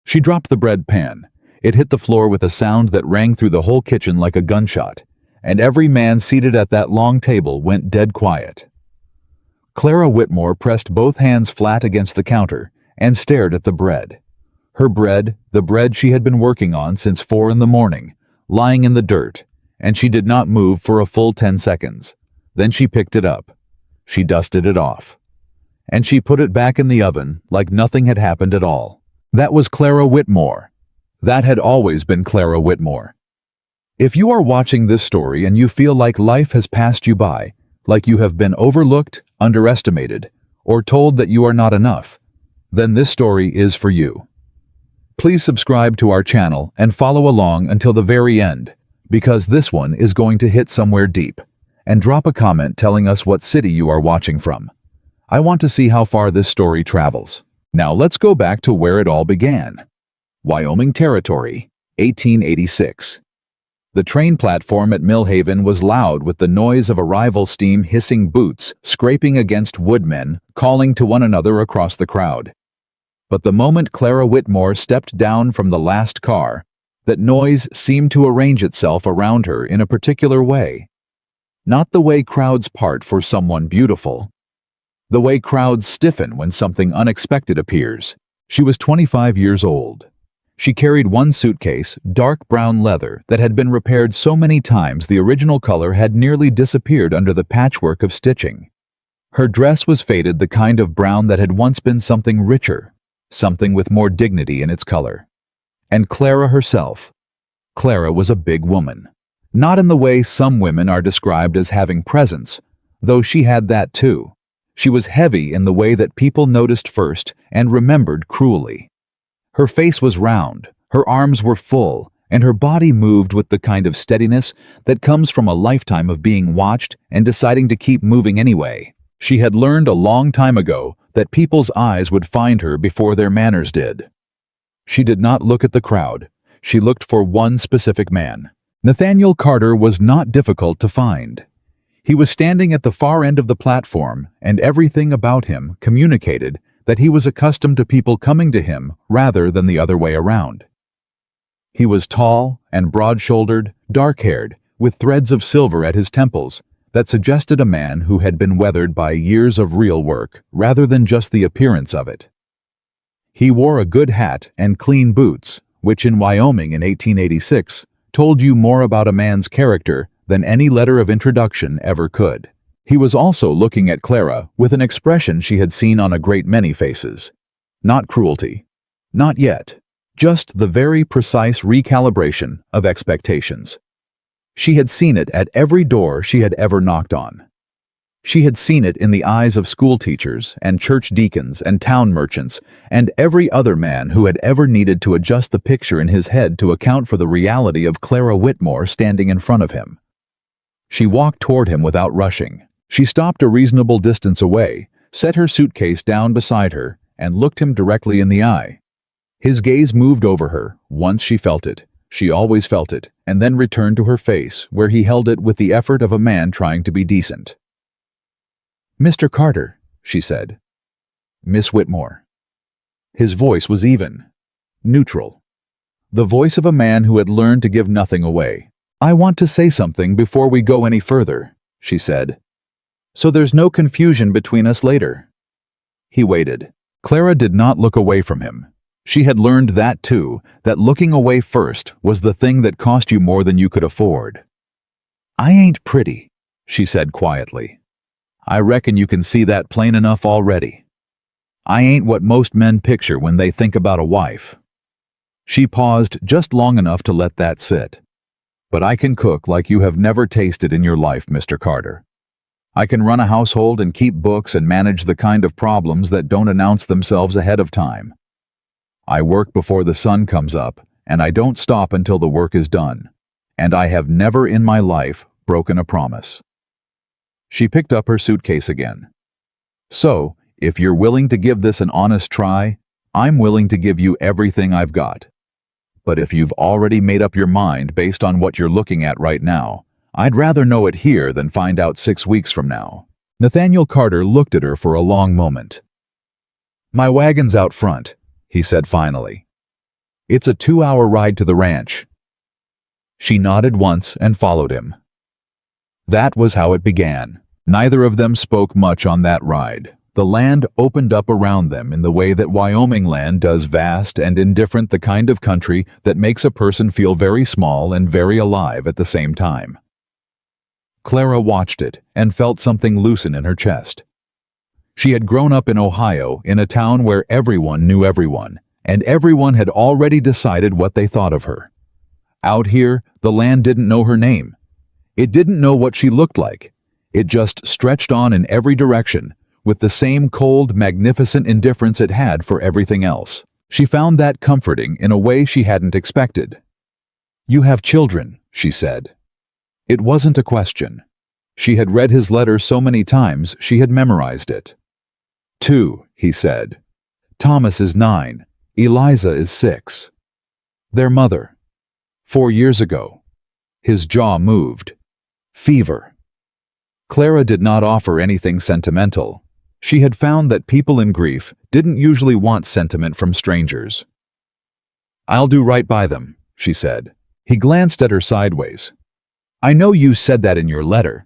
She dropped the bread pan. It hit the floor with a sound that rang through the whole kitchen like a gunshot, and every man seated at that long table went dead quiet. Clara Whitmore pressed both hands flat against the counter and stared at the bread. Her bread, the bread she had been working on since 4 in the morning, lying in the dirt, and she did not move for a full 10 seconds. Then she picked it up. She dusted it off. And she put it back in the oven like nothing had happened at all. That was Clara Whitmore. That had always been Clara Whitmore. If you are watching this story and you feel like life has passed you by, like you have been overlooked, underestimated, or told that you are not enough, then this story is for you. Please subscribe to our channel and follow along until the very end, because this one is going to hit somewhere deep. And drop a comment telling us what city you are watching from. I want to see how far this story travels. Now let's go back to where it all began. Wyoming Territory, 1886. The train platform at Millhaven was loud with the noise of arrival steam hissing boots, scraping against woodmen, calling to one another across the crowd. But the moment Clara Whitmore stepped down from the last car, that noise seemed to arrange itself around her in a particular way. Not the way crowds part for someone beautiful. The way crowds stiffen when something unexpected appears. She was 25 years old. She carried one suitcase, dark brown leather, that had been repaired so many times the original color had nearly disappeared under the patchwork of stitching. Her dress was faded, the kind of brown that had once been something richer, something with more dignity in its color. And Clara herself. Clara was a big woman. Not in the way some women are described as having presence, though she had that too. She was heavy in the way that people noticed first and remembered cruelly. Her face was round, her arms were full, and her body moved with the kind of steadiness that comes from a lifetime of being watched and deciding to keep moving anyway. She had learned a long time ago that people's eyes would find her before their manners did. She did not look at the crowd. She looked for one specific man. Nathaniel Carter was not difficult to find. He was standing at the far end of the platform, and everything about him communicated that he was accustomed to people coming to him rather than the other way around. He was tall and broad-shouldered, dark-haired, with threads of silver at his temples that suggested a man who had been weathered by years of real work rather than just the appearance of it. He wore a good hat and clean boots, which in Wyoming in 1886 told you more about a man's character than any letter of introduction ever could. He was also looking at Clara with an expression she had seen on a great many faces. Not cruelty. Not yet. Just the very precise recalibration of expectations. She had seen it at every door she had ever knocked on. She had seen it in the eyes of school teachers and church deacons and town merchants and every other man who had ever needed to adjust the picture in his head to account for the reality of Clara Whitmore standing in front of him. She walked toward him without rushing. She stopped a reasonable distance away, set her suitcase down beside her, and looked him directly in the eye. His gaze moved over her. Once she felt it. She always felt it, and then returned to her face, where he held it with the effort of a man trying to be decent. "Mr. Carter," she said. "Miss Whitmore." His voice was even, neutral. The voice of a man who had learned to give nothing away. "I want to say something before we go any further," she said. "So there's no confusion between us later." He waited. Clara did not look away from him. She had learned that too, that looking away first was the thing that cost you more than you could afford. "I ain't pretty," she said quietly. "I reckon you can see that plain enough already. I ain't what most men picture when they think about a wife." She paused just long enough to let that sit. "But I can cook like you have never tasted in your life, Mr. Carter. I can run a household and keep books and manage the kind of problems that don't announce themselves ahead of time. I work before the sun comes up, and I don't stop until the work is done. And I have never in my life broken a promise." She picked up her suitcase again. "So, if you're willing to give this an honest try, I'm willing to give you everything I've got. But if you've already made up your mind based on what you're looking at right now, I'd rather know it here than find out 6 weeks from now." Nathaniel Carter looked at her for a long moment. "My wagon's out front," he said finally. It's a 2-hour ride to the ranch." She nodded once and followed him. That was how it began. Neither of them spoke much on that ride. The land opened up around them in the way that Wyoming land does, vast and indifferent, the kind of country that makes a person feel very small and very alive at the same time. Clara watched it and felt something loosen in her chest. She had grown up in Ohio, in a town where everyone knew everyone, and everyone had already decided what they thought of her. Out here, the land didn't know her name. It didn't know what she looked like. It just stretched on in every direction, with the same cold, magnificent indifference it had for everything else. She found that comforting in a way she hadn't expected. "You have children," she said. It wasn't a question. She had read his letter so many times she had memorized it. "2," he said. "Thomas is 9. Eliza is 6. Their mother. 4 years ago." His jaw moved. "Fever." Clara did not offer anything sentimental. She had found that people in grief didn't usually want sentiment from strangers. "I'll do right by them," she said. He glanced at her sideways. "I know you said that in your letter.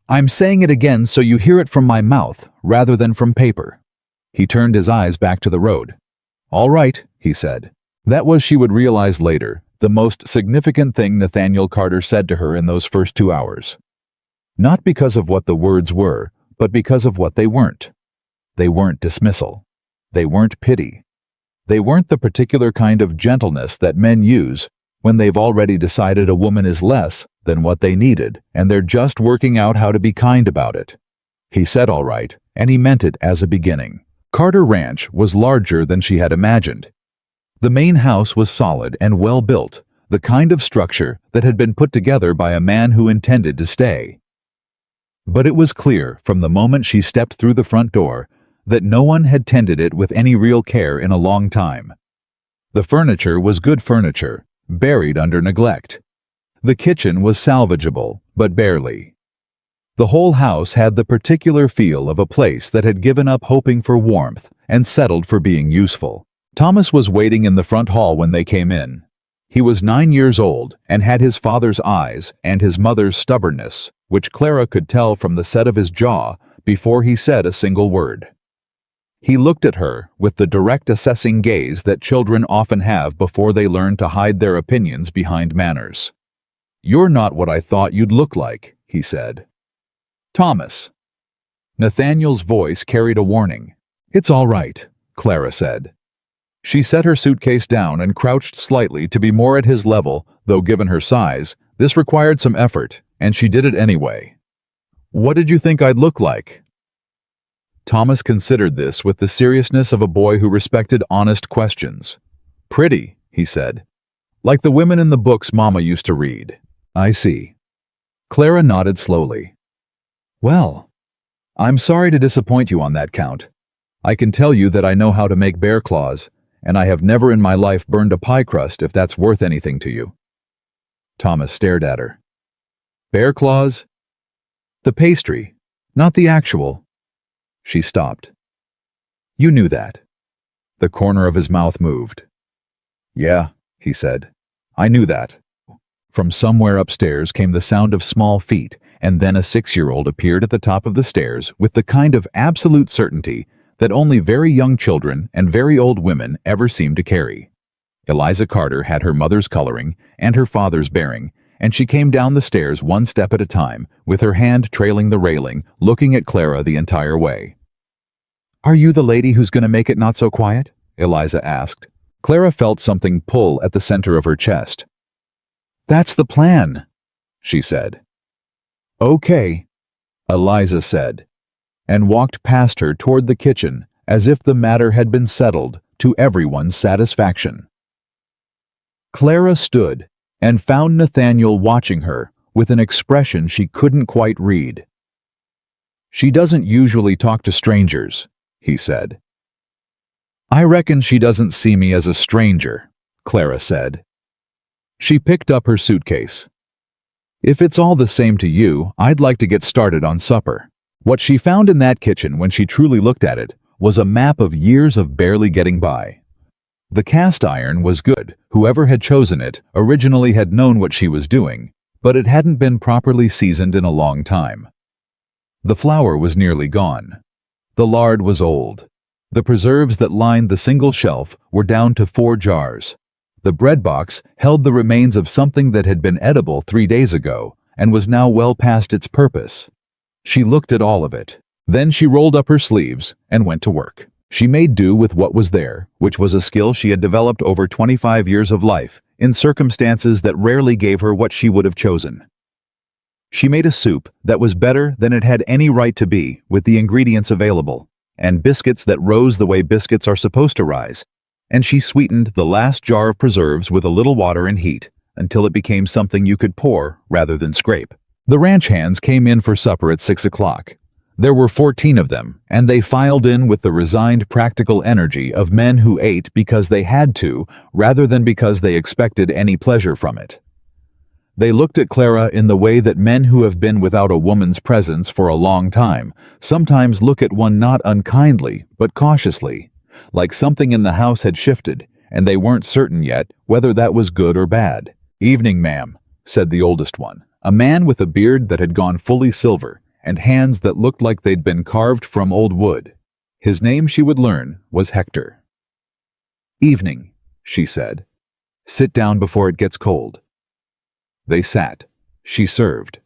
I'm saying it again so you hear it from my mouth rather than from paper." He turned his eyes back to the road. "All right," he said. That was, she would realize later, the most significant thing Nathaniel Carter said to her in those first 2 hours. Not because of what the words were, but because of what they weren't. They weren't dismissal. They weren't pity. They weren't the particular kind of gentleness that men use when they've already decided a woman is less than what they needed, and they're just working out how to be kind about it. He said all right, and he meant it as a beginning. Carter Ranch was larger than she had imagined. The main house was solid and well built, the kind of structure that had been put together by a man who intended to stay. But it was clear from the moment she stepped through the front door that no one had tended it with any real care in a long time. The furniture was good furniture, buried under neglect. The kitchen was salvageable, but barely. The whole house had the particular feel of a place that had given up hoping for warmth and settled for being useful. Thomas was waiting in the front hall when they came in. He was 9 years old and had his father's eyes and his mother's stubbornness, which Clara could tell from the set of his jaw before he said a single word. He looked at her with the direct assessing gaze that children often have before they learn to hide their opinions behind manners. "You're not what I thought you'd look like," he said. "Thomas." Nathaniel's voice carried a warning. "It's all right," Clara said. She set her suitcase down and crouched slightly to be more at his level, though given her size, this required some effort, and she did it anyway. "What did you think I'd look like?" Thomas considered this with the seriousness of a boy who respected honest questions. "Pretty," he said. "Like the women in the books Mama used to read." "I see." Clara nodded slowly. "Well, I'm sorry to disappoint you on that count. I can tell you that I know how to make bear claws, and I have never in my life burned a pie crust if that's worth anything to you." Thomas stared at her. "Bear claws?" "The pastry, not the actual." She stopped. "You knew that." The corner of his mouth moved. "Yeah," he said. "I knew that." From somewhere upstairs came the sound of small feet, and then a 6-year-old appeared at the top of the stairs with the kind of absolute certainty that only very young children and very old women ever seem to carry. Eliza Carter had her mother's coloring and her father's bearing, and she came down the stairs one step at a time, with her hand trailing the railing, looking at Clara the entire way. "Are you the lady who's going to make it not so quiet?" Eliza asked. Clara felt something pull at the center of her chest. "That's the plan," she said. "Okay," Eliza said, and walked past her toward the kitchen as if the matter had been settled to everyone's satisfaction. Clara stood and found Nathaniel watching her with an expression she couldn't quite read. "She doesn't usually talk to strangers," he said. "I reckon she doesn't see me as a stranger," Clara said. She picked up her suitcase. "If it's all the same to you, I'd like to get started on supper." What she found in that kitchen when she truly looked at it was a map of years of barely getting by. The cast iron was good. Whoever had chosen it originally had known what she was doing, but it hadn't been properly seasoned in a long time. The flour was nearly gone. The lard was old. The preserves that lined the single shelf were down to 4 jars. The bread box held the remains of something that had been edible 3 days ago and was now well past its purpose. She looked at all of it. Then she rolled up her sleeves and went to work. She made do with what was there, which was a skill she had developed over 25 years of life, in circumstances that rarely gave her what she would have chosen. She made a soup that was better than it had any right to be with the ingredients available, and biscuits that rose the way biscuits are supposed to rise, and she sweetened the last jar of preserves with a little water and heat until it became something you could pour rather than scrape. The ranch hands came in for supper at 6 o'clock. There were 14 of them, and they filed in with the resigned, practical energy of men who ate because they had to, rather than because they expected any pleasure from it. They looked at Clara in the way that men who have been without a woman's presence for a long time sometimes look at one, not unkindly, but cautiously, like something in the house had shifted, and they weren't certain yet whether that was good or bad. "Evening, ma'am," said the oldest one, a man with a beard that had gone fully silver, and hands that looked like they'd been carved from old wood. His name, she would learn, was Hector. "Evening," she said. "Sit down before it gets cold." They sat. She served.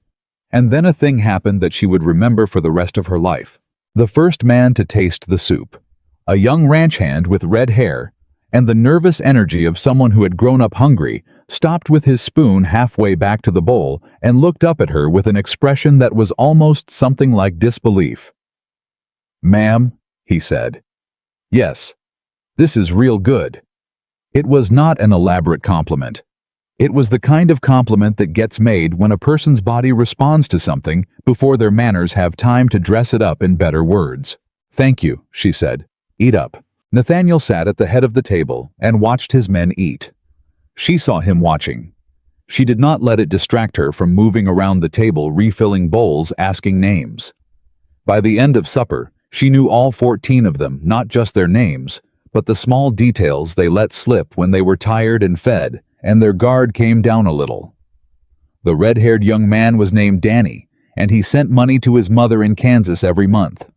And then a thing happened that she would remember for the rest of her life. The first man to taste the soup, a young ranch hand with red hair, and the nervous energy of someone who had grown up hungry, stopped with his spoon halfway back to the bowl and looked up at her with an expression that was almost something like disbelief. "Ma'am," he said. "Yes, this is real good." It was not an elaborate compliment. It was the kind of compliment that gets made when a person's body responds to something before their manners have time to dress it up in better words. "Thank you," she said. "Eat up." Nathaniel sat at the head of the table and watched his men eat. She saw him watching. She did not let it distract her from moving around the table, refilling bowls, asking names. By the end of supper, she knew all 14 of them, not just their names, but the small details they let slip when they were tired and fed, and their guard came down a little. The red-haired young man was named Danny, and he sent money to his mother in Kansas every month.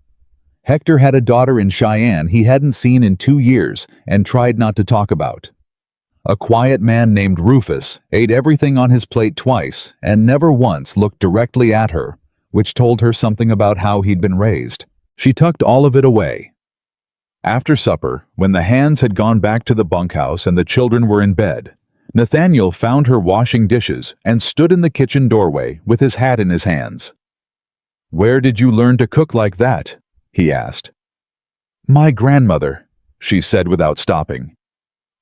Hector had a daughter in Cheyenne he hadn't seen in 2 years and tried not to talk about. A quiet man named Rufus ate everything on his plate twice and never once looked directly at her, which told her something about how he'd been raised. She tucked all of it away. After supper, when the hands had gone back to the bunkhouse and the children were in bed, Nathaniel found her washing dishes and stood in the kitchen doorway with his hat in his hands. "Where did you learn to cook like that?" he asked. "My grandmother," she said without stopping.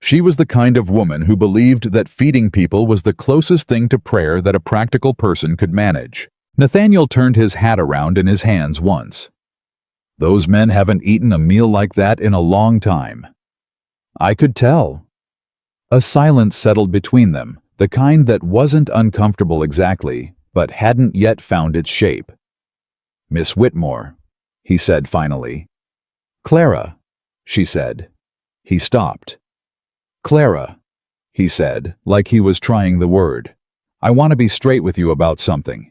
She was the kind of woman who believed that feeding people was the closest thing to prayer that a practical person could manage. Nathaniel turned his hat around in his hands once. "Those men haven't eaten a meal like that in a long time." "I could tell." A silence settled between them, the kind that wasn't uncomfortable exactly, but hadn't yet found its shape. "Miss Whitmore," he said finally. "Clara," she said. He stopped. "Clara," he said, like he was trying the word. "I want to be straight with you about something."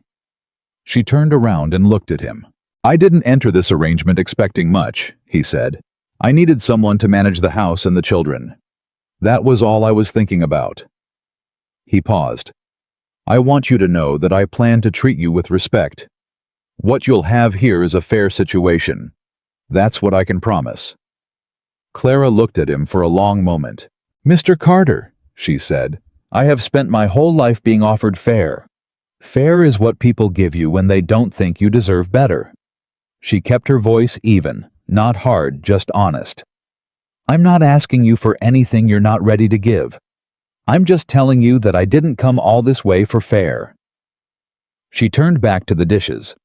She turned around and looked at him. "I didn't enter this arrangement expecting much," he said. "I needed someone to manage the house and the children. That was all I was thinking about." He paused. "I want you to know that I plan to treat you with respect. What you'll have here is a fair situation. That's what I can promise." Clara looked at him for a long moment. "Mr. Carter," she said, "I have spent my whole life being offered fair. Fair is what people give you when they don't think you deserve better." She kept her voice even, not hard, just honest. "I'm not asking you for anything you're not ready to give. I'm just telling you that I didn't come all this way for fair." She turned back to the dishes.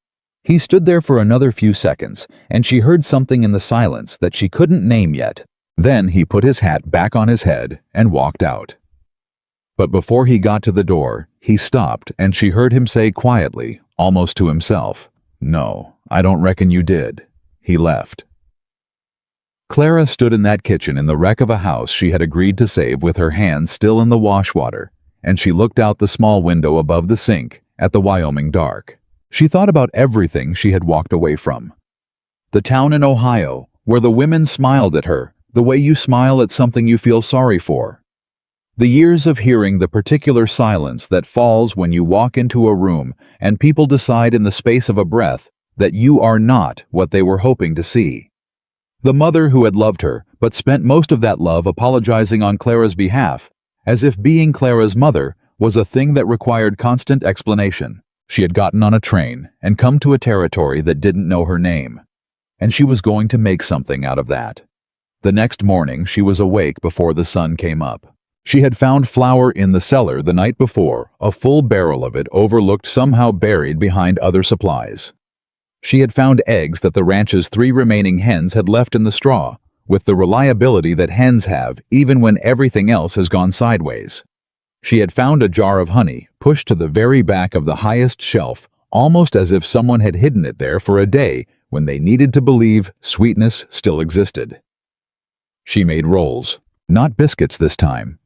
He stood there for another few seconds, and she heard something in the silence that she couldn't name yet. Then he put his hat back on his head and walked out. But before he got to the door, he stopped, and she heard him say quietly, almost to himself, "No, I don't reckon you did." He left. Clara stood in that kitchen in the wreck of a house she had agreed to save with her hands still in the wash water, and she looked out the small window above the sink at the Wyoming dark. She thought about everything she had walked away from. The town in Ohio, where the women smiled at her, the way you smile at something you feel sorry for. The years of hearing the particular silence that falls when you walk into a room and people decide in the space of a breath that you are not what they were hoping to see. The mother who had loved her, but spent most of that love apologizing on Clara's behalf, as if being Clara's mother was a thing that required constant explanation. She had gotten on a train and come to a territory that didn't know her name, and she was going to make something out of that. The next morning she was awake before the sun came up. She had found flour in the cellar the night before, a full barrel of it overlooked, somehow buried behind other supplies. She had found eggs that the ranch's 3 remaining hens had left in the straw, with the reliability that hens have even when everything else has gone sideways. She had found a jar of honey pushed to the very back of the highest shelf, almost as if someone had hidden it there for a day when they needed to believe sweetness still existed. She made rolls, not biscuits this time.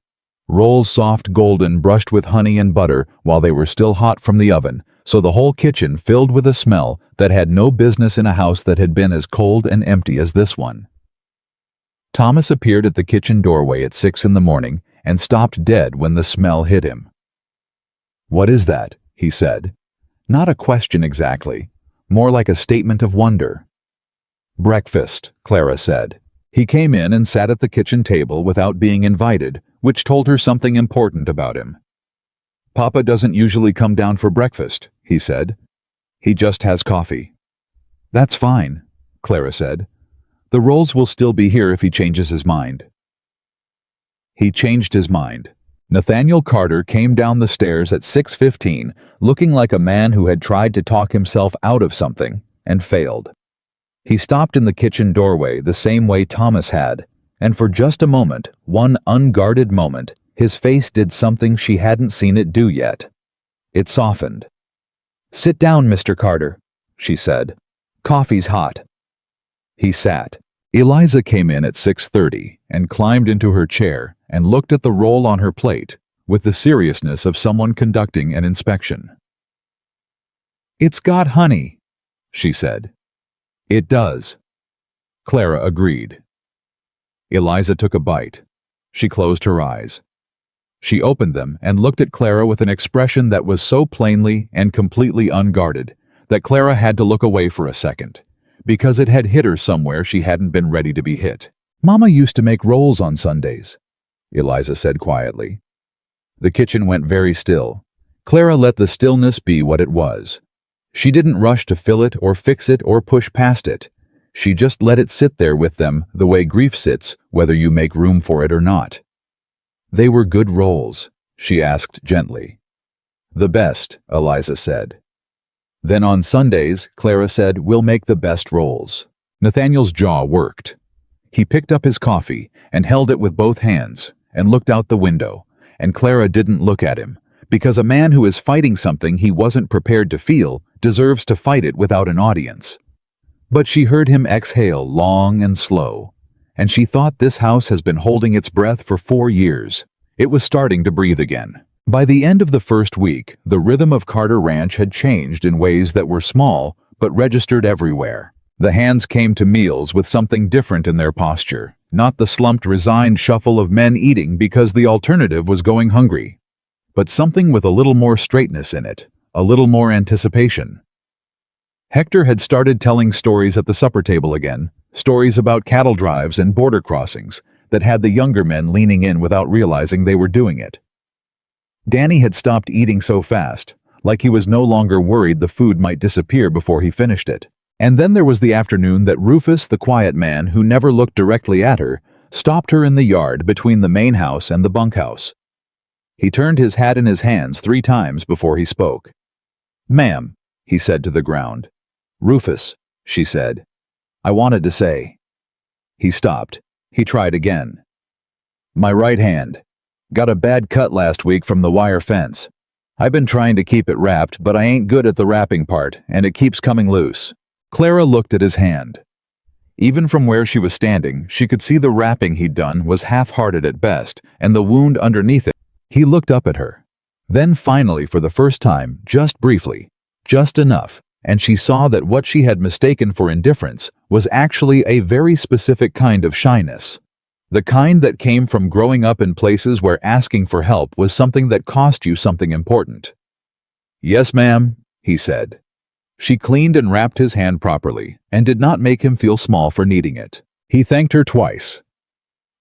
Rolls soft golden, brushed with honey and butter while they were still hot from the oven, so the whole kitchen filled with a smell that had no business in a house that had been as cold and empty as this one. Thomas appeared at the kitchen doorway at 6 in the morning and stopped dead when the smell hit him. "What is that?" he said. Not a question exactly, more like a statement of wonder. "Breakfast," Clara said. He came in and sat at the kitchen table without being invited, which told her something important about him. "Papa doesn't usually come down for breakfast," he said. "He just has coffee." "That's fine," Clara said. "The rolls will still be here if he changes his mind." He changed his mind. Nathaniel Carter came down the stairs at 6:15, looking like a man who had tried to talk himself out of something and failed. He stopped in the kitchen doorway the same way Thomas had, and for just a moment, one unguarded moment, his face did something she hadn't seen it do yet. It softened. "Sit down, Mr. Carter," she said. "Coffee's hot." He sat. Eliza came in at 6:30 and climbed into her chair and looked at the roll on her plate with the seriousness of someone conducting an inspection. "It's got honey," she said. "It does." Clara agreed. Eliza took a bite. She closed her eyes. She opened them and looked at Clara with an expression that was so plainly and completely unguarded that Clara had to look away for a second, because it had hit her somewhere she hadn't been ready to be hit. "Mama used to make rolls on Sundays," Eliza said quietly. The kitchen went very still. Clara let the stillness be what it was. She didn't rush to fill it or fix it or push past it. She just let it sit there with them the way grief sits, whether you make room for it or not. "They were good rolls?" she asked gently. "The best," Eliza said. "Then on Sundays," Clara said, "we'll make the best rolls." Nathaniel's jaw worked. He picked up his coffee and held it with both hands and looked out the window, and Clara didn't look at him, because a man who is fighting something he wasn't prepared to feel deserves to fight it without an audience. But she heard him exhale long and slow, and she thought this house has been holding its breath for 4 years. It was starting to breathe again. By the end of the first week, the rhythm of Carter Ranch had changed in ways that were small but registered everywhere. The hands came to meals with something different in their posture, not the slumped, resigned shuffle of men eating because the alternative was going hungry, but something with a little more straightness in it, a little more anticipation. Hector had started telling stories at the supper table again, stories about cattle drives and border crossings that had the younger men leaning in without realizing they were doing it. Danny had stopped eating so fast, like he was no longer worried the food might disappear before he finished it. And then there was the afternoon that Rufus, the quiet man who never looked directly at her, stopped her in the yard between the main house and the bunkhouse. He turned his hat in his hands 3 times before he spoke. "Ma'am," he said to the ground. "Rufus," she said. "I wanted to say." He stopped. He tried again. "My right hand. Got a bad cut last week from the wire fence. I've been trying to keep it wrapped, but I ain't good at the wrapping part, and it keeps coming loose." Clara looked at his hand. Even from where she was standing, she could see the wrapping he'd done was half-hearted at best, and the wound underneath it. He looked up at her. Then finally, for the first time, just briefly, just enough, and she saw that what she had mistaken for indifference was actually a very specific kind of shyness. The kind that came from growing up in places where asking for help was something that cost you something important. "Yes, ma'am," he said. She cleaned and wrapped his hand properly, and did not make him feel small for needing it. He thanked her twice.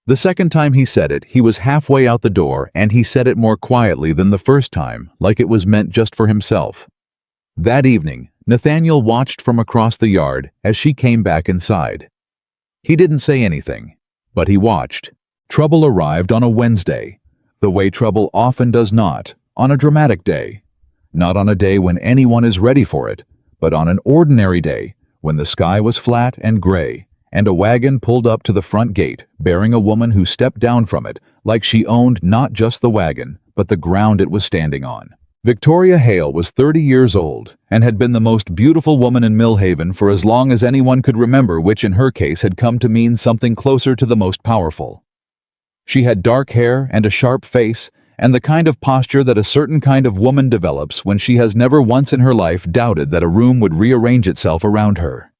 The second time he said it, he was halfway out the door, and he said it more quietly than the first time, like it was meant just for himself. That evening, Nathaniel watched from across the yard as she came back inside. He didn't say anything, but he watched. Trouble arrived on a Wednesday, the way trouble often does not, on a dramatic day. Not on a day when anyone is ready for it, but on an ordinary day, when the sky was flat and gray, and a wagon pulled up to the front gate, bearing a woman who stepped down from it, like she owned not just the wagon, but the ground it was standing on. Victoria Hale was 30 years old, and had been the most beautiful woman in Millhaven for as long as anyone could remember, which in her case had come to mean something closer to the most powerful. She had dark hair and a sharp face, and the kind of posture that a certain kind of woman develops when she has never once in her life doubted that a room would rearrange itself around her.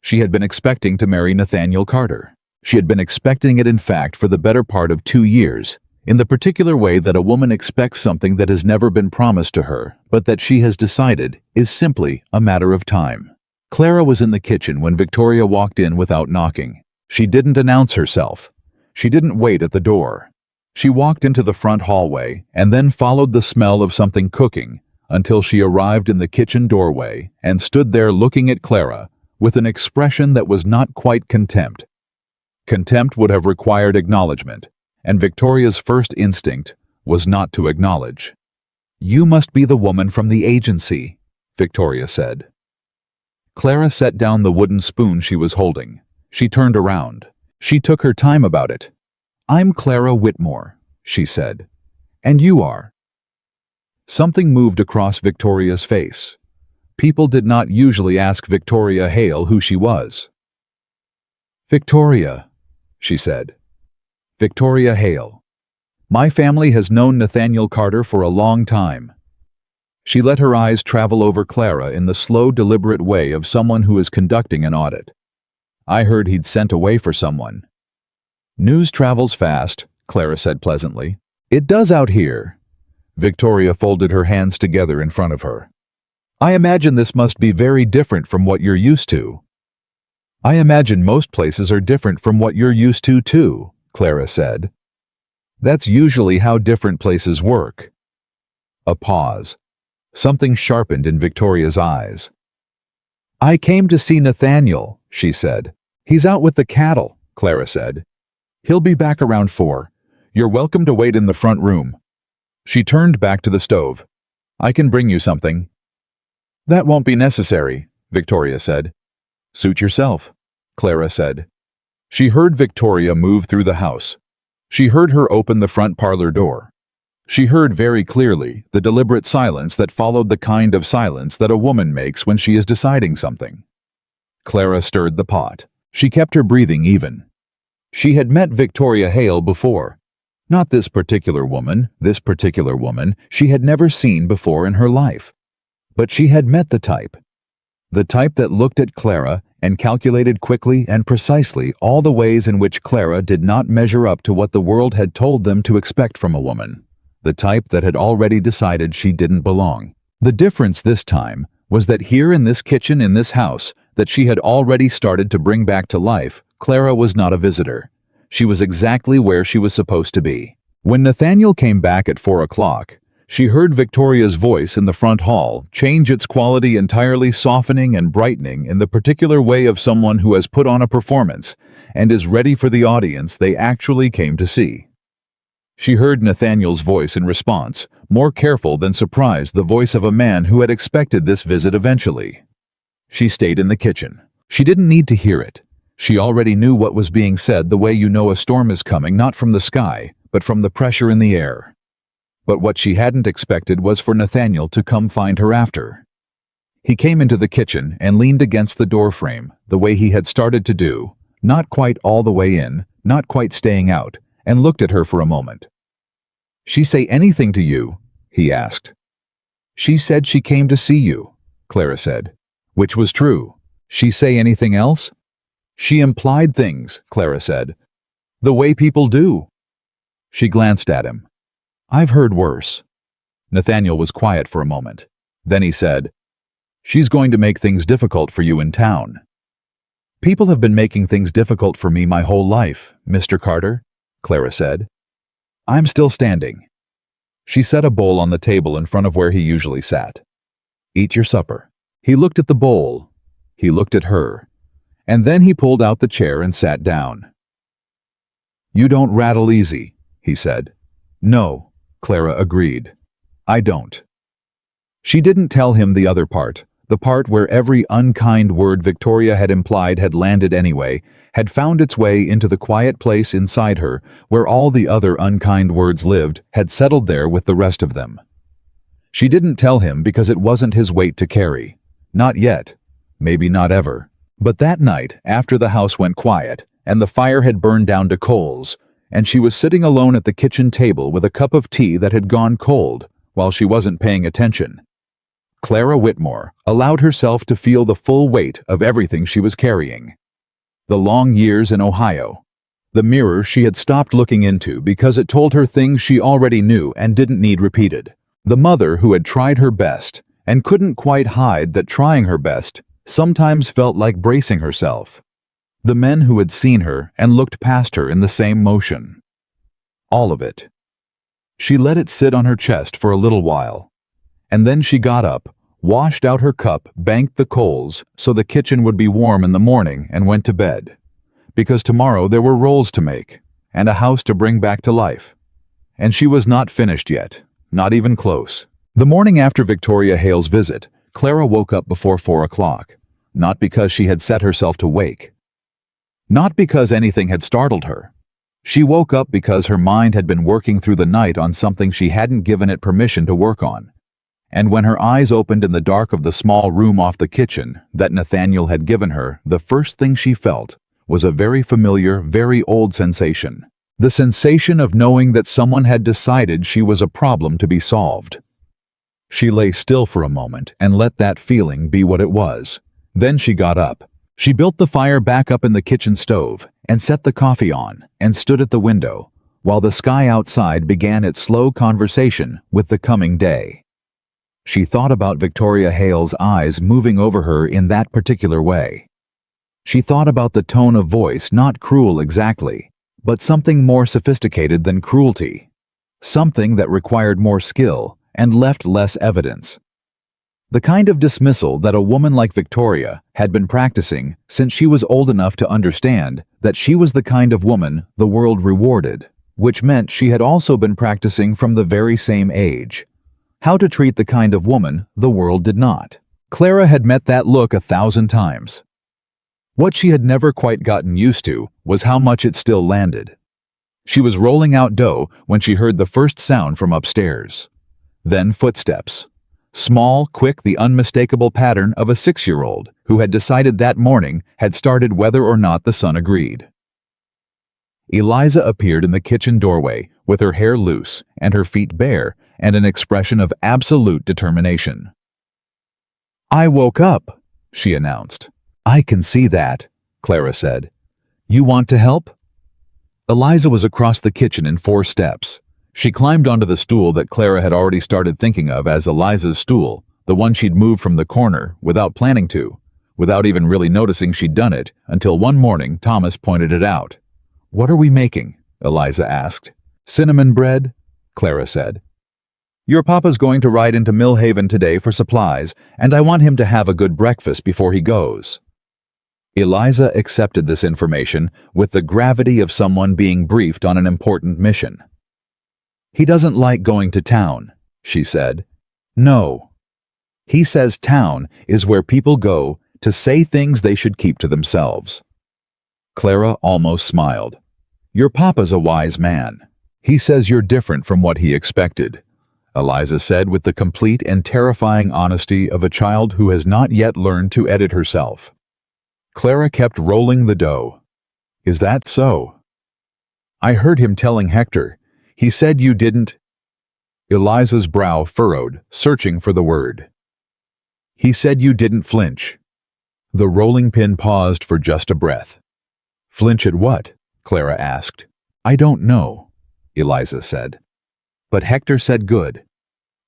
She had been expecting to marry Nathaniel Carter. She had been expecting it, in fact, for the better part of 2 years, in the particular way that a woman expects something that has never been promised to her, but that she has decided is simply a matter of time. Clara was in the kitchen when Victoria walked in without knocking. She didn't announce herself. She didn't wait at the door. She walked into the front hallway and then followed the smell of something cooking until she arrived in the kitchen doorway and stood there looking at Clara with an expression that was not quite contempt. Contempt would have required acknowledgement, and Victoria's first instinct was not to acknowledge. "You must be the woman from the agency," Victoria said. Clara set down the wooden spoon she was holding. She turned around. She took her time about it. "I'm Clara Whitmore," she said. "And you are?" Something moved across Victoria's face. People did not usually ask Victoria Hale who she was. "Victoria," she said. "Victoria Hale. My family has known Nathaniel Carter for a long time." She let her eyes travel over Clara in the slow, deliberate way of someone who is conducting an audit. "I heard he'd sent away for someone." "News travels fast," Clara said pleasantly. "It does out here." Victoria folded her hands together in front of her. "I imagine this must be very different from what you're used to." "I imagine most places are different from what you're used to, too," Clara said. "That's usually how different places work." A pause. Something sharpened in Victoria's eyes. "I came to see Nathaniel," she said. "He's out with the cattle," Clara said. "He'll be back around 4. You're welcome to wait in the front room." She turned back to the stove. "I can bring you something." "That won't be necessary," Victoria said. "Suit yourself," Clara said. She heard Victoria move through the house. She heard her open the front parlor door. She heard very clearly the deliberate silence that followed the kind of silence that a woman makes when she is deciding something. Clara stirred the pot. She kept her breathing even. She had met Victoria Hale before. Not this particular woman she had never seen before in her life. But she had met the type. The type that looked at Clara and calculated quickly and precisely all the ways in which Clara did not measure up to what the world had told them to expect from a woman. The type that had already decided she didn't belong. The difference this time was that here in this kitchen in this house that she had already started to bring back to life, Clara was not a visitor. She was exactly where she was supposed to be. When Nathaniel came back at 4 o'clock, she heard Victoria's voice in the front hall change its quality, entirely softening and brightening in the particular way of someone who has put on a performance and is ready for the audience they actually came to see. She heard Nathaniel's voice in response, more careful than surprised, the voice of a man who had expected this visit eventually. She stayed in the kitchen. She didn't need to hear it. She already knew what was being said, the way you know a storm is coming, not from the sky, but from the pressure in the air. But what she hadn't expected was for Nathaniel to come find her after. He came into the kitchen and leaned against the doorframe, the way he had started to do, not quite all the way in, not quite staying out, and looked at her for a moment. "She say anything to you?" he asked. "She said she came to see you," Clara said, which was true. "She say anything else?" "She implied things," Clara said. "The way people do." She glanced at him. "I've heard worse." Nathaniel was quiet for a moment. Then he said, "She's going to make things difficult for you in town." "People have been making things difficult for me my whole life, Mr. Carter," Clara said. "I'm still standing." She set a bowl on the table in front of where he usually sat. "Eat your supper." He looked at the bowl. He looked at her. And then he pulled out the chair and sat down. "You don't rattle easy," he said. "No," Clara agreed. "I don't." She didn't tell him the other part, the part where every unkind word Victoria had implied had landed anyway, had found its way into the quiet place inside her where all the other unkind words lived, had settled there with the rest of them. She didn't tell him because it wasn't his weight to carry. Not yet. Maybe not ever. But that night, after the house went quiet, and the fire had burned down to coals, and she was sitting alone at the kitchen table with a cup of tea that had gone cold while she wasn't paying attention, Clara Whitmore allowed herself to feel the full weight of everything she was carrying. The long years in Ohio. The mirror she had stopped looking into because it told her things she already knew and didn't need repeated. The mother who had tried her best and couldn't quite hide that trying her best sometimes felt like bracing herself. The men who had seen her and looked past her in the same motion. All of it. She let it sit on her chest for a little while. And then she got up, washed out her cup, banked the coals so the kitchen would be warm in the morning, and went to bed. Because tomorrow there were rolls to make, and a house to bring back to life. And she was not finished yet, not even close. The morning after Victoria Hale's visit, Clara woke up before 4 o'clock, not because she had set herself to wake. Not because anything had startled her. She woke up because her mind had been working through the night on something she hadn't given it permission to work on. And when her eyes opened in the dark of the small room off the kitchen that Nathaniel had given her, the first thing she felt was a very familiar, very old sensation. The sensation of knowing that someone had decided she was a problem to be solved. She lay still for a moment and let that feeling be what it was. Then she got up. She built the fire back up in the kitchen stove and set the coffee on and stood at the window while the sky outside began its slow conversation with the coming day. She thought about Victoria Hale's eyes moving over her in that particular way. She thought about the tone of voice, not cruel exactly, but something more sophisticated than cruelty. Something that required more skill and left less evidence. The kind of dismissal that a woman like Victoria had been practicing since she was old enough to understand that she was the kind of woman the world rewarded, which meant she had also been practicing from the very same age. How to treat the kind of woman the world did not. Clara had met that look 1,000 times. What she had never quite gotten used to was how much it still landed. She was rolling out dough when she heard the first sound from upstairs. Then footsteps. Small, quick, the unmistakable pattern of a 6-year-old who had decided that morning had started whether or not the son agreed. Eliza appeared in the kitchen doorway with her hair loose and her feet bare and an expression of absolute determination. "I woke up," she announced. "I can see that," Clara said. "You want to help?" Eliza was across the kitchen in 4 steps. She climbed onto the stool that Clara had already started thinking of as Eliza's stool, the one she'd moved from the corner without planning to, without even really noticing she'd done it, until one morning Thomas pointed it out. "What are we making?" Eliza asked. "Cinnamon bread," Clara said. "Your papa's going to ride into Millhaven today for supplies, and I want him to have a good breakfast before he goes." Eliza accepted this information with the gravity of someone being briefed on an important mission. "He doesn't like going to town," she said. "No. He says town is where people go to say things they should keep to themselves." Clara almost smiled. "Your papa's a wise man. He says you're different from what he expected. Eliza said with the complete and terrifying honesty of a child who has not yet learned to edit herself. Clara kept rolling the dough. Is that so? I heard him telling Hector. He said you didn't. Eliza's brow furrowed, searching for the word. He said you didn't flinch. The rolling pin paused for just a breath. Flinch at what? Clara asked. I don't know, Eliza said. But Hector said good.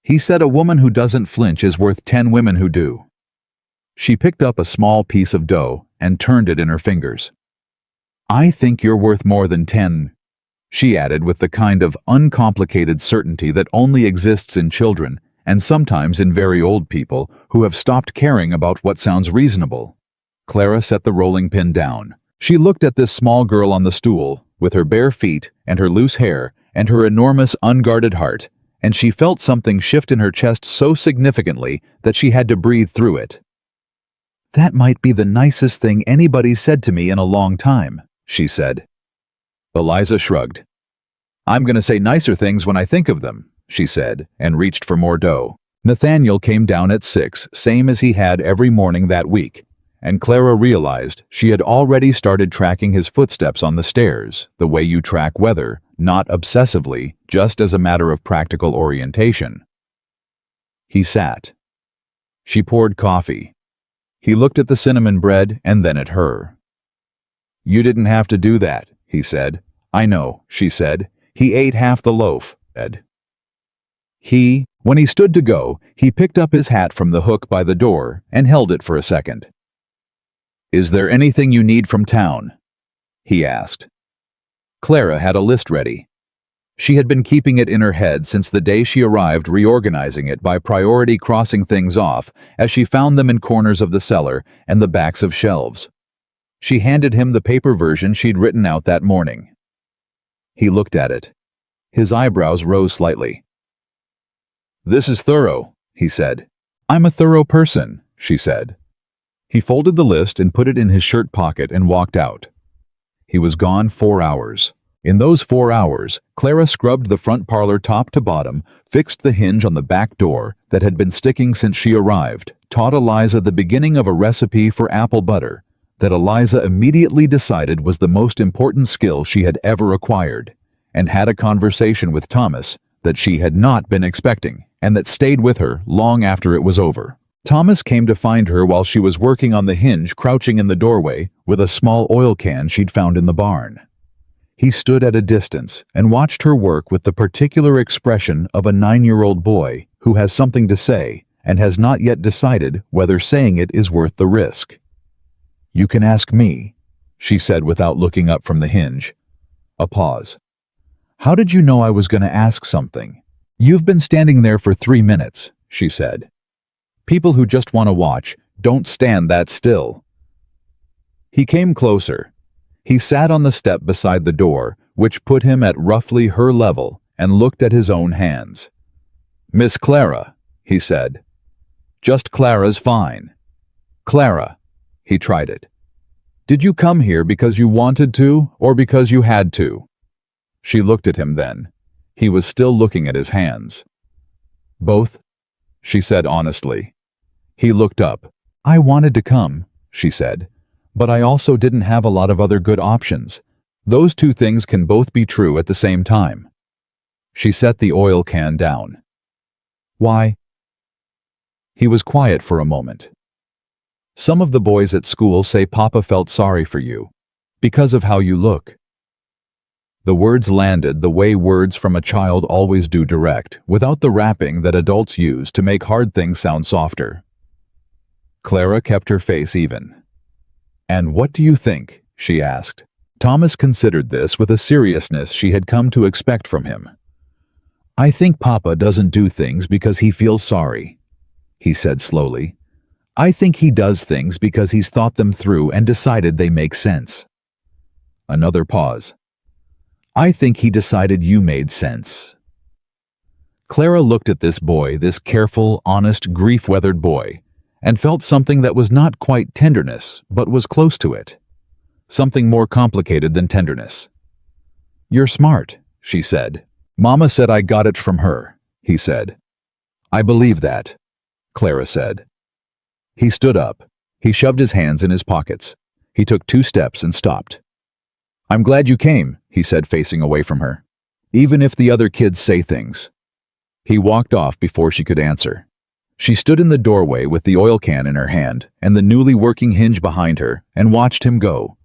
He said a woman who doesn't flinch is worth 10 women who do. She picked up a small piece of dough and turned it in her fingers. I think you're worth more than 10, she added with the kind of uncomplicated certainty that only exists in children and sometimes in very old people who have stopped caring about what sounds reasonable. Clara set the rolling pin down. She looked at this small girl on the stool, with her bare feet and her loose hair and her enormous unguarded heart, and she felt something shift in her chest so significantly that she had to breathe through it. That might be the nicest thing anybody said to me in a long time, she said. Eliza shrugged. I'm going to say nicer things when I think of them, she said, and reached for more dough. Nathaniel came down at 6, same as he had every morning that week, and Clara realized she had already started tracking his footsteps on the stairs, the way you track weather, not obsessively, just as a matter of practical orientation. He sat. She poured coffee. He looked at the cinnamon bread and then at her. You didn't have to do that, he said. I know, she said. He ate half the loaf, Ed. When he stood to go, he picked up his hat from the hook by the door and held it for a second. Is there anything you need from town? He asked. Clara had a list ready. She had been keeping it in her head since the day she arrived, reorganizing it by priority, crossing things off as she found them in corners of the cellar and the backs of shelves. She handed him the paper version she'd written out that morning. He looked at it. His eyebrows rose slightly. This is thorough, he said. I'm a thorough person, she said. He folded the list and put it in his shirt pocket and walked out. He was gone 4 hours. In those 4 hours, Clara scrubbed the front parlor top to bottom, fixed the hinge on the back door that had been sticking since she arrived, taught Eliza the beginning of a recipe for apple butter that Eliza immediately decided was the most important skill she had ever acquired, and had a conversation with Thomas that she had not been expecting and that stayed with her long after it was over. Thomas came to find her while she was working on the hinge, crouching in the doorway with a small oil can she'd found in the barn. He stood at a distance and watched her work with the particular expression of a 9-year-old boy who has something to say and has not yet decided whether saying it is worth the risk. You can ask me, she said without looking up from the hinge. A pause. How did you know I was going to ask something? You've been standing there for 3 minutes, she said. People who just want to watch don't stand that still. He came closer. He sat on the step beside the door, which put him at roughly her level, and looked at his own hands. Miss Clara, he said. Just Clara's fine. Clara. He tried it. Did you come here because you wanted to, or because you had to? She looked at him then. He was still looking at his hands. Both, she said honestly. He looked up. I wanted to come, she said, but I also didn't have a lot of other good options. Those two things can both be true at the same time. She set the oil can down. Why? He was quiet for a moment. Some of the boys at school say Papa felt sorry for you, because of how you look. The words landed the way words from a child always do, direct, without the wrapping that adults use to make hard things sound softer. Clara kept her face even. And what do you think? She asked. Thomas considered this with a seriousness she had come to expect from him. I think Papa doesn't do things because he feels sorry, he said slowly. I think he does things because he's thought them through and decided they make sense. Another pause. I think he decided you made sense. Clara looked at this boy, this careful, honest, grief-weathered boy, and felt something that was not quite tenderness, but was close to it. Something more complicated than tenderness. You're smart, she said. Mama said I got it from her, he said. I believe that, Clara said. He stood up. He shoved his hands in his pockets. He took 2 steps and stopped. I'm glad you came, he said, facing away from her. Even if the other kids say things. He walked off before she could answer. She stood in the doorway with the oil can in her hand and the newly working hinge behind her and watched him go.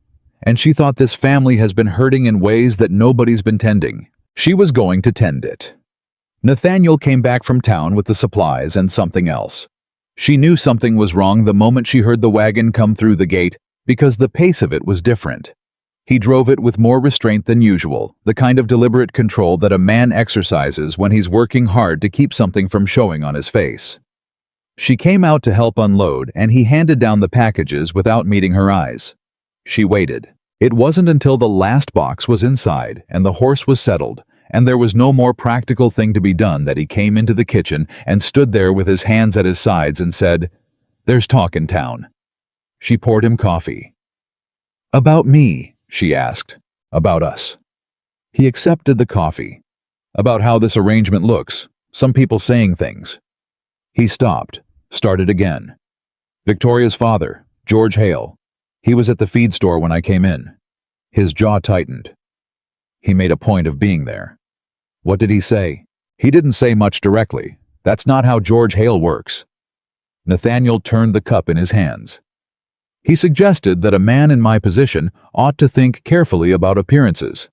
And she thought, this family has been hurting in ways that nobody's been tending. She was going to tend it. Nathaniel came back from town with the supplies and something else. She knew something was wrong the moment she heard the wagon come through the gate because the pace of it was different. He drove it with more restraint than usual, the kind of deliberate control that a man exercises when he's working hard to keep something from showing on his face. She came out to help unload, and he handed down the packages without meeting her eyes. She waited. It wasn't until the last box was inside and the horse was settled, and there was no more practical thing to be done, that he came into the kitchen and stood there with his hands at his sides and said, "There's talk in town." She poured him coffee. "About me?" she asked. "About us." He accepted the coffee. "About how this arrangement looks, some people saying things." He stopped, started again. "Victoria's father, George Hale. He was at the feed store when I came in." His jaw tightened. He made a point of being there. "What did he say?" "He didn't say much directly. That's not how George Hale works." Nathaniel turned the cup in his hands. "He suggested that a man in my position ought to think carefully about appearances,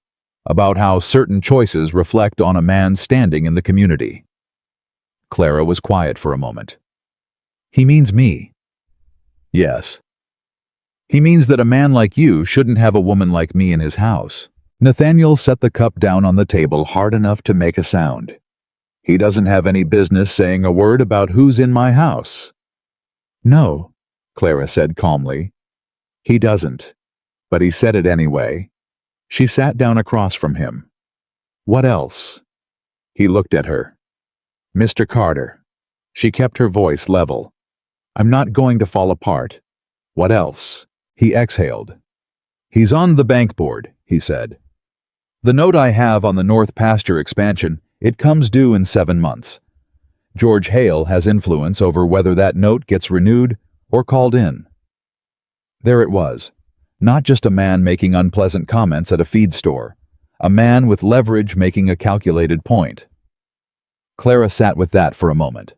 about how certain choices reflect on a man's standing in the community." Clara was quiet for a moment. "He means me." "Yes." "He means that a man like you shouldn't have a woman like me in his house." Nathaniel set the cup down on the table hard enough to make a sound. "He doesn't have any business saying a word about who's in my house." "No," Clara said calmly. "He doesn't. But he said it anyway." She sat down across from him. "What else?" He looked at her. "Mr. Carter." She kept her voice level. "I'm not going to fall apart. What else?" He exhaled. "He's on the bank board," he said. "The note I have on the North Pasture expansion, it comes due in 7 months. George Hale has influence over whether that note gets renewed or called in." There it was. Not just a man making unpleasant comments at a feed store. A man with leverage making a calculated point. Clara sat with that for a moment.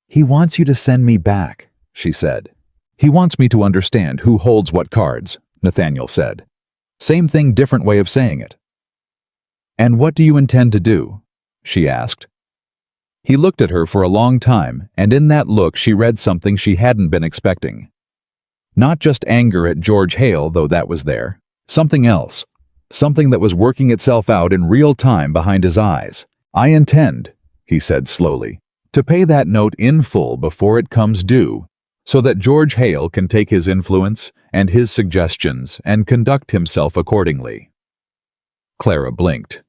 "He wants you to send me back," she said. "He wants me to understand who holds what cards," Nathaniel said. "Same thing, different way of saying it." "And what do you intend to do?" she asked. He looked at her for a long time, and in that look she read something she hadn't been expecting. Not just anger at George Hale, though that was there. Something else. Something that was working itself out in real time behind his eyes. "I intend," he said slowly, "to pay that note in full before it comes due, so that George Hale can take his influence and his suggestions and conduct himself accordingly." Clara blinked.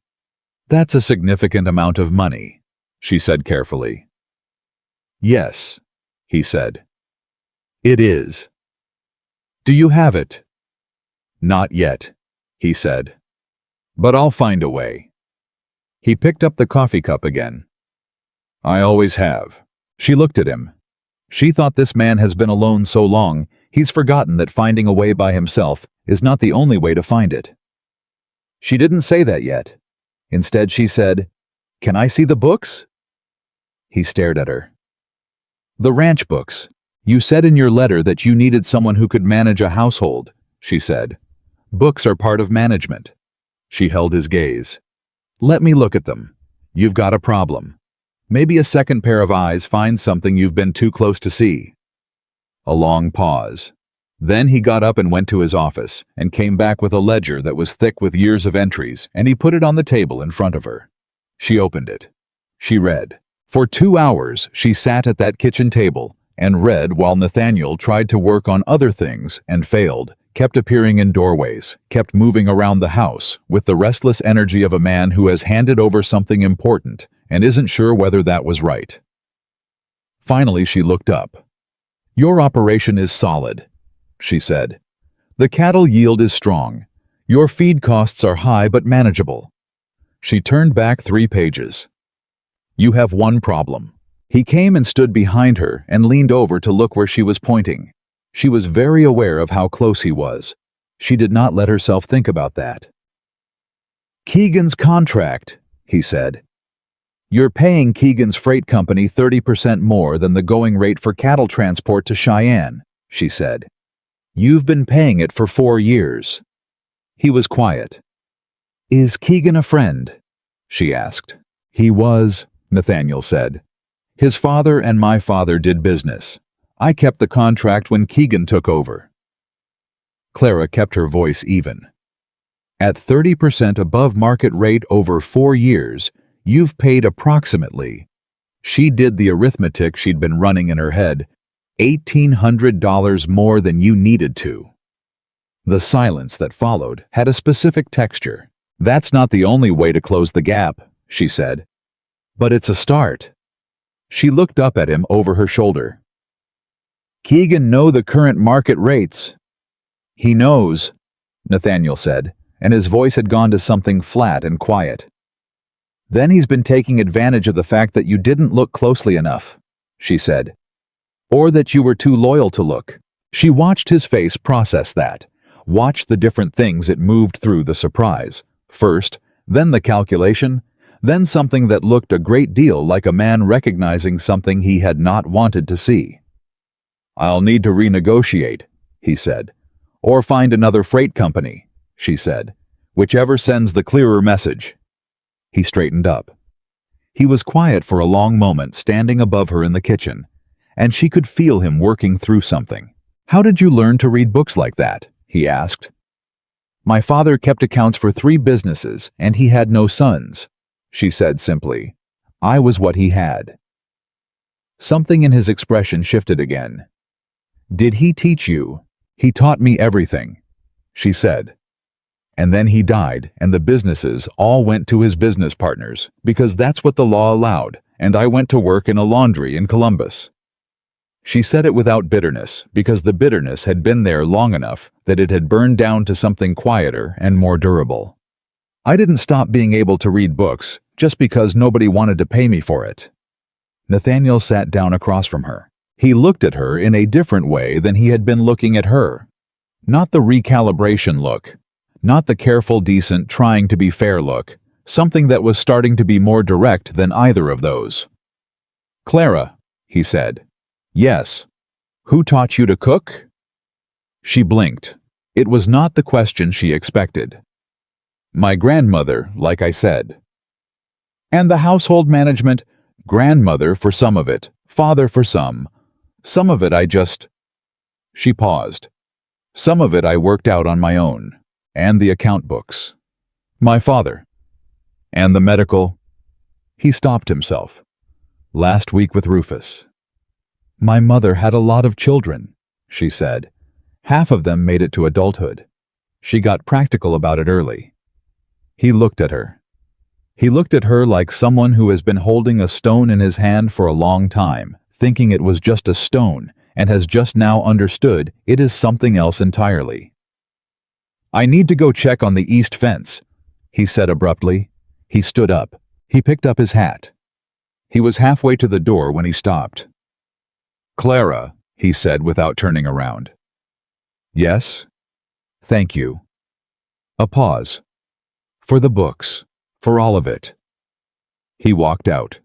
"That's a significant amount of money," she said carefully. "Yes," he said. "It is." "Do you have it?" "Not yet," he said. "But I'll find a way." He picked up the coffee cup again. "I always have." She looked at him. She thought, this man has been alone so long, he's forgotten that finding a way by himself is not the only way to find it. She didn't say that yet. Instead she said, "Can I see the books?" He stared at her. "The ranch books. You said in your letter that you needed someone who could manage a household," she said. "Books are part of management." She held his gaze. "Let me look at them. You've got a problem. Maybe a second pair of eyes finds something you've been too close to see." A long pause. Then he got up and went to his office and came back with a ledger that was thick with years of entries, and he put it on the table in front of her. She opened it. She read. For 2 hours she sat at that kitchen table and read while Nathaniel tried to work on other things and failed, kept appearing in doorways, kept moving around the house with the restless energy of a man who has handed over something important and isn't sure whether that was right. Finally she looked up. "Your operation is solid," she said. "The cattle yield is strong. Your feed costs are high but manageable." She turned back 3 pages. "You have one problem," He came and stood behind her and leaned over to look where she was pointing. She was very aware of how close he was. She did not let herself think about that. "Keegan's contract," he said. "You're paying Keegan's freight company 30% more than the going rate for cattle transport to Cheyenne," she said. "You've been paying it for 4 years." He was quiet. "Is Keegan a friend?" she asked. "He was," Nathaniel said. "His father and my father did business. I kept the contract when Keegan took over." Clara kept her voice even. "At 30% above market rate over 4 years, you've paid approximately," she did the arithmetic she'd been running in her head, $1,800 more than you needed to. The silence that followed had a specific texture. "That's not the only way to close the gap," she said. "But it's a start." She looked up at him over her shoulder. "Keegan know the current market rates." "He knows," Nathaniel said, and his voice had gone to something flat and quiet. "Then he's been taking advantage of the fact that you didn't look closely enough," she said. "Or that you were too loyal to look." She watched his face process that, watched the different things it moved through the surprise. First, then the calculation, then something that looked a great deal like a man recognizing something he had not wanted to see. "I'll need to renegotiate," he said. "Or find another freight company," she said. "Whichever sends the clearer message." He straightened up. He was quiet for a long moment, standing above her in the kitchen, and she could feel him working through something. "How did you learn to read books like that?" he asked. "My father kept accounts for 3 businesses, and he had no sons," she said simply. "I was what he had." Something in his expression shifted again. "Did he teach you?" "He taught me everything," she said. "And then he died, and the businesses all went to his business partners, because that's what the law allowed, and I went to work in a laundry in Columbus." She said it without bitterness, because the bitterness had been there long enough that it had burned down to something quieter and more durable. "I didn't stop being able to read books just because nobody wanted to pay me for it." Nathaniel sat down across from her. He looked at her in a different way than he had been looking at her. Not the recalibration look, not the careful, decent, trying to be fair look, something that was starting to be more direct than either of those. "Clara," he said. "Yes. Who taught you to cook?" She blinked. It was not the question she expected. "My grandmother, like I said." "And the household management?" "Grandmother for some of it, father for some. Some of it I just—" She paused. "Some of it I worked out on my own. And the account books." "My father." "And the medical—" He stopped himself. "Last week with Rufus." "My mother had a lot of children," she said. "Half of them made it to adulthood. She got practical about it early." He looked at her. He looked at her like someone who has been holding a stone in his hand for a long time, thinking it was just a stone, and has just now understood it is something else entirely. "I need to go check on the east fence," he said abruptly. He stood up. He picked up his hat. He was halfway to the door when he stopped. "Clara," he said without turning around. "Yes?" "Thank you." A pause. "For the books. For all of it." He walked out.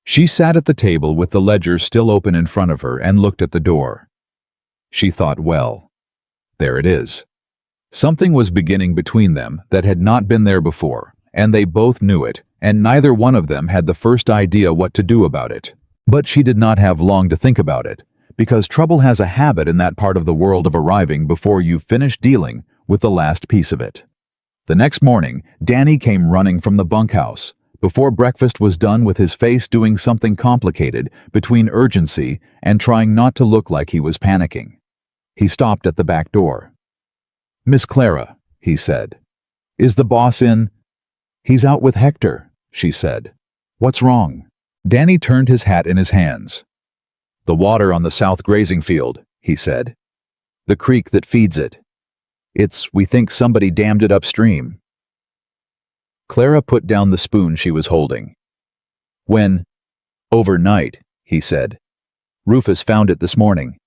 She sat at the table with the ledger still open in front of her and looked at the door. She thought, well, there it is. Something was beginning between them that had not been there before, and they both knew it, and neither one of them had the first idea what to do about it. But she did not have long to think about it, because trouble has a habit in that part of the world of arriving before you've finished dealing with the last piece of it. The next morning, Danny came running from the bunkhouse, before breakfast was done, with his face doing something complicated between urgency and trying not to look like he was panicking. He stopped at the back door. "Miss Clara," he said. "Is the boss in?" "He's out with Hector," she said. "What's wrong?" Danny turned his hat in his hands. "The water on the south grazing field," he said. "The creek that feeds it. We think somebody dammed it upstream." Clara put down the spoon she was holding. Overnight, he said. Rufus found it this morning.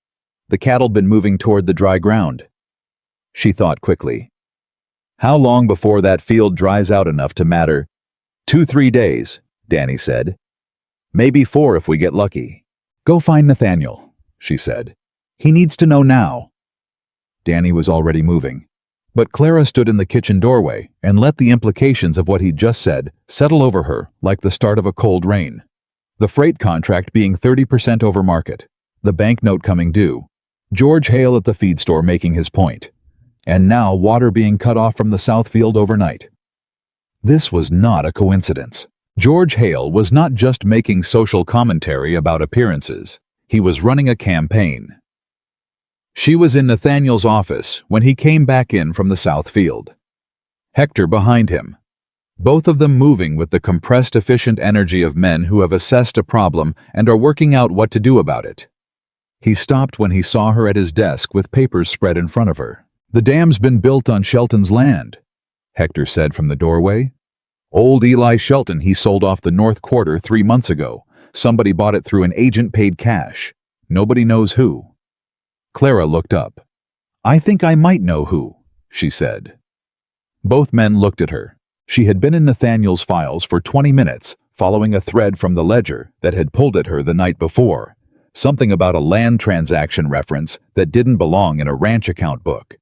The cattle been moving toward the dry ground. She thought quickly. How long before that field dries out enough to matter? 2-3 days, Danny said. Maybe 4 if we get lucky. Go find Nathaniel, she said. He needs to know now. Danny was already moving. But Clara stood in the kitchen doorway and let the implications of what he'd just said settle over her like the start of a cold rain. The freight contract being 30% over market, the banknote coming due, George Hale at the feed store making his point, and now water being cut off from the south field overnight. This was not a coincidence. George Hale was not just making social commentary about appearances. He was running a campaign. She was in Nathaniel's office when he came back in from the south field. Hector behind him. Both of them moving with the compressed, efficient energy of men who have assessed a problem and are working out what to do about it. He stopped when he saw her at his desk with papers spread in front of her. The dam's been built on Shelton's land, Hector said from the doorway. Old Eli Shelton he sold off the North Quarter 3 months ago. Somebody bought it through an agent paid cash. Nobody knows who. Clara looked up. I think I might know who, she said. Both men looked at her. She had been in Nathaniel's files for 20 minutes, following a thread from the ledger that had pulled at her the night before. Something about a land transaction reference that didn't belong in a ranch account book.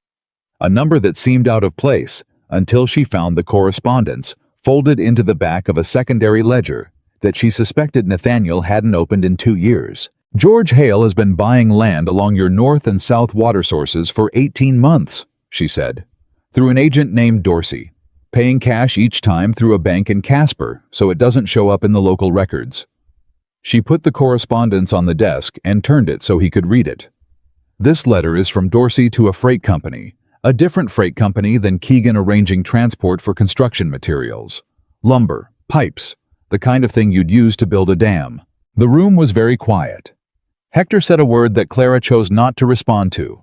A number that seemed out of place until she found the correspondence folded into the back of a secondary ledger that she suspected Nathaniel hadn't opened in 2 years. George Hale has been buying land along your north and south water sources for 18 months, she said, through an agent named Dorsey, paying cash each time through a bank in Casper so it doesn't show up in the local records. She put the correspondence on the desk and turned it so he could read it. This letter is from Dorsey to a freight company, a different freight company than Keegan arranging transport for construction materials. Lumber, pipes, the kind of thing you'd use to build a dam. The room was very quiet. Hector said a word that Clara chose not to respond to.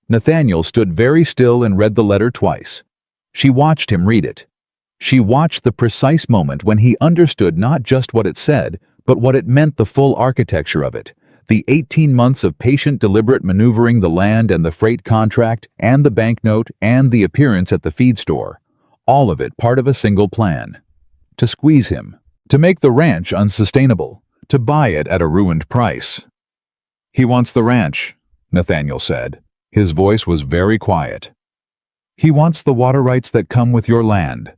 Nathaniel stood very still and read the letter twice. She watched him read it. She watched the precise moment when he understood not just what it said, but what it meant, the full architecture of it. The 18 months of patient, deliberate maneuvering the land and the freight contract and the banknote and the appearance at the feed store. All of it part of a single plan. To squeeze him. To make the ranch unsustainable. To buy it at a ruined price. He wants the ranch, Nathaniel said. His voice was very quiet. He wants the water rights that come with your land,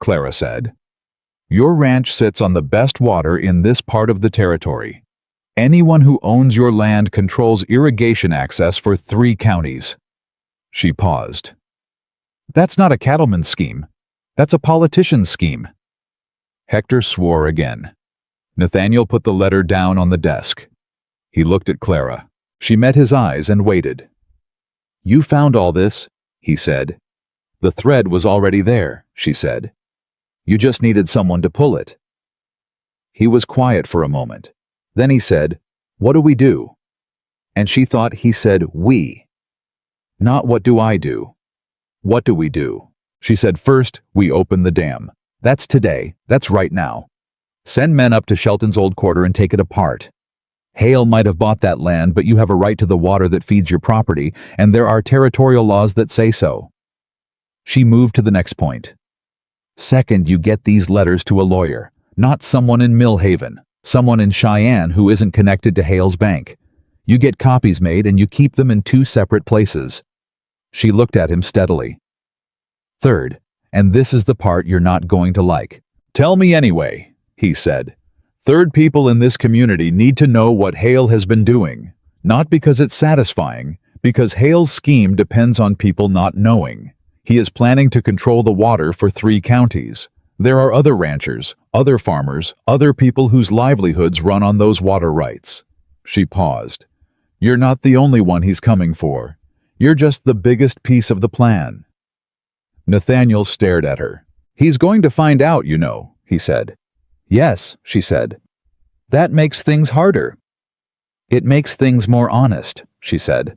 Clara said. Your ranch sits on the best water in this part of the territory. Anyone who owns your land controls irrigation access for 3 counties. She paused. That's not a cattleman's scheme. That's a politician's scheme. Hector swore again. Nathaniel put the letter down on the desk. He looked at Clara. She met his eyes and waited. You found all this, he said. The thread was already there, she said. You just needed someone to pull it. He was quiet for a moment. Then he said, What do we do? And she thought he said we. Not what do I do? What do we do? She said, First, we open the dam. That's today. That's right now. Send men up to Shelton's old quarter and take it apart. Hale might have bought that land, but you have a right to the water that feeds your property, and there are territorial laws that say so. She moved to the next point. Second, you get these letters to a lawyer, not someone in Millhaven, someone in Cheyenne who isn't connected to Hale's bank. You get copies made and you keep them in 2 separate places. She looked at him steadily. Third, and this is the part you're not going to like. Tell me anyway, he said. Third people in this community need to know what Hale has been doing, not because it's satisfying, because Hale's scheme depends on people not knowing. He is planning to control the water for 3 counties. There are other ranchers, other farmers, other people whose livelihoods run on those water rights. She paused. You're not the only one he's coming for. You're just the biggest piece of the plan. Nathaniel stared at her. He's going to find out, you know, he said. Yes, she said. That makes things harder. It makes things more honest, she said.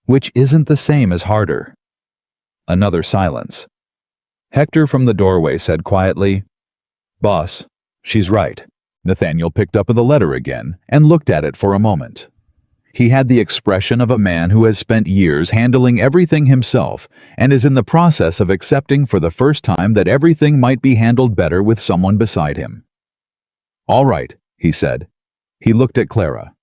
Which isn't the same as harder. Another silence. Hector from the doorway said quietly, Boss, she's right. Nathaniel picked up the letter again and looked at it for a moment. He had the expression of a man who has spent years handling everything himself and is in the process of accepting for the first time that everything might be handled better with someone beside him. "All right," he said. He looked at Clara.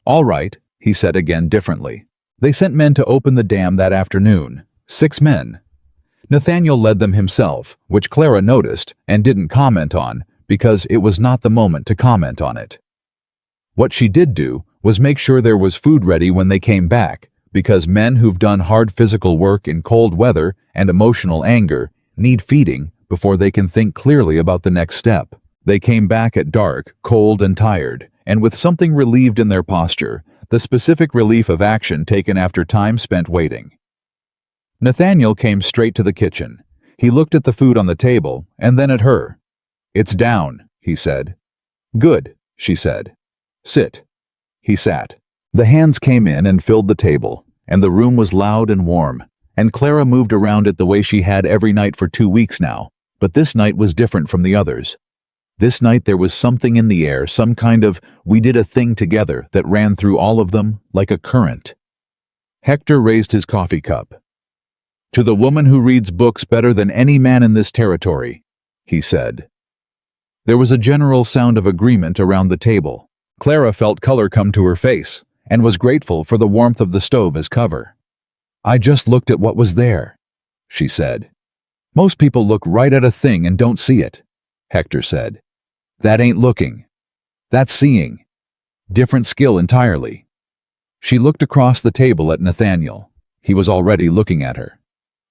"All right," he said again differently. "They sent men to open the dam that afternoon. 6 men. Nathaniel led them himself, which Clara noticed and didn't comment on because it was not the moment to comment on it. What she did do was make sure there was food ready when they came back, because men who've done hard physical work in cold weather and emotional anger need feeding before they can think clearly about the next step. They came back at dark, cold and tired, and with something relieved in their posture, the specific relief of action taken after time spent waiting. Nathaniel came straight to the kitchen. He looked at the food on the table and then at her. "It's down," he said. "Good," she said. "Sit." He sat. The hands came in and filled the table, and the room was loud and warm, and Clara moved around it the way she had every night for 2 weeks now, but this night was different from the others. This night there was something in the air, some kind of "we did a thing together" that ran through all of them like a current. Hector raised his coffee cup. "To the woman who reads books better than any man in this territory," he said. There was a general sound of agreement around the table. Clara felt color come to her face and was grateful for the warmth of the stove as cover. "I just looked at what was there," she said. "Most people look right at a thing and don't see it," Hector said. "That ain't looking. That's seeing. Different skill entirely." She looked across the table at Nathaniel. He was already looking at her.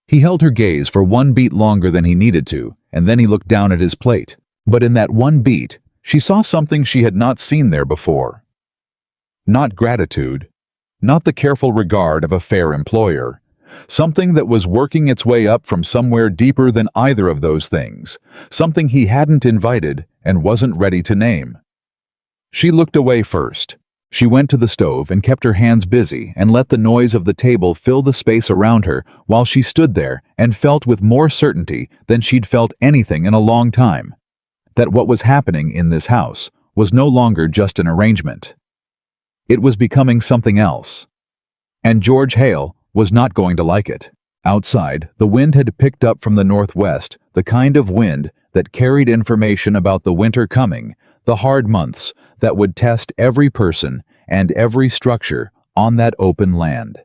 He held her gaze for 1 beat longer than he needed to, and then he looked down at his plate. But in that 1 beat, she saw something she had not seen there before. Not gratitude, not the careful regard of a fair employer, something that was working its way up from somewhere deeper than either of those things, something he hadn't invited and wasn't ready to name. She looked away first. She went to the stove and kept her hands busy and let the noise of the table fill the space around her while she stood there and felt with more certainty than she'd felt anything in a long time that what was happening in this house was no longer just an arrangement. It was becoming something else. And George Hale was not going to like it. Outside, the wind had picked up from the northwest, the kind of wind that carried information about the winter coming, the hard months that would test every person and every structure on that open land.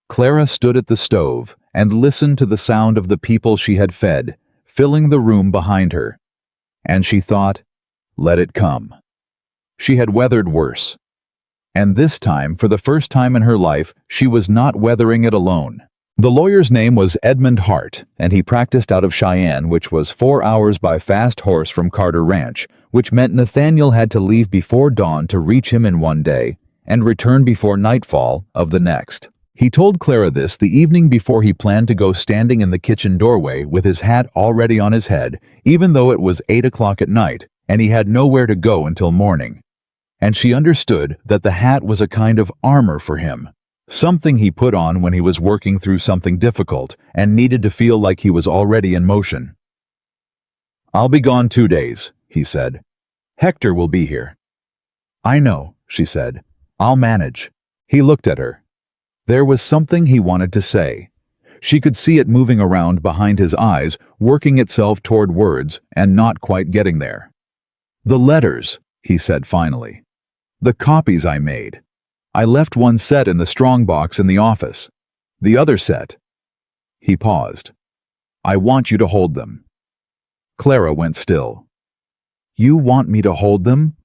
Clara stood at the stove and listened to the sound of the people she had fed, filling the room behind her. And she thought, let it come. She had weathered worse. And this time, for the first time in her life, she was not weathering it alone. The lawyer's name was Edmund Hart, and he practiced out of Cheyenne, which was 4 hours by fast horse from Carter Ranch, which meant Nathaniel had to leave before dawn to reach him in 1 day and return before nightfall of the next. He told Clara this the evening before he planned to go standing in the kitchen doorway with his hat already on his head, even though it was 8 o'clock at night and he had nowhere to go until morning. And she understood that the hat was a kind of armor for him, something he put on when he was working through something difficult and needed to feel like he was already in motion. "I'll be gone 2 days," he said. "Hector will be here." "I know," she said. "I'll manage." He looked at her. There was something he wanted to say. She could see it moving around behind his eyes, working itself toward words and not quite getting there. "The letters," he said finally. "The copies I made. I left one set in the strongbox in the office. The other set." He paused. "I want you to hold them." Clara went still. "You want me to hold them?"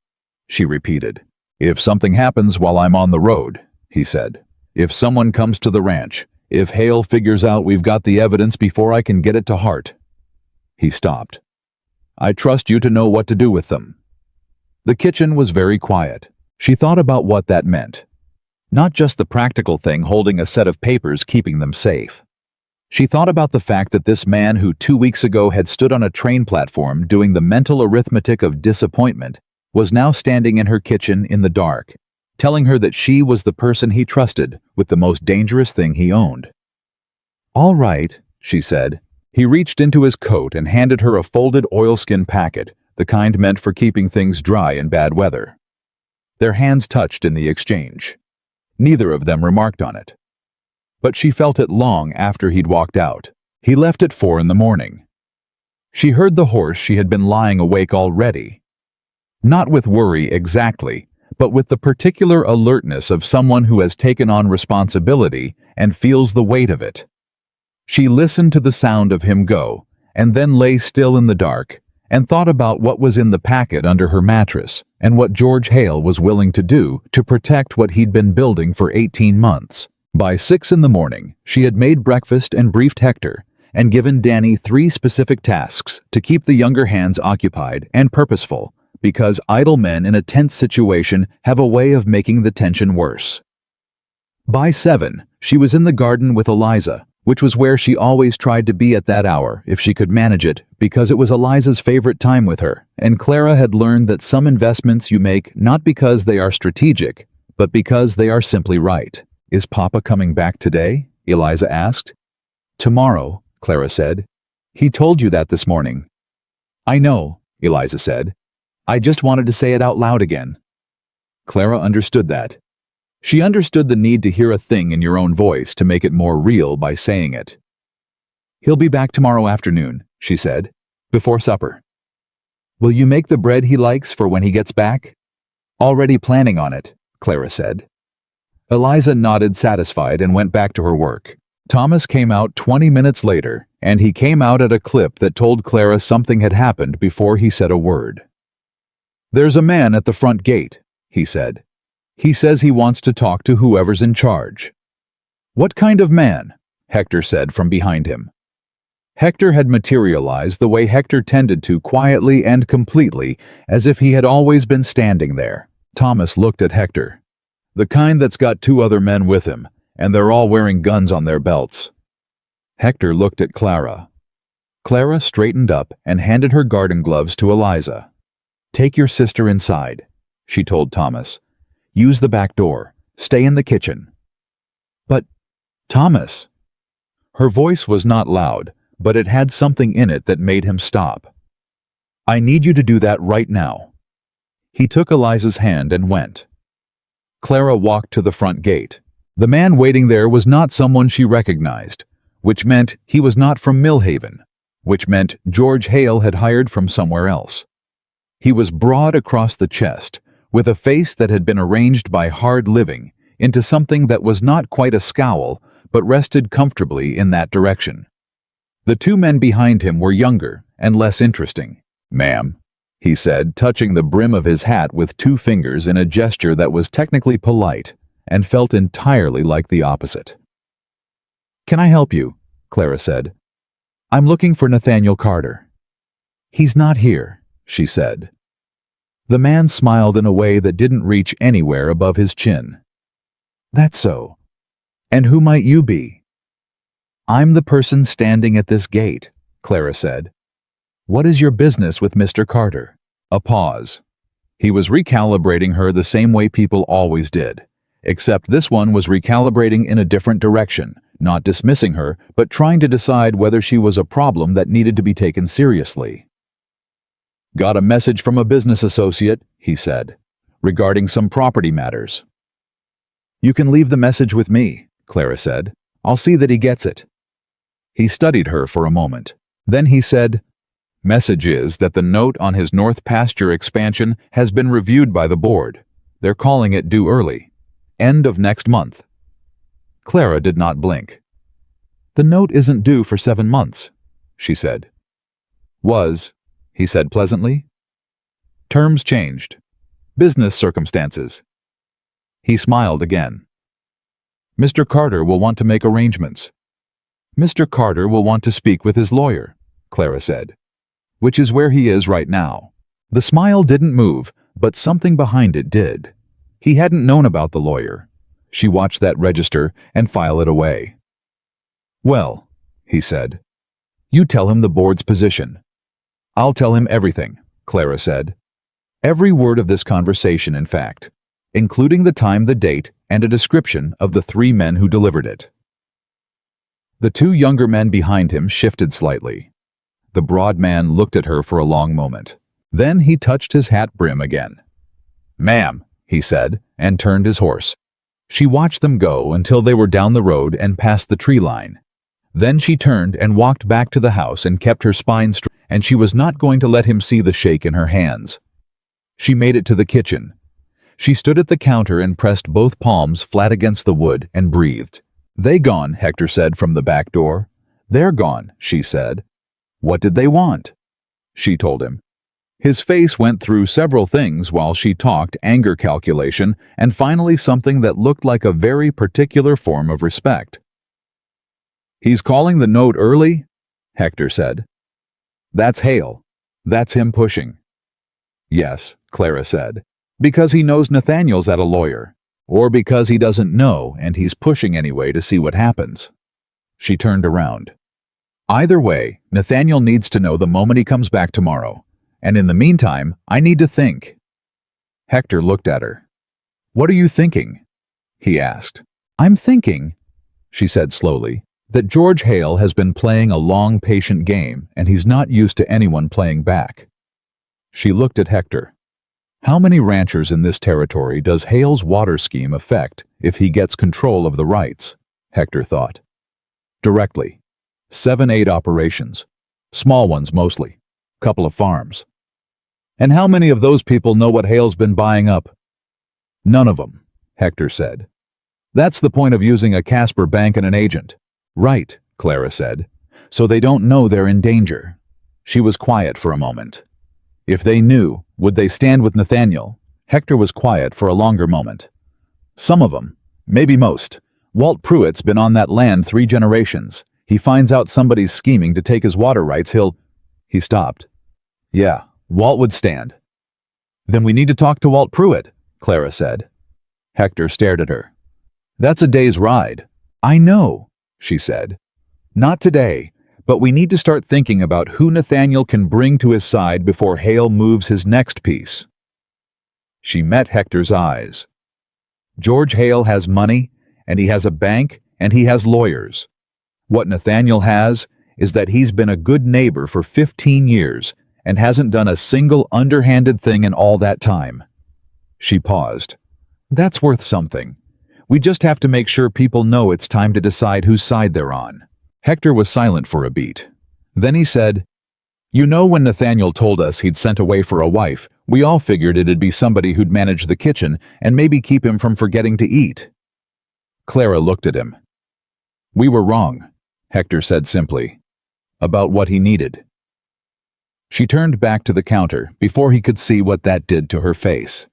she repeated. "If something happens while I'm on the road," he said. "If someone comes to the ranch, if Hale figures out we've got the evidence before I can get it to Hart." He stopped. "I trust you to know what to do with them." The kitchen was very quiet. She thought about what that meant. Not just the practical thing holding a set of papers keeping them safe. She thought about the fact that this man who 2 weeks ago had stood on a train platform doing the mental arithmetic of disappointment was now standing in her kitchen in the dark, telling her that she was the person he trusted with the most dangerous thing he owned. "All right," she said. He reached into his coat and handed her a folded oilskin packet the kind meant for keeping things dry in bad weather. Their hands touched in the exchange. Neither of them remarked on it. But she felt it long after he'd walked out. He left at 4 in the morning. She heard the horse she had been lying awake already. Not with worry exactly, but with the particular alertness of someone who has taken on responsibility and feels the weight of it. She listened to the sound of him go, and then lay still in the dark, and thought about what was in the packet under her mattress, and what George Hale was willing to do to protect what he'd been building for 18 months. By 6 in the morning, she had made breakfast and briefed Hector, and given Danny 3 specific tasks to keep the younger hands occupied and purposeful, because idle men in a tense situation have a way of making the tension worse. By 7, she was in the garden with Eliza, which was where she always tried to be at that hour if she could manage it, because it was Eliza's favorite time with her, and Clara had learned that some investments you make not because they are strategic, but because they are simply right. "Is Papa coming back today?" Eliza asked. "Tomorrow," Clara said. "He told you that this morning." "I know," Eliza said. "I just wanted to say it out loud again." Clara understood that. She understood the need to hear a thing in your own voice to make it more real by saying it. "He'll be back tomorrow afternoon," she said, "before supper." "Will you make the bread he likes for when he gets back?" "Already planning on it," Clara said. Eliza nodded satisfied and went back to her work. Thomas came out 20 minutes later, and he came out at a clip that told Clara something had happened before he said a word. "There's a man at the front gate," he said. "He says he wants to talk to whoever's in charge." "What kind of man?" Hector said from behind him. Hector had materialized the way Hector tended to quietly and completely, as if he had always been standing there. Thomas looked at Hector. "The kind that's got 2 other men with him, and they're all wearing guns on their belts." Hector looked at Clara. Clara straightened up and handed her garden gloves to Eliza. "Take your sister inside," she told Thomas. "Use the back door. Stay in the kitchen." "But, Thomas..." Her voice was not loud, but it had something in it that made him stop. "I need you to do that right now." He took Eliza's hand and went. Clara walked to the front gate. The man waiting there was not someone she recognized, which meant he was not from Millhaven, which meant George Hale had hired from somewhere else. He was broad across the chest, with a face that had been arranged by hard living into something that was not quite a scowl, but rested comfortably in that direction. The 2 men behind him were younger and less interesting. "Ma'am," he said, touching the brim of his hat with 2 fingers in a gesture that was technically polite and felt entirely like the opposite. "Can I help you?" Clara said. "I'm looking for Nathaniel Carter." "He's not here," she said. The man smiled in a way that didn't reach anywhere above his chin. "That's so. And who might you be?" "I'm the person standing at this gate," Clara said. "What is your business with Mr. Carter?" A pause. He was recalibrating her the same way people always did, except this one was recalibrating in a different direction, not dismissing her, but trying to decide whether she was a problem that needed to be taken seriously. "Got a message from a business associate," he said, "regarding some property matters." "You can leave the message with me," Clara said. "I'll see that he gets it." He studied her for a moment. Then he said, "Message is that the note on his North Pasture expansion has been reviewed by the board. They're calling it due early. End of next month." Clara did not blink. "The note isn't due for 7 months," she said. "Was," he said pleasantly. "Terms changed. Business circumstances." He smiled again. "Mr. Carter will want to make arrangements." "Mr. Carter will want to speak with his lawyer," Clara said, "which is where he is right now." The smile didn't move, but something behind it did. He hadn't known about the lawyer. She watched that register and file it away. "Well," he said, "you tell him the board's position." "I'll tell him everything," Clara said. Every word of this conversation, in fact, including the time, the date, and a description of the 3 men who delivered it. The 2 younger men behind him shifted slightly. The broad man looked at her for a long moment. Then he touched his hat brim again. "Ma'am," he said, and turned his horse. She watched them go until they were down the road and past the tree line. Then she turned and walked back to the house and kept her spine straight, and she was not going to let him see the shake in her hands. She made it to the kitchen. She stood at the counter and pressed both palms flat against the wood and breathed. "They gone," Hector said from the back door. "They're gone," she said. "What did they want?" She told him. His face went through several things while she talked: anger, calculation, and finally something that looked like a very particular form of respect. "He's calling the note early?" Hector said. "That's Hale. That's him pushing." "Yes," Clara said, "because he knows Nathaniel's at a lawyer, or because he doesn't know and he's pushing anyway to see what happens." She turned around. "Either way, Nathaniel needs to know the moment he comes back tomorrow. And in the meantime, I need to think." Hector looked at her. "What are you thinking?" he asked. "I'm thinking," she said slowly, "that George Hale has been playing a long, patient game, and he's not used to anyone playing back." She looked at Hector. How many ranchers in this territory does Hale's water scheme affect if he gets control of the rights? Hector thought. Directly. 7-8 operations. Small ones mostly. Couple of farms. And how many of those people know what Hale's been buying up? None of them, Hector said. That's the point of using a Casper bank and an agent. Right, Clara said. So they don't know they're in danger. She was quiet for a moment. If they knew, would they stand with Nathaniel? Hector was quiet for a longer moment. Some of them, maybe most. Walt Pruitt's been on that land 3 generations. He finds out somebody's scheming to take his water rights, He stopped. Yeah, Walt would stand. Then we need to talk to Walt Pruitt, Clara said. Hector stared at her. That's a day's ride. I know, she said. Not today, but we need to start thinking about who Nathaniel can bring to his side before Hale moves his next piece. She met Hector's eyes. George Hale has money, and he has a bank, and he has lawyers. What Nathaniel has is that he's been a good neighbor for 15 years and hasn't done a single underhanded thing in all that time. She paused. That's worth something. We just have to make sure people know it's time to decide whose side they're on. Hector was silent for a beat. Then he said, You know, when Nathaniel told us he'd sent away for a wife, we all figured it'd be somebody who'd manage the kitchen and maybe keep him from forgetting to eat. Clara looked at him. We were wrong, Hector said simply, about what he needed. She turned back to the counter before he could see what that did to her face.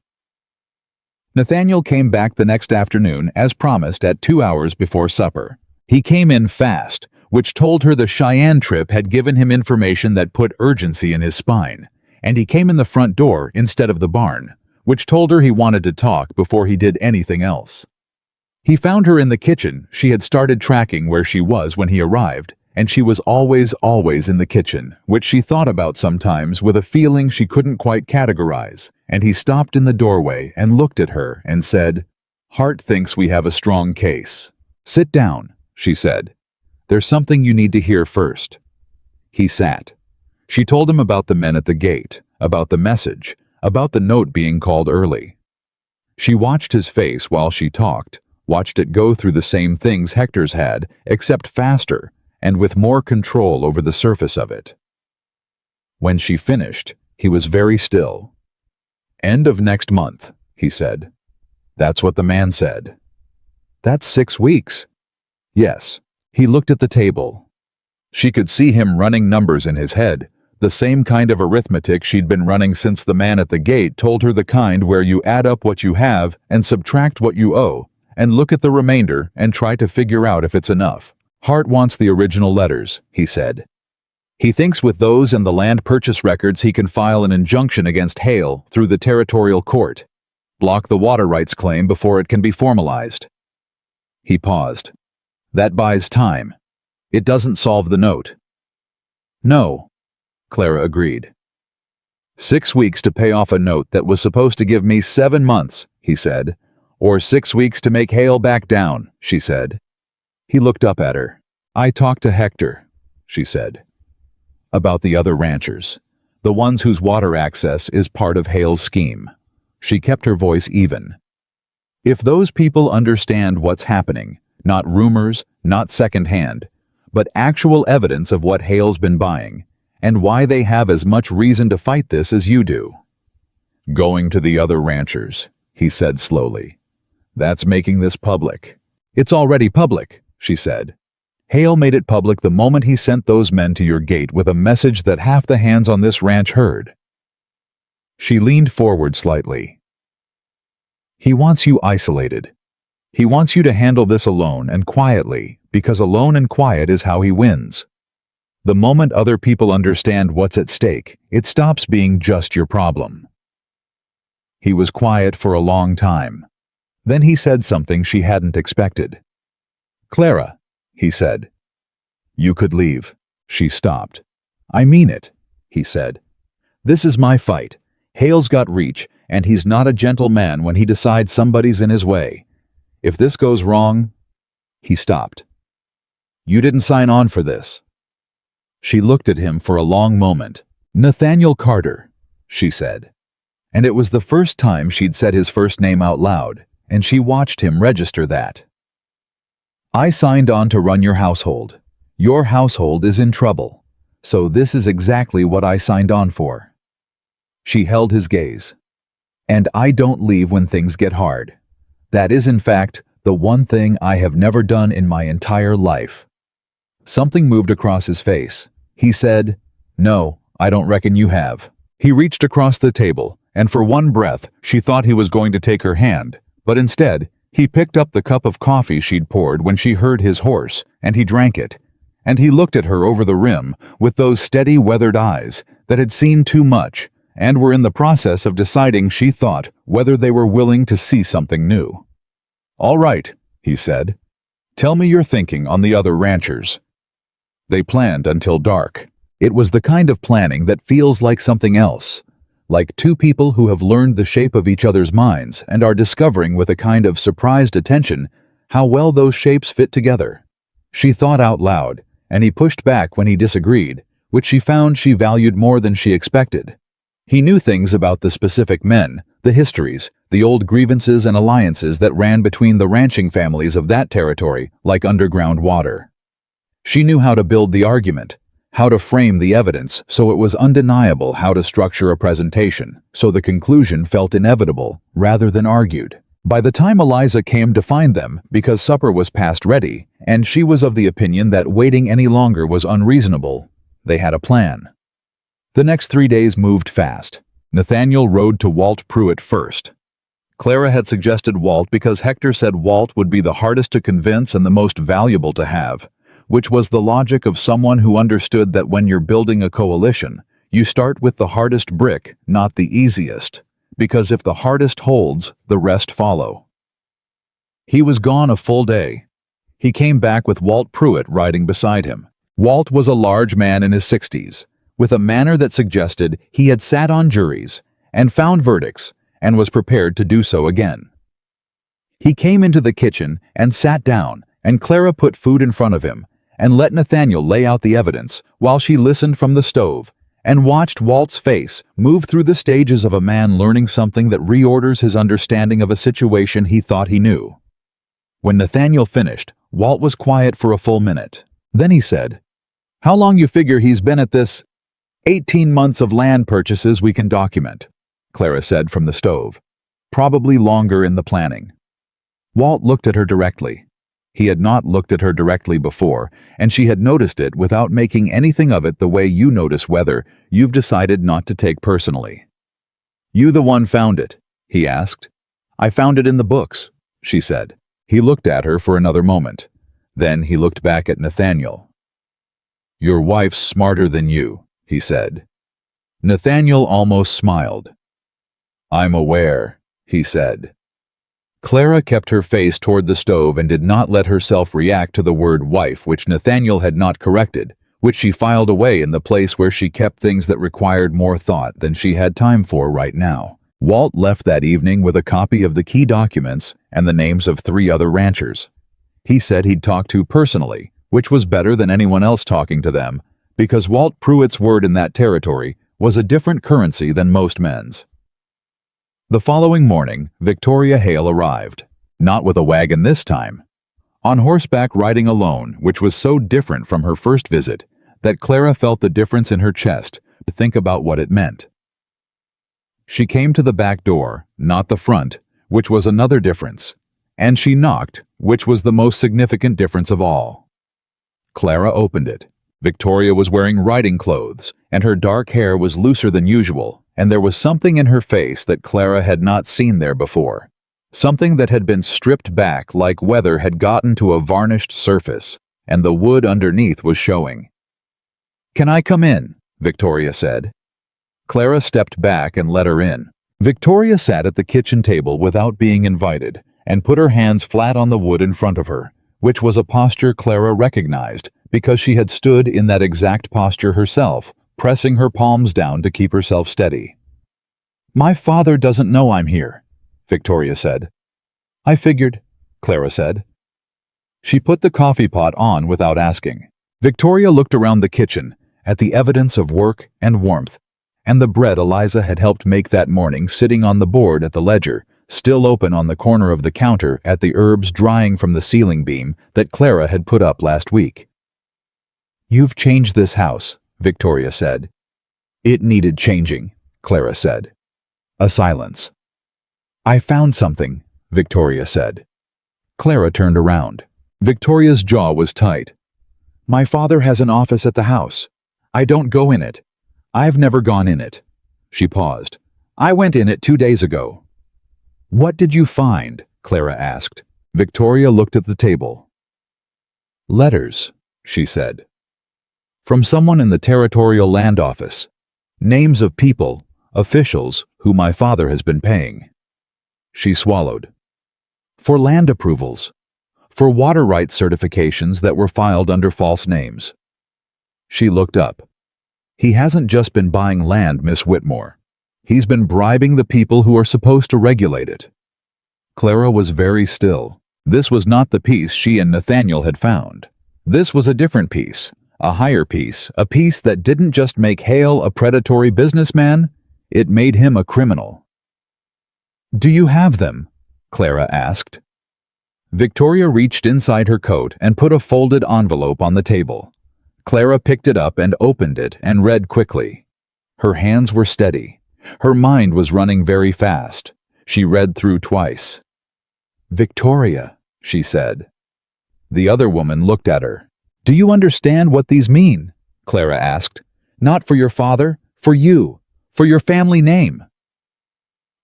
Nathaniel came back the next afternoon as promised at 2 hours before supper. He came in fast, which told her the Cheyenne trip had given him information that put urgency in his spine, and he came in the front door instead of the barn, which told her he wanted to talk before he did anything else. He found her in the kitchen. She had started tracking where she was when he arrived, and she was always in the kitchen, which she thought about sometimes with a feeling she couldn't quite categorize, and he stopped in the doorway and looked at her and said, Hart thinks we have a strong case. Sit down, she said. There's something you need to hear first. He sat. She told him about the men at the gate, about the message, about the note being called early. She watched his face while she talked, watched it go through the same things Hector's had, except faster, and with more control over the surface of it. When she finished, he was very still. End of next month, he said. That's what the man said. That's 6 weeks. Yes. He looked at the table. She could see him running numbers in his head, the same kind of arithmetic she'd been running since the man at the gate told her the kind where you add up what you have and subtract what you owe, and look at the remainder and try to figure out if it's enough. Hart wants the original letters, he said. He thinks with those and the land purchase records he can file an injunction against Hale through the territorial court, block the water rights claim before it can be formalized. He paused. That buys time. It doesn't solve the note. No, Clara agreed. 6 weeks to pay off a note that was supposed to give me 7 months, he said, or 6 weeks to make Hale back down, she said. He looked up at her. I talked to Hector, she said, about the other ranchers. the ones whose water access is part of Hale's scheme. She kept her voice even. If those people understand what's happening, not rumors, not secondhand, but actual evidence of what Hale's been buying, and why they have as much reason to fight this as you do. Going to the other ranchers, he said slowly. That's making this public. It's already public, she said. Hale made it public the moment he sent those men to your gate with a message that half the hands on this ranch heard. She leaned forward slightly. He wants you isolated. He wants you to handle this alone and quietly, because alone and quiet is how he wins. The moment other people understand what's at stake, it stops being just your problem. He was quiet for a long time. Then he said something she hadn't expected. Clara, he said. You could leave. She stopped. I mean it, he said. This is my fight. Hale's got reach, and he's not a gentle man when he decides somebody's in his way. If this goes wrong... He stopped. You didn't sign on for this. She looked at him for a long moment. Nathaniel Carter, she said. And it was the first time she'd said his first name out loud, and she watched him register that. I signed on to run your household. Your household is in trouble, so this is exactly what I signed on for. She held his gaze. And I don't leave when things get hard. That is, in fact, the one thing I have never done in my entire life. Something moved across his face. He said, No, I don't reckon you have. He reached across the table, and for one breath, she thought he was going to take her hand, but instead, he picked up the cup of coffee she'd poured when she heard his horse, and he drank it. And he looked at her over the rim with those steady, weathered eyes that had seen too much and were in the process of deciding, she thought, whether they were willing to see something new. All right, he said. Tell me your thinking on the other ranchers. They planned until dark. It was the kind of planning that feels like something else, like two people who have learned the shape of each other's minds and are discovering with a kind of surprised attention how well those shapes fit together. She thought out loud, and he pushed back when he disagreed, which she found she valued more than she expected. He knew things about the specific men, the histories, the old grievances and alliances that ran between the ranching families of that territory like underground water. She knew how to build the argument, how to frame the evidence so it was undeniable, how to structure a presentation so the conclusion felt inevitable rather than argued. By the time Eliza came to find them, because supper was past ready, and she was of the opinion that waiting any longer was unreasonable, they had a plan. The next 3 days moved fast. Nathaniel rode to Walt Pruitt first. Clara had suggested Walt because Hector said Walt would be the hardest to convince and the most valuable to have, which was the logic of someone who understood that when you're building a coalition, you start with the hardest brick, not the easiest, because if the hardest holds, the rest follow. He was gone a full day. He came back with Walt Pruitt riding beside him. Walt was a large man in his 60s, with a manner that suggested he had sat on juries and found verdicts and was prepared to do so again. He came into the kitchen and sat down, and Clara put food in front of him and let Nathaniel lay out the evidence while she listened from the stove and watched Walt's face move through the stages of a man learning something that reorders his understanding of a situation he thought he knew. When Nathaniel finished, Walt was quiet for a full minute. Then he said, "How long you figure he's been at this?" 18 months of land purchases we can document, Clara said from the stove. Probably longer in the planning. Walt looked at her directly. He had not looked at her directly before, and she had noticed it without making anything of it the way you notice whether you've decided not to take personally. You the one found it, he asked. I found it in the books, she said. He looked at her for another moment. Then he looked back at Nathaniel. Your wife's smarter than you, he said. Nathaniel almost smiled. I'm aware, he said. Clara kept her face toward the stove and did not let herself react to the word wife, which Nathaniel had not corrected, which she filed away in the place where she kept things that required more thought than she had time for right now. Walt left that evening with a copy of the key documents and the names of 3 other ranchers. He said he'd talk to personally, which was better than anyone else talking to them, because Walt Pruitt's word in that territory was a different currency than most men's. The following morning, Victoria Hale arrived, not with a wagon this time. On horseback riding alone, which was so different from her first visit that Clara felt the difference in her chest to think about what it meant. She came to the back door, not the front, which was another difference, and she knocked, which was the most significant difference of all. Clara opened it. Victoria was wearing riding clothes, and her dark hair was looser than usual, and there was something in her face that Clara had not seen there before. Something that had been stripped back like weather had gotten to a varnished surface, and the wood underneath was showing. "Can I come in?" Victoria said. Clara stepped back and let her in. Victoria sat at the kitchen table without being invited, and put her hands flat on the wood in front of her, which was a posture Clara recognized because she had stood in that exact posture herself, pressing her palms down to keep herself steady. "My father doesn't know I'm here," Victoria said. "I figured," Clara said. She put the coffee pot on without asking. Victoria looked around the kitchen at the evidence of work and warmth, and the bread Eliza had helped make that morning sitting on the board at the ledger, still open on the corner of the counter at the herbs drying from the ceiling beam that Clara had put up last week. "You've changed this house," Victoria said. "It needed changing," Clara said. A silence. "I found something," Victoria said. Clara turned around. Victoria's jaw was tight. "My father has an office at the house. I don't go in it. I've never gone in it." She paused. "I went in it 2 days ago." "What did you find?" Clara asked. Victoria looked at the table. "Letters," she said. "From someone in the Territorial Land Office. Names of people, officials, who my father has been paying." She swallowed. "For land approvals. For water rights certifications that were filed under false names." She looked up. "He hasn't just been buying land, Miss Whitmore. He's been bribing the people who are supposed to regulate it." Clara was very still. This was not the peace she and Nathaniel had found. This was a different peace, a higher peace, a peace that didn't just make Hale a predatory businessman, it made him a criminal. "Do you have them?" Clara asked. Victoria reached inside her coat and put a folded envelope on the table. Clara picked it up and opened it and read quickly. Her hands were steady. Her mind was running very fast. She read through twice. "Victoria," she said. The other woman looked at her. "Do you understand what these mean?" Clara asked. "Not for your father, for you, for your family name."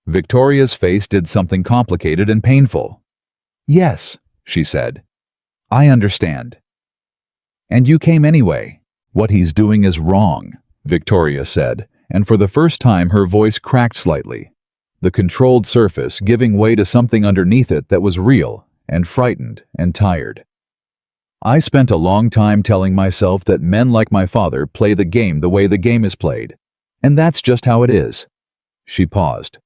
Victoria's face did something complicated and painful. "Yes," she said. "I understand." "And you came anyway." "What he's doing is wrong," Victoria said, and for the first time her voice cracked slightly, the controlled surface giving way to something underneath it that was real and frightened and tired. "I spent a long time telling myself that men like my father play the game the way the game is played, and that's just how it is." She paused.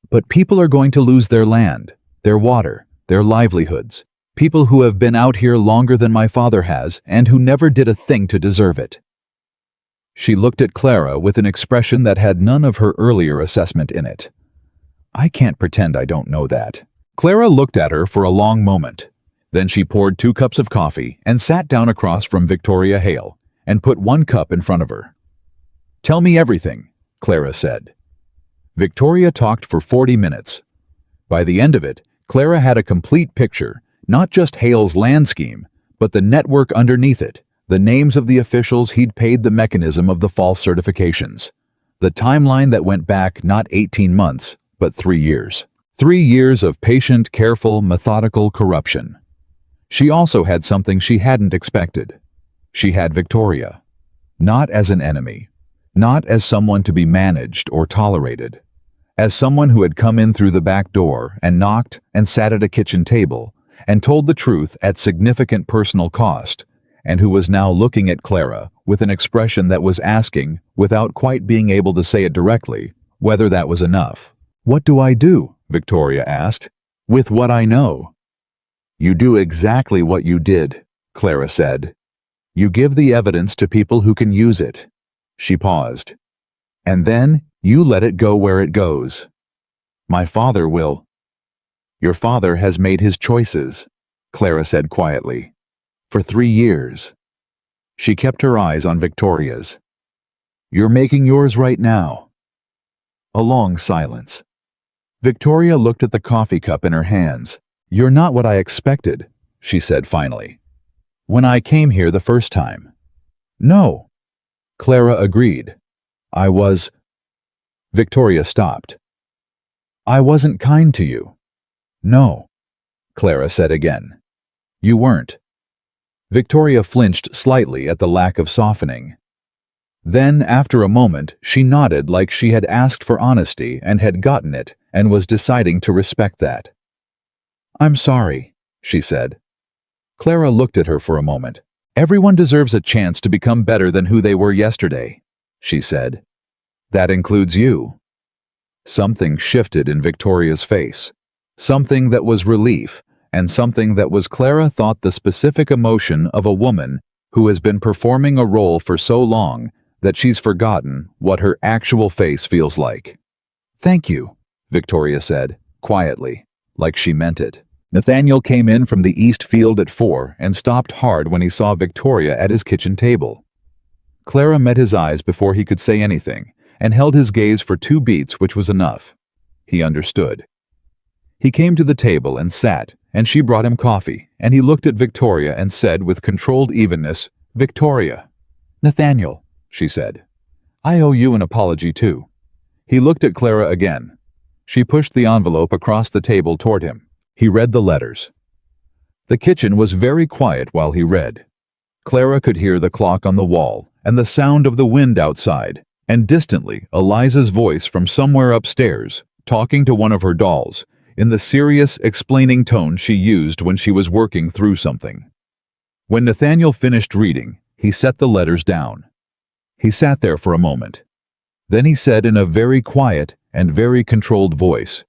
"But people are going to lose their land, their water, their livelihoods. People who have been out here longer than my father has and who never did a thing to deserve it." She looked at Clara with an expression that had none of her earlier assessment in it. "I can't pretend I don't know that." Clara looked at her for a long moment. Then she poured 2 cups of coffee and sat down across from Victoria Hale and put 1 cup in front of her. "Tell me everything," Clara said. Victoria talked for 40 minutes. By the end of it, Clara had a complete picture, not just Hale's land scheme, but the network underneath it, the names of the officials he'd paid, the mechanism of the false certifications, the timeline that went back not 18 months, but 3 years. 3 years of patient, careful, methodical corruption. She also had something she hadn't expected. She had Victoria. Not as an enemy, not as someone to be managed or tolerated, as someone who had come in through the back door and knocked and sat at a kitchen table and told the truth at significant personal cost, and who was now looking at Clara with an expression that was asking, without quite being able to say it directly, whether that was enough. "What do I do?" Victoria asked. "With what I know." "You do exactly what you did," Clara said. "You give the evidence to people who can use it." She paused. And then you let it go where it goes. My father will. Your father has made his choices, Clara said quietly. For 3 years. She kept her eyes on Victoria's. You're making yours right now. A long silence. Victoria looked at the coffee cup in her hands. You're not what I expected, she said finally. When I came here the first time. No. Clara agreed. I was. Victoria stopped. I wasn't kind to you. No, Clara said again. You weren't. Victoria flinched slightly at the lack of softening. Then, after a moment, she nodded like she had asked for honesty and had gotten it and was deciding to respect that. I'm sorry, she said. Clara looked at her for a moment. Everyone deserves a chance to become better than who they were yesterday, she said. That includes you. Something shifted in Victoria's face. Something that was relief, and something that was Clara thought the specific emotion of a woman who has been performing a role for so long that she's forgotten what her actual face feels like. Thank you, Victoria said, quietly, like she meant it. Nathaniel came in from the east field at 4 and stopped hard when he saw Victoria at his kitchen table. Clara met his eyes before he could say anything, and held his gaze for 2 beats, which was enough. He understood. He came to the table and sat, and she brought him coffee, and he looked at Victoria and said with controlled evenness, Victoria. Nathaniel, she said. I owe you an apology too. He looked at Clara again. She pushed the envelope across the table toward him. He read the letters. The kitchen was very quiet while he read. Clara could hear the clock on the wall and the sound of the wind outside, and distantly Eliza's voice from somewhere upstairs, talking to one of her dolls, in the serious, explaining tone she used when she was working through something. When Nathaniel finished reading, he set the letters down. He sat there for a moment. Then he said in a very quiet and very controlled voice,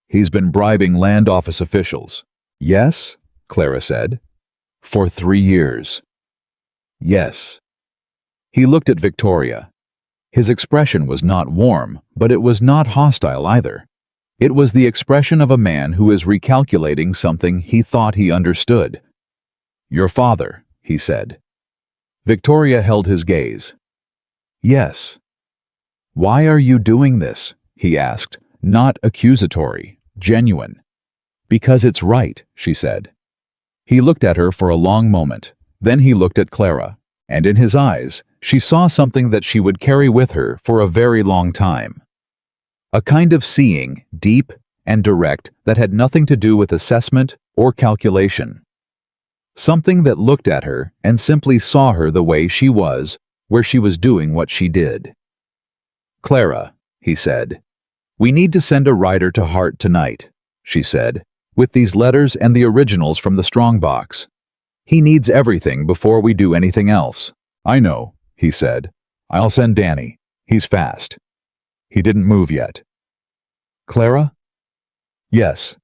He's been bribing land office officials. Yes, Clara said. For 3 years. Yes. He looked at Victoria. His expression was not warm, but it was not hostile either. It was the expression of a man who is recalculating something he thought he understood. Your father, he said. Victoria held his gaze. Yes. Why are you doing this? He asked, not accusatory, genuine. Because it's right, she said. He looked at her for a long moment. Then he looked at Clara, and in his eyes, she saw something that she would carry with her for a very long time. A kind of seeing, deep and direct, that had nothing to do with assessment or calculation. Something that looked at her and simply saw her the way she was, where she was doing what she did. Clara, he said. We need to send a rider to Hart tonight, she said, with these letters and the originals from the strongbox. He needs everything before we do anything else. I know, he said. I'll send Danny. He's fast. He didn't move yet. Clara? Yes.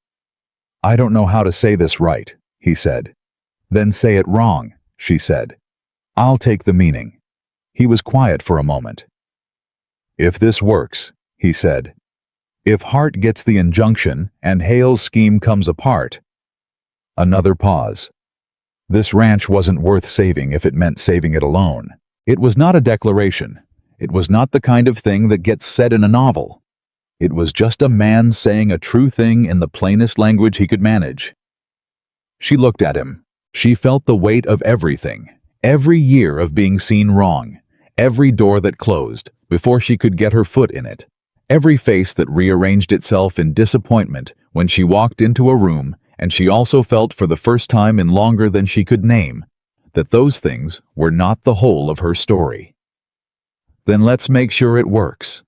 I don't know how to say this right, he said. Then say it wrong, she said. I'll take the meaning. He was quiet for a moment. If this works, he said. If Hart gets the injunction and Hale's scheme comes apart. Another pause. This ranch wasn't worth saving if it meant saving it alone. It was not a declaration. It was not the kind of thing that gets said in a novel. It was just a man saying a true thing in the plainest language he could manage. She looked at him. She felt the weight of everything, every year of being seen wrong, every door that closed before she could get her foot in it, every face that rearranged itself in disappointment when she walked into a room, and she also felt for the first time in longer than she could name that those things were not the whole of her story. Then let's make sure it works,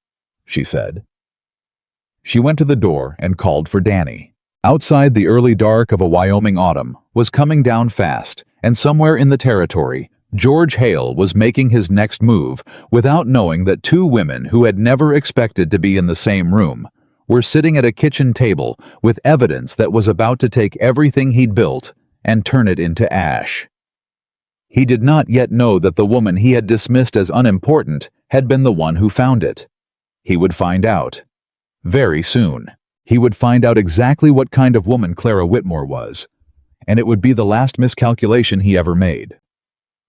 she said. She went to the door and called for Danny. Outside, the early dark of a Wyoming autumn was coming down fast, and somewhere in the territory, George Hale was making his next move without knowing that 2 women who had never expected to be in the same room were sitting at a kitchen table with evidence that was about to take everything he'd built and turn it into ash. He did not yet know that the woman he had dismissed as unimportant had been the one who found it. He would find out. Very soon. He would find out exactly what kind of woman Clara Whitmore was, and it would be the last miscalculation he ever made.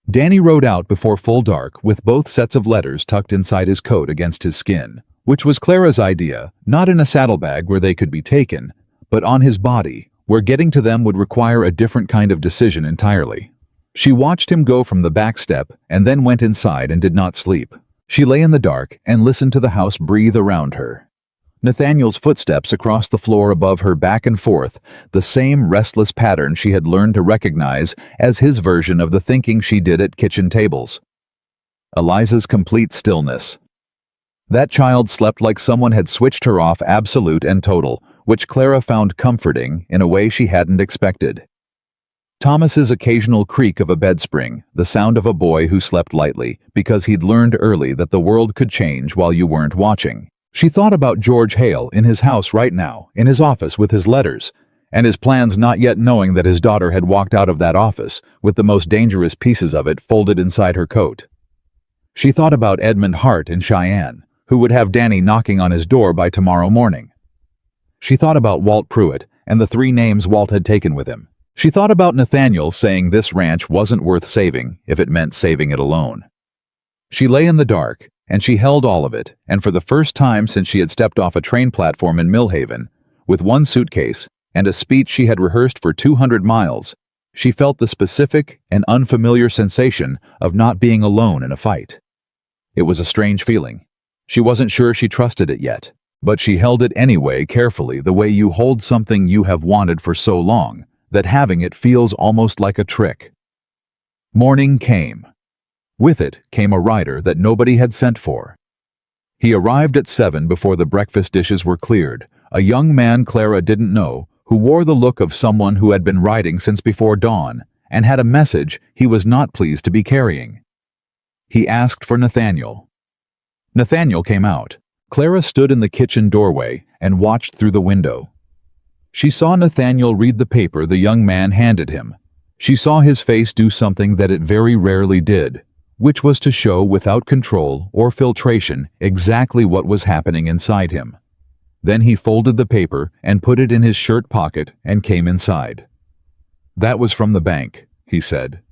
Danny rode out before full dark with both sets of letters tucked inside his coat against his skin, which was Clara's idea, not in a saddlebag where they could be taken, but on his body, where getting to them would require a different kind of decision entirely. She watched him go from the back step and then went inside and did not sleep. She lay in the dark and listened to the house breathe around her. Nathaniel's footsteps across the floor above her back and forth, the same restless pattern she had learned to recognize as his version of the thinking she did at kitchen tables. Eliza's complete stillness. That child slept like someone had switched her off absolute and total, which Clara found comforting in a way she hadn't expected. Thomas's occasional creak of a bed spring, the sound of a boy who slept lightly, because he'd learned early that the world could change while you weren't watching. She thought about George Hale in his house right now, in his office with his letters, and his plans, not yet knowing that his daughter had walked out of that office with the most dangerous pieces of it folded inside her coat. She thought about Edmund Hart in Cheyenne, who would have Danny knocking on his door by tomorrow morning. She thought about Walt Pruitt and the 3 names Walt had taken with him. She thought about Nathaniel saying this ranch wasn't worth saving if it meant saving it alone. She lay in the dark, and she held all of it, and for the first time since she had stepped off a train platform in Millhaven, with one suitcase and a speech she had rehearsed for 200 miles, she felt the specific and unfamiliar sensation of not being alone in a fight. It was a strange feeling. She wasn't sure she trusted it yet, but she held it anyway carefully, the way you hold something you have wanted for so long that having it feels almost like a trick. Morning came. With it came a rider that nobody had sent for. He arrived at 7 before the breakfast dishes were cleared, a young man Clara didn't know who wore the look of someone who had been riding since before dawn and had a message he was not pleased to be carrying. He asked for Nathaniel. Nathaniel came out. Clara stood in the kitchen doorway and watched through the window. She saw Nathaniel read the paper the young man handed him. She saw his face do something that it very rarely did, which was to show without control or filtration exactly what was happening inside him. Then he folded the paper and put it in his shirt pocket and came inside. "That was from the bank," he said.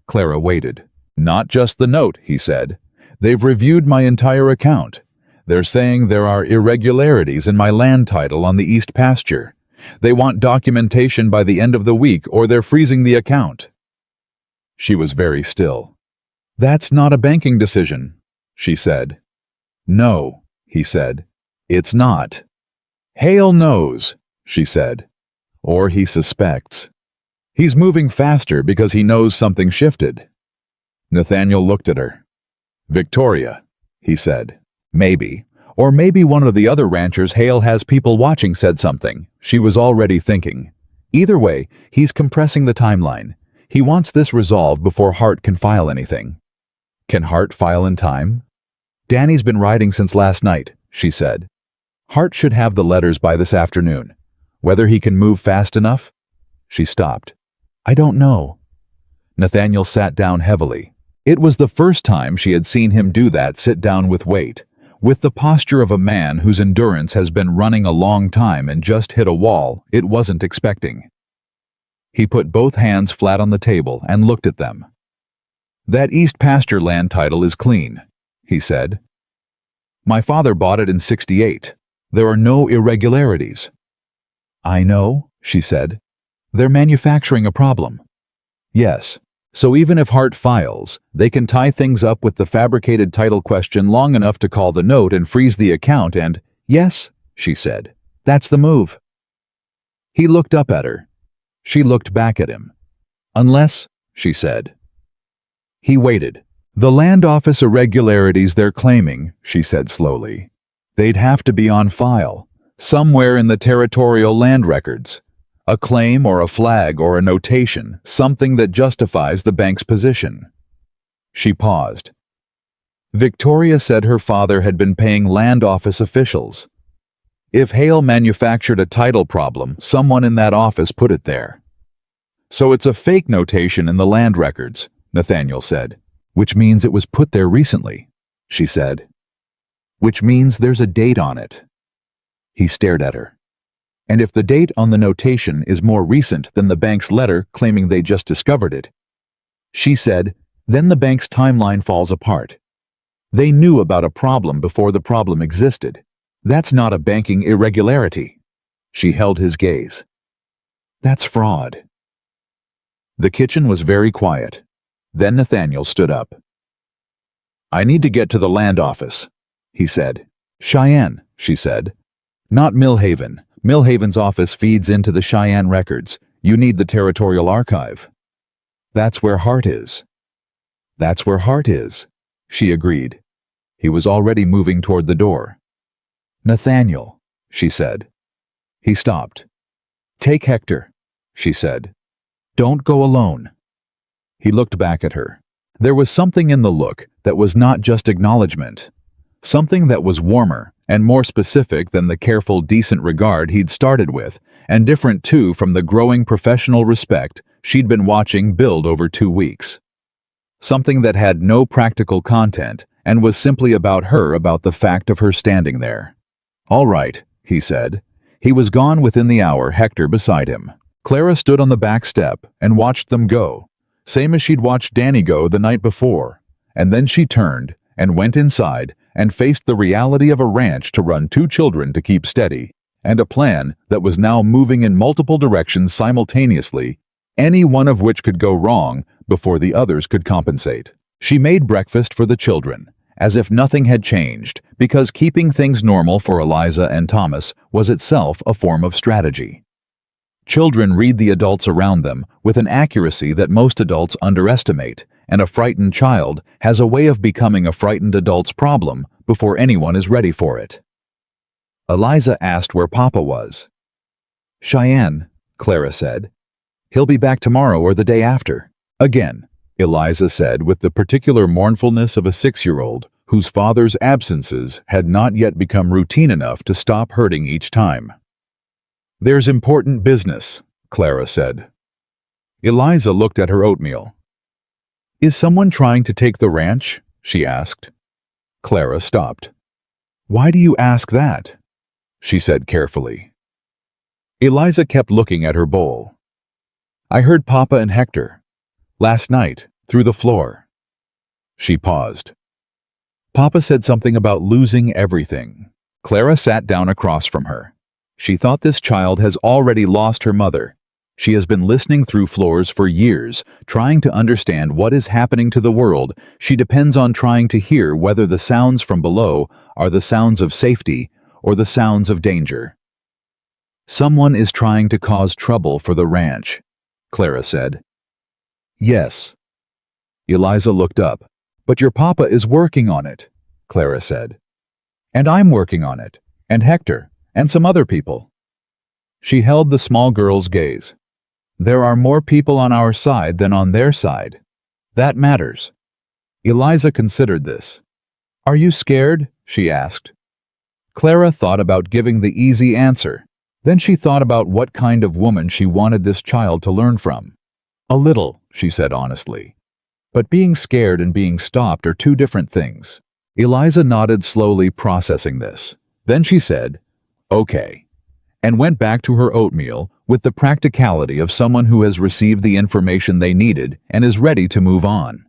Clara waited. "Not just the note," he said. "They've reviewed my entire account. They're saying there are irregularities in my land title on the east pasture. They want documentation by the end of the week or they're freezing the account." She was very still. "That's not a banking decision," she said. "No," he said. "It's not." "Hale knows," she said. "Or he suspects. He's moving faster because he knows something shifted." Nathaniel looked at her. "Victoria," he said. "Maybe. Or maybe one of the other ranchers Hale has people watching said something," she was already thinking. "Either way, he's compressing the timeline. He wants this resolved before Hart can file anything." "Can Hart file in time?" "Danny's been riding since last night," she said. "Hart should have the letters by this afternoon. Whether he can move fast enough?" She stopped. "I don't know." Nathaniel sat down heavily. It was the first time she had seen him do that, sit down with weight, with the posture of a man whose endurance has been running a long time and just hit a wall it wasn't expecting. He put both hands flat on the table and looked at them. "That east pasture land title is clean," he said. "My father bought it in '68. There are no irregularities." "I know," she said. "They're manufacturing a problem." "Yes. So even if Hart files, they can tie things up with the fabricated title question long enough to call the note and freeze the account and—" "Yes," she said. "That's the move." He looked up at her. She looked back at him. "Unless," she said. He waited. "The land office irregularities they're claiming," she said slowly. "They'd have to be on file, somewhere in the territorial land records. A claim or a flag or a notation, something that justifies the bank's position." She paused. Victoria said her father had been paying land office officials. If Hale manufactured a title problem, someone in that office put it there. So it's a fake notation in the land records, Nathaniel said. Which means it was put there recently, she said. Which means there's a date on it. He stared at her. And if the date on the notation is more recent than the bank's letter claiming they just discovered it, she said, then the bank's timeline falls apart. They knew about a problem before the problem existed. That's not a banking irregularity. She held his gaze. That's fraud. The kitchen was very quiet. Then Nathaniel stood up. I need to get to the land office, he said. Cheyenne, she said. Not Millhaven. Millhaven's office feeds into the Cheyenne records. You need the Territorial Archive. That's where Hart is. That's where Hart is, she agreed. He was already moving toward the door. Nathaniel, she said. He stopped. Take Hector, she said. Don't go alone. He looked back at her. There was something in the look that was not just acknowledgement. Something that was warmer and more specific than the careful, decent regard he'd started with, and different too from the growing professional respect she'd been watching build over 2 weeks. Something that had no practical content and was simply about the fact of her standing there. All right, he said. He was gone within the hour, Hector beside him. Clara stood on the back step and watched them go, same as she'd watched Danny go the night before, and then she turned and went inside and faced the reality of a ranch to run 2 children to keep steady, and a plan that was now moving in multiple directions simultaneously, any one of which could go wrong before the others could compensate. She made breakfast for the children, as if nothing had changed, because keeping things normal for Eliza and Thomas was itself a form of strategy. Children read the adults around them with an accuracy that most adults underestimate, and a frightened child has a way of becoming a frightened adult's problem before anyone is ready for it. Eliza asked where Papa was. Cheyenne, Clara said. He'll be back tomorrow or the day after. Again, Eliza said with the particular mournfulness of a 6-year-old whose father's absences had not yet become routine enough to stop hurting each time. There's important business, Clara said. Eliza looked at her oatmeal. Is someone trying to take the ranch? She asked. Clara stopped. Why do you ask that? She said carefully. Eliza kept looking at her bowl. I heard Papa and Hector. Last night, through the floor. She paused. Papa said something about losing everything. Clara sat down across from her. She thought this child has already lost her mother. She has been listening through floors for years, trying to understand what is happening to the world. She depends on trying to hear whether the sounds from below are the sounds of safety or the sounds of danger. Someone is trying to cause trouble for the ranch, Clara said. Yes. Eliza looked up. But your papa is working on it, Clara said. And I'm working on it, and Hector, and some other people. She held the small girl's gaze. There are more people on our side than on their side. That matters. Eliza considered this. Are you scared? She asked. Clara thought about giving the easy answer. Then she thought about what kind of woman she wanted this child to learn from. A little, she said honestly. But being scared and being stopped are 2 different things. Eliza nodded slowly, processing this. Then she said, okay, and went back to her oatmeal with the practicality of someone who has received the information they needed and is ready to move on.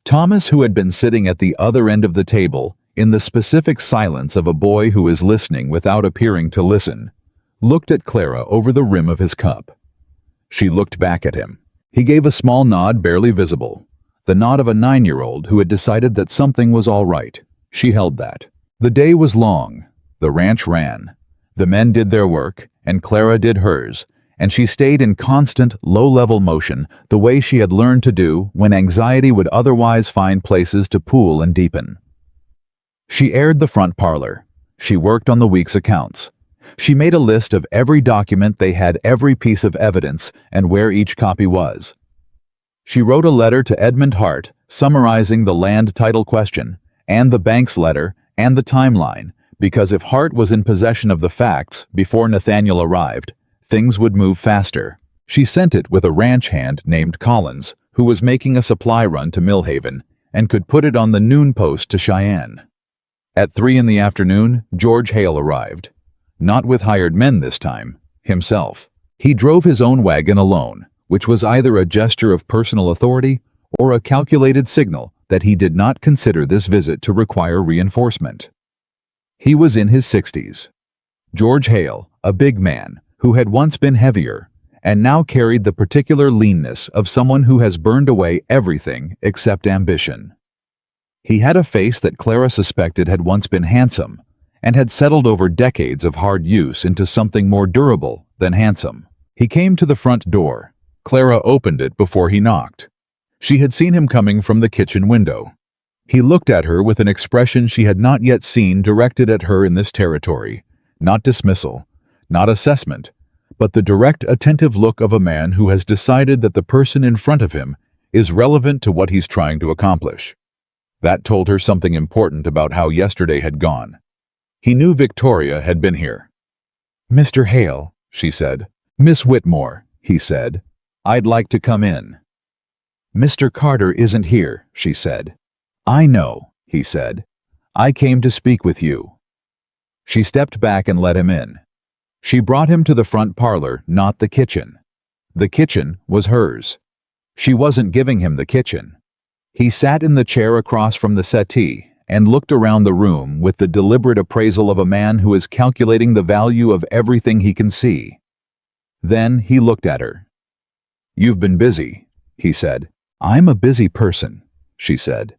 Thomas, who had been sitting at the other end of the table, in the specific silence of a boy who is listening without appearing to listen, looked at Clara over the rim of his cup. She looked back at him. He gave a small nod, barely visible, the nod of a 9-year-old who had decided that something was all right. She held that. The day was long. The ranch ran. The men did their work, and Clara did hers, and she stayed in constant, low-level motion, the way she had learned to do when anxiety would otherwise find places to pool and deepen. She aired the front parlor. She worked on the week's accounts. She made a list of every document they had, every piece of evidence, and where each copy was. She wrote a letter to Edmund Hart summarizing the land title question, and the bank's letter, and the timeline, because if Hart was in possession of the facts before Nathaniel arrived, things would move faster. She sent it with a ranch hand named Collins, who was making a supply run to Millhaven and could put it on the noon post to Cheyenne. At 3 in the afternoon, George Hale arrived. Not with hired men this time, himself. He drove his own wagon alone, which was either a gesture of personal authority or a calculated signal that he did not consider this visit to require reinforcement. He was in his 60s. George Hale, a big man who had once been heavier and now carried the particular leanness of someone who has burned away everything except ambition. He had a face that Clara suspected had once been handsome and had settled over decades of hard use into something more durable than handsome. He came to the front door. Clara opened it before he knocked. She had seen him coming from the kitchen window. He looked at her with an expression she had not yet seen directed at her in this territory. Not dismissal, not assessment, but the direct, attentive look of a man who has decided that the person in front of him is relevant to what he's trying to accomplish. That told her something important about how yesterday had gone. He knew Victoria had been here. "Mr. Hale," she said. "Miss Whitmore," he said. "I'd like to come in." "Mr. Carter isn't here," she said. "I know," he said. "I came to speak with you." She stepped back and let him in. She brought him to the front parlor, not the kitchen. The kitchen was hers. She wasn't giving him the kitchen. He sat in the chair across from the settee and looked around the room with the deliberate appraisal of a man who is calculating the value of everything he can see. Then he looked at her. "You've been busy," he said. "I'm a busy person," she said.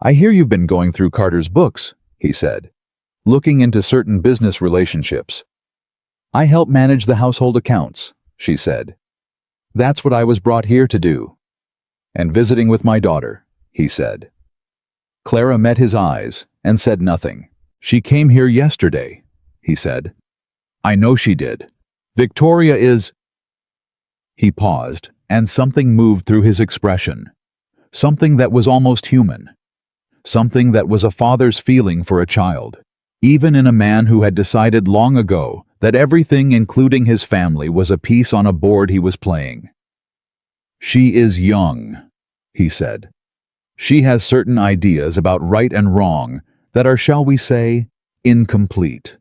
"I hear you've been going through Carter's books," he said, "looking into certain business relationships." "I help manage the household accounts," she said. "That's what I was brought here to do." "And visiting with my daughter," he said. Clara met his eyes and said nothing. "She came here yesterday," he said. "I know she did. Victoria is—" He paused, and something moved through his expression. Something that was almost human. Something that was a father's feeling for a child, even in a man who had decided long ago that everything, including his family, was a piece on a board he was playing. "She is young," he said. "She has certain ideas about right and wrong that are, shall we say, incomplete."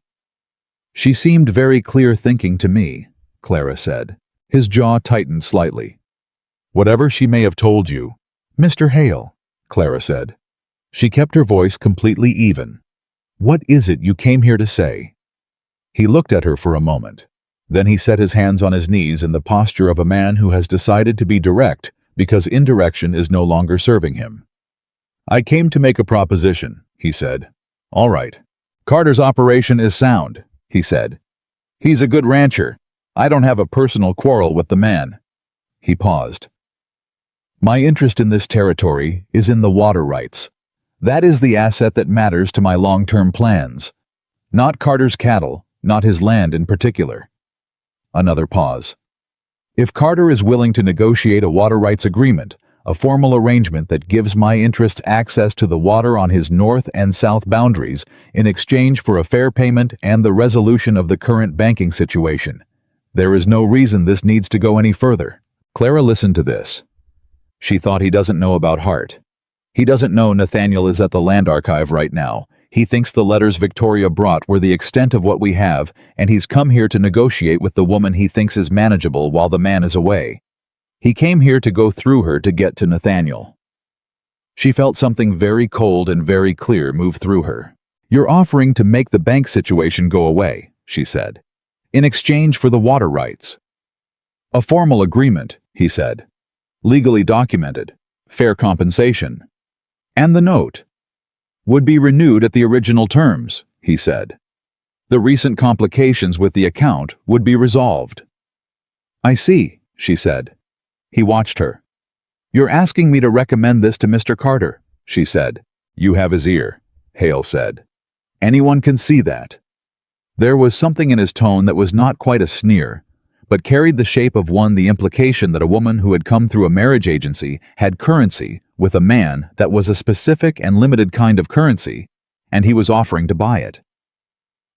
"She seemed very clear-thinking to me," Clara said. His jaw tightened slightly. "Whatever she may have told you—" "Mr. Hale," Clara said. She kept her voice completely even. "What is it you came here to say?" He looked at her for a moment. Then he set his hands on his knees in the posture of a man who has decided to be direct because indirection is no longer serving him. "I came to make a proposition," he said. "All right. Carter's operation is sound," he said. "He's a good rancher. I don't have a personal quarrel with the man." He paused. "My interest in this territory is in the water rights. That is the asset that matters to my long-term plans. Not Carter's cattle, not his land in particular." Another pause. "If Carter is willing to negotiate a water rights agreement, a formal arrangement that gives my interests access to the water on his north and south boundaries in exchange for a fair payment and the resolution of the current banking situation, there is no reason this needs to go any further." Clara listened to this. She thought, he doesn't know about Hart. He doesn't know Nathaniel is at the land archive right now. He thinks the letters Victoria brought were the extent of what we have, and he's come here to negotiate with the woman he thinks is manageable while the man is away. He came here to go through her to get to Nathaniel. She felt something very cold and very clear move through her. "You're offering to make the bank situation go away," she said, "in exchange for the water rights." "A formal agreement," he said. "Legally documented. Fair compensation. And the note would be renewed at the original terms," he said. "The recent complications with the account would be resolved." "I see," she said. He watched her. "You're asking me to recommend this to Mr. Carter," she said. "You have his ear," Hale said. "Anyone can see that." There was something in his tone that was not quite a sneer, but carried the shape of the implication that a woman who had come through a marriage agency had currency with a man that was a specific and limited kind of currency, and he was offering to buy it.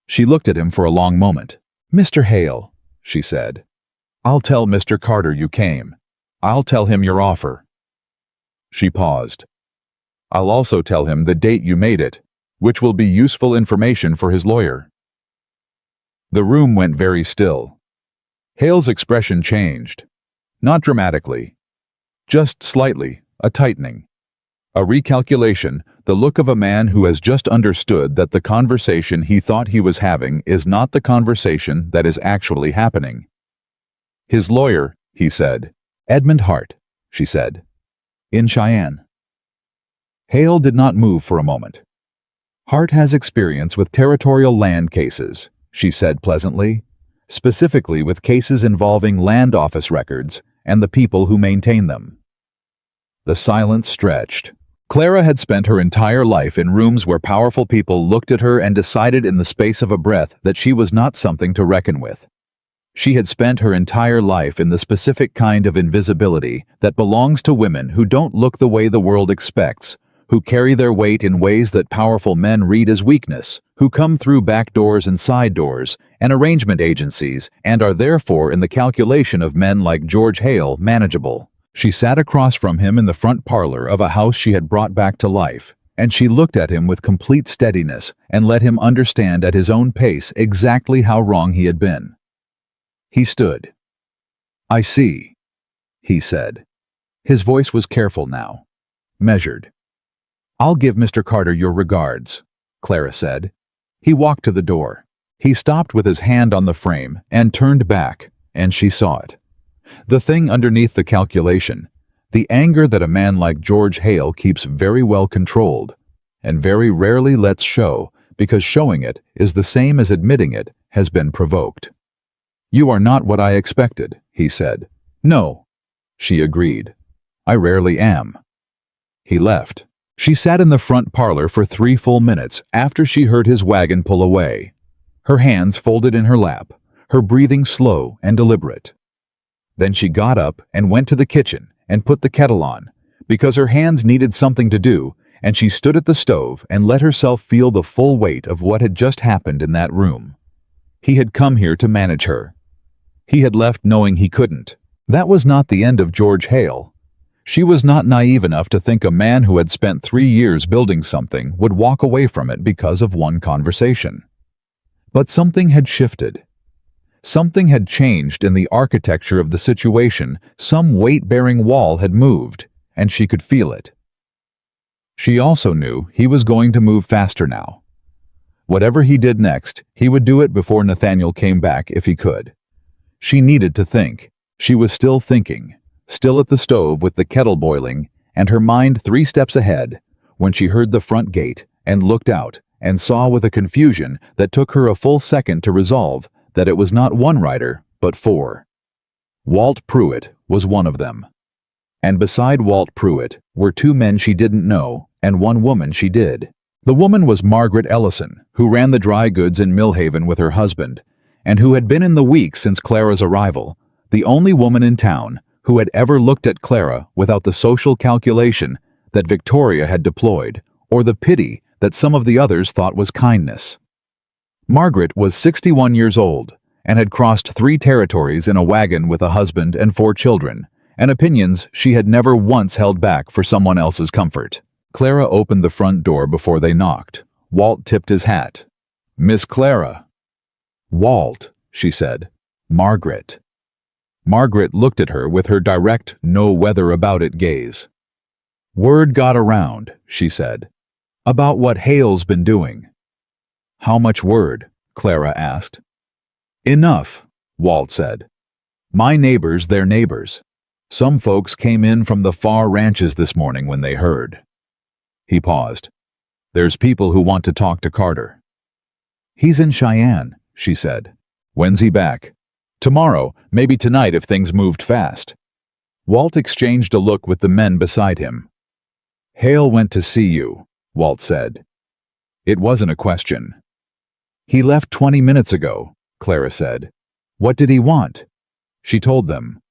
She looked at him for a long moment. "Mr. Hale," she said, "I'll tell Mr. Carter you came. I'll tell him your offer." She paused. I'll also tell him the date you made it, which will be useful information for his lawyer. The room went very still. Hale's expression changed. Not dramatically. Just slightly, a tightening. A recalculation, the look of a man who has just understood that the conversation he thought he was having is not the conversation that is actually happening. His lawyer, he said. Edmund Hart, she said. In Cheyenne. Hale did not move for a moment. Hart has experience with territorial land cases, she said pleasantly, specifically with cases involving land office records and the people who maintain them. The silence stretched. Clara had spent her entire life in rooms where powerful people looked at her and decided in the space of a breath that she was not something to reckon with. She had spent her entire life in the specific kind of invisibility that belongs to women who don't look the way the world expects, who carry their weight in ways that powerful men read as weakness, who come through back doors and side doors and arrangement agencies and are therefore in the calculation of men like George Hale manageable. She sat across from him in the front parlor of a house she had brought back to life, and she looked at him with complete steadiness and let him understand at his own pace exactly how wrong he had been. He stood. I see, he said. His voice was careful now, measured. I'll give Mr. Carter your regards, Clara said. He walked to the door. He stopped with his hand on the frame and turned back, and she saw it. The thing underneath the calculation, the anger that a man like George Hale keeps very well controlled, and very rarely lets show, because showing it is the same as admitting it, has been provoked. You are not what I expected, he said. No, she agreed. I rarely am. He left. She sat in the front parlor for 3 full minutes after she heard his wagon pull away, her hands folded in her lap, her breathing slow and deliberate. Then she got up and went to the kitchen and put the kettle on, because her hands needed something to do, and she stood at the stove and let herself feel the full weight of what had just happened in that room. He had come here to manage her. He had left knowing he couldn't. That was not the end of George Hale. She was not naive enough to think a man who had spent 3 years building something would walk away from it because of one conversation. But something had shifted. Something had changed in the architecture of the situation. Some weight-bearing wall had moved, and she could feel it. She also knew he was going to move faster now. Whatever he did next, he would do it before Nathaniel came back if he could. She needed to think. She was still thinking, still at the stove with the kettle boiling, and her mind 3 steps ahead, when she heard the front gate and looked out and saw with a confusion that took her a full second to resolve that it was not 1 rider, but 4. Walt Pruitt was one of them. And beside Walt Pruitt were 2 men she didn't know and 1 woman she did. The woman was Margaret Ellison, who ran the dry goods in Millhaven with her husband, and who had been in the week since Clara's arrival, the only woman in town who had ever looked at Clara without the social calculation that Victoria had deployed, or the pity that some of the others thought was kindness. Margaret was 61 years old and had crossed 3 territories in a wagon with a husband and 4 children, and opinions she had never once held back for someone else's comfort. Clara opened the front door before they knocked. Walt tipped his hat. Miss Clara. Walt, she said. Margaret. Margaret looked at her with her direct, no-weather-about-it gaze. Word got around, she said, about what Hale's been doing. How much word? Clara asked. Enough, Walt said. My neighbors, their neighbors. Some folks came in from the far ranches this morning when they heard. He paused. There's people who want to talk to Carter. He's in Cheyenne, she said. When's he back? Tomorrow, maybe tonight if things moved fast. Walt exchanged a look with the men beside him. Hale went to see you, Walt said. It wasn't a question. He left 20 minutes ago, Clara said. What did he want? She told them.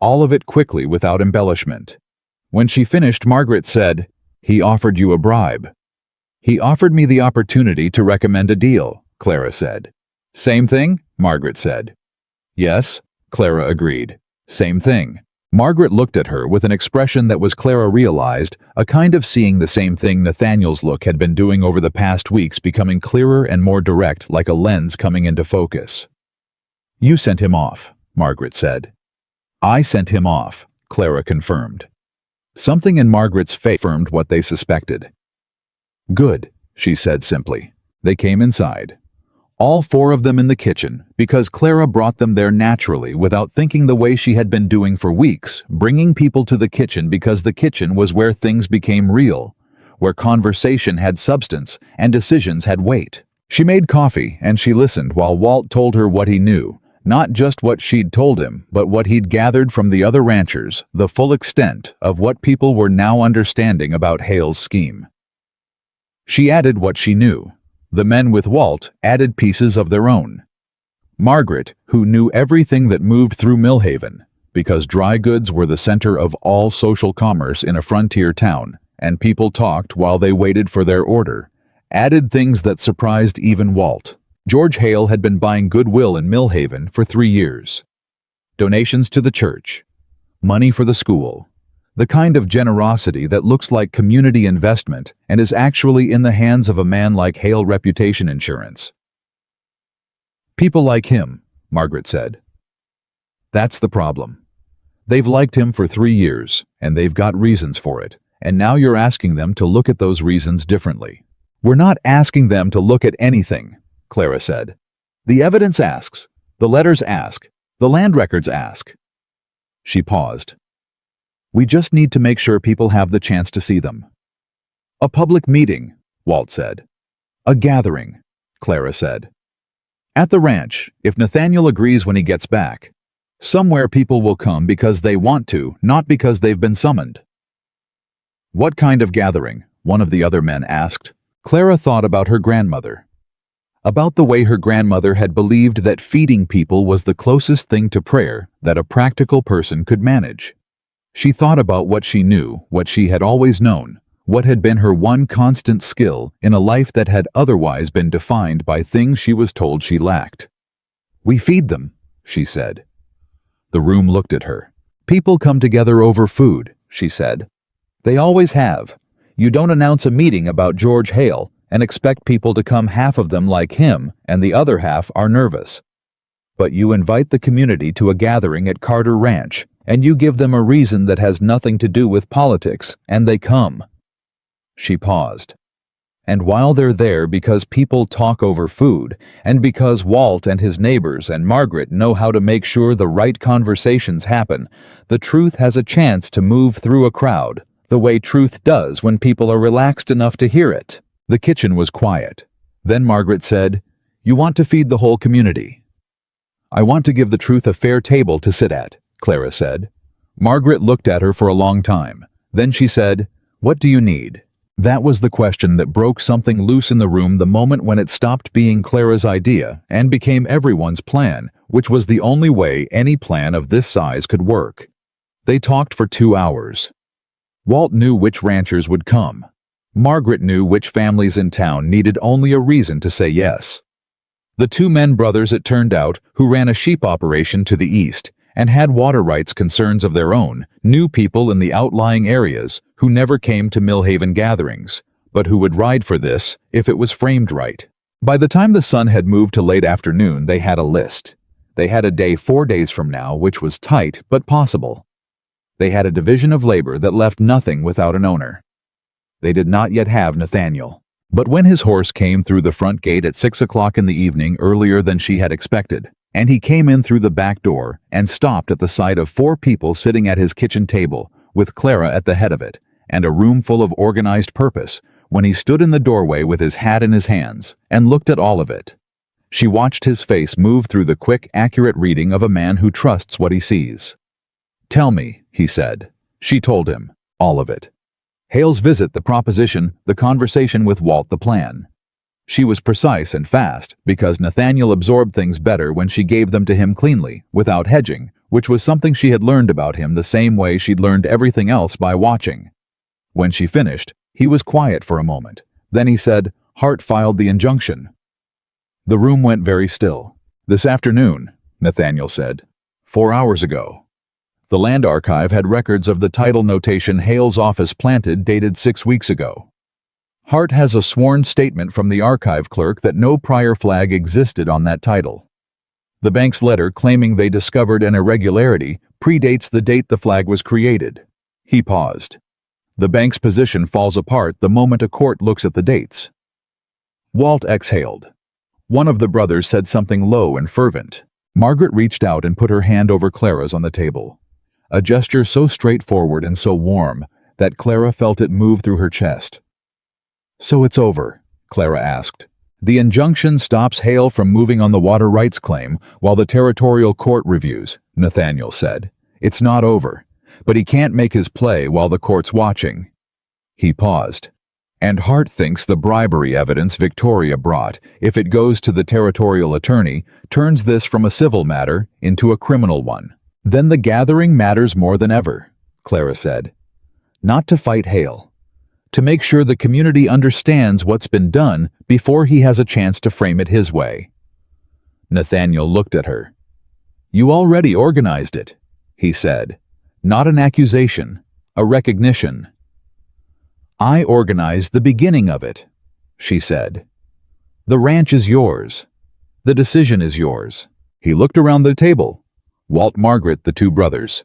All of it quickly without embellishment. When she finished, Margaret said, He offered you a bribe. He offered me the opportunity to recommend a deal, Clara said. Same thing? Margaret said. Yes, Clara agreed. Same thing. Margaret looked at her with an expression that was, Clara realized, a kind of seeing the same thing Nathaniel's look had been doing over the past weeks, becoming clearer and more direct, like a lens coming into focus. "You sent him off," Margaret said. "I sent him off," Clara confirmed. Something in Margaret's face confirmed what they suspected. "Good," she said simply. They came inside. All four of them in the kitchen, because Clara brought them there naturally without thinking, the way she had been doing for weeks, bringing people to the kitchen because the kitchen was where things became real, where conversation had substance and decisions had weight. She made coffee and she listened while Walt told her what he knew, not just what she'd told him, but what he'd gathered from the other ranchers, the full extent of what people were now understanding about Hale's scheme. She added what she knew. The men with Walt added pieces of their own. Margaret, who knew everything that moved through Millhaven, because dry goods were the center of all social commerce in a frontier town, and people talked while they waited for their order, added things that surprised even Walt. George Hale had been buying goodwill in Millhaven for 3 years. Donations to the church, money for the school, the kind of generosity that looks like community investment and is actually in the hands of a man like Hale. Reputation insurance. "People like him," Margaret said. "That's the problem. They've liked him for 3 years, and they've got reasons for it, and now you're asking them to look at those reasons differently." "We're not asking them to look at anything," Clara said. "The evidence asks, the letters ask, the land records ask." She paused. "We just need to make sure people have the chance to see them." "A public meeting," Walt said. "A gathering," Clara said. "At the ranch, if Nathaniel agrees when he gets back. Somewhere people will come because they want to, not because they've been summoned." "What kind of gathering?" one of the other men asked. Clara thought about her grandmother. About the way her grandmother had believed that feeding people was the closest thing to prayer that a practical person could manage. She thought about what she knew, what she had always known, what had been her one constant skill in a life that had otherwise been defined by things she was told she lacked. "We feed them," she said. The room looked at her. "People come together over food," she said. "They always have. You don't announce a meeting about George Hale and expect people to come, half of them like him and the other half are nervous. But you invite the community to a gathering at Carter Ranch, and you give them a reason that has nothing to do with politics, and they come." She paused. "And while they're there because people talk over food, and because Walt and his neighbors and Margaret know how to make sure the right conversations happen, the truth has a chance to move through a crowd, the way truth does when people are relaxed enough to hear it." The kitchen was quiet. Then Margaret said, "You want to feed the whole community." "I want to give the truth a fair table to sit at," Clara said. Margaret looked at her for a long time. Then she said, "What do you need?" That was the question that broke something loose in the room the moment when it stopped being Clara's idea and became everyone's plan, which was the only way any plan of this size could work. They talked for 2 hours. Walt knew which ranchers would come. Margaret knew which families in town needed only a reason to say yes. The 2 men brothers, it turned out, who ran a sheep operation to the east and had water rights concerns of their own, knew people in the outlying areas who never came to Millhaven gatherings, but who would ride for this if it was framed right. By the time the sun had moved to late afternoon, they had a list. They had a day 4 days from now, which was tight but possible. They had a division of labor that left nothing without an owner. They did not yet have Nathaniel. But when his horse came through the front gate at 6 o'clock in the evening, earlier than she had expected, and he came in through the back door and stopped at the sight of 4 people sitting at his kitchen table, with Clara at the head of it, and a room full of organized purpose, when he stood in the doorway with his hat in his hands and looked at all of it. She watched his face move through the quick, accurate reading of a man who trusts what he sees. "Tell me," he said. She told him. All of it. Hale's visit, the proposition, the conversation with Walt, the plan. She was precise and fast, because Nathaniel absorbed things better when she gave them to him cleanly, without hedging, which was something she had learned about him the same way she'd learned everything else, by watching. When she finished, he was quiet for a moment. Then he said, Hart filed the injunction. The room went very still. "This afternoon," Nathaniel said. "4 hours ago." The land archive had records of the title notation Hale's office planted dated 6 weeks ago. Hart has a sworn statement from the archive clerk that no prior flag existed on that title. The bank's letter claiming they discovered an irregularity predates the date the flag was created. He paused. The bank's position falls apart the moment a court looks at the dates. Walt exhaled. One of the brothers said something low and fervent. Margaret reached out and put her hand over Clara's on the table. A gesture so straightforward and so warm that Clara felt it move through her chest. "So it's over?" Clara asked. "The injunction stops Hale from moving on the water rights claim while the territorial court reviews," Nathaniel said. "It's not over, but he can't make his play while the court's watching." He paused. "And Hart thinks the bribery evidence Victoria brought, if it goes to the territorial attorney, turns this from a civil matter into a criminal one. Then the gathering matters more than ever," Clara said. "Not to fight Hale. To make sure the community understands what's been done before he has a chance to frame it his way." Nathaniel looked at her. "You already organized it," he said. "Not an accusation, a recognition." "I organized the beginning of it," she said. "The ranch is yours. The decision is yours." He looked around the table. Walt, Margaret, the two brothers.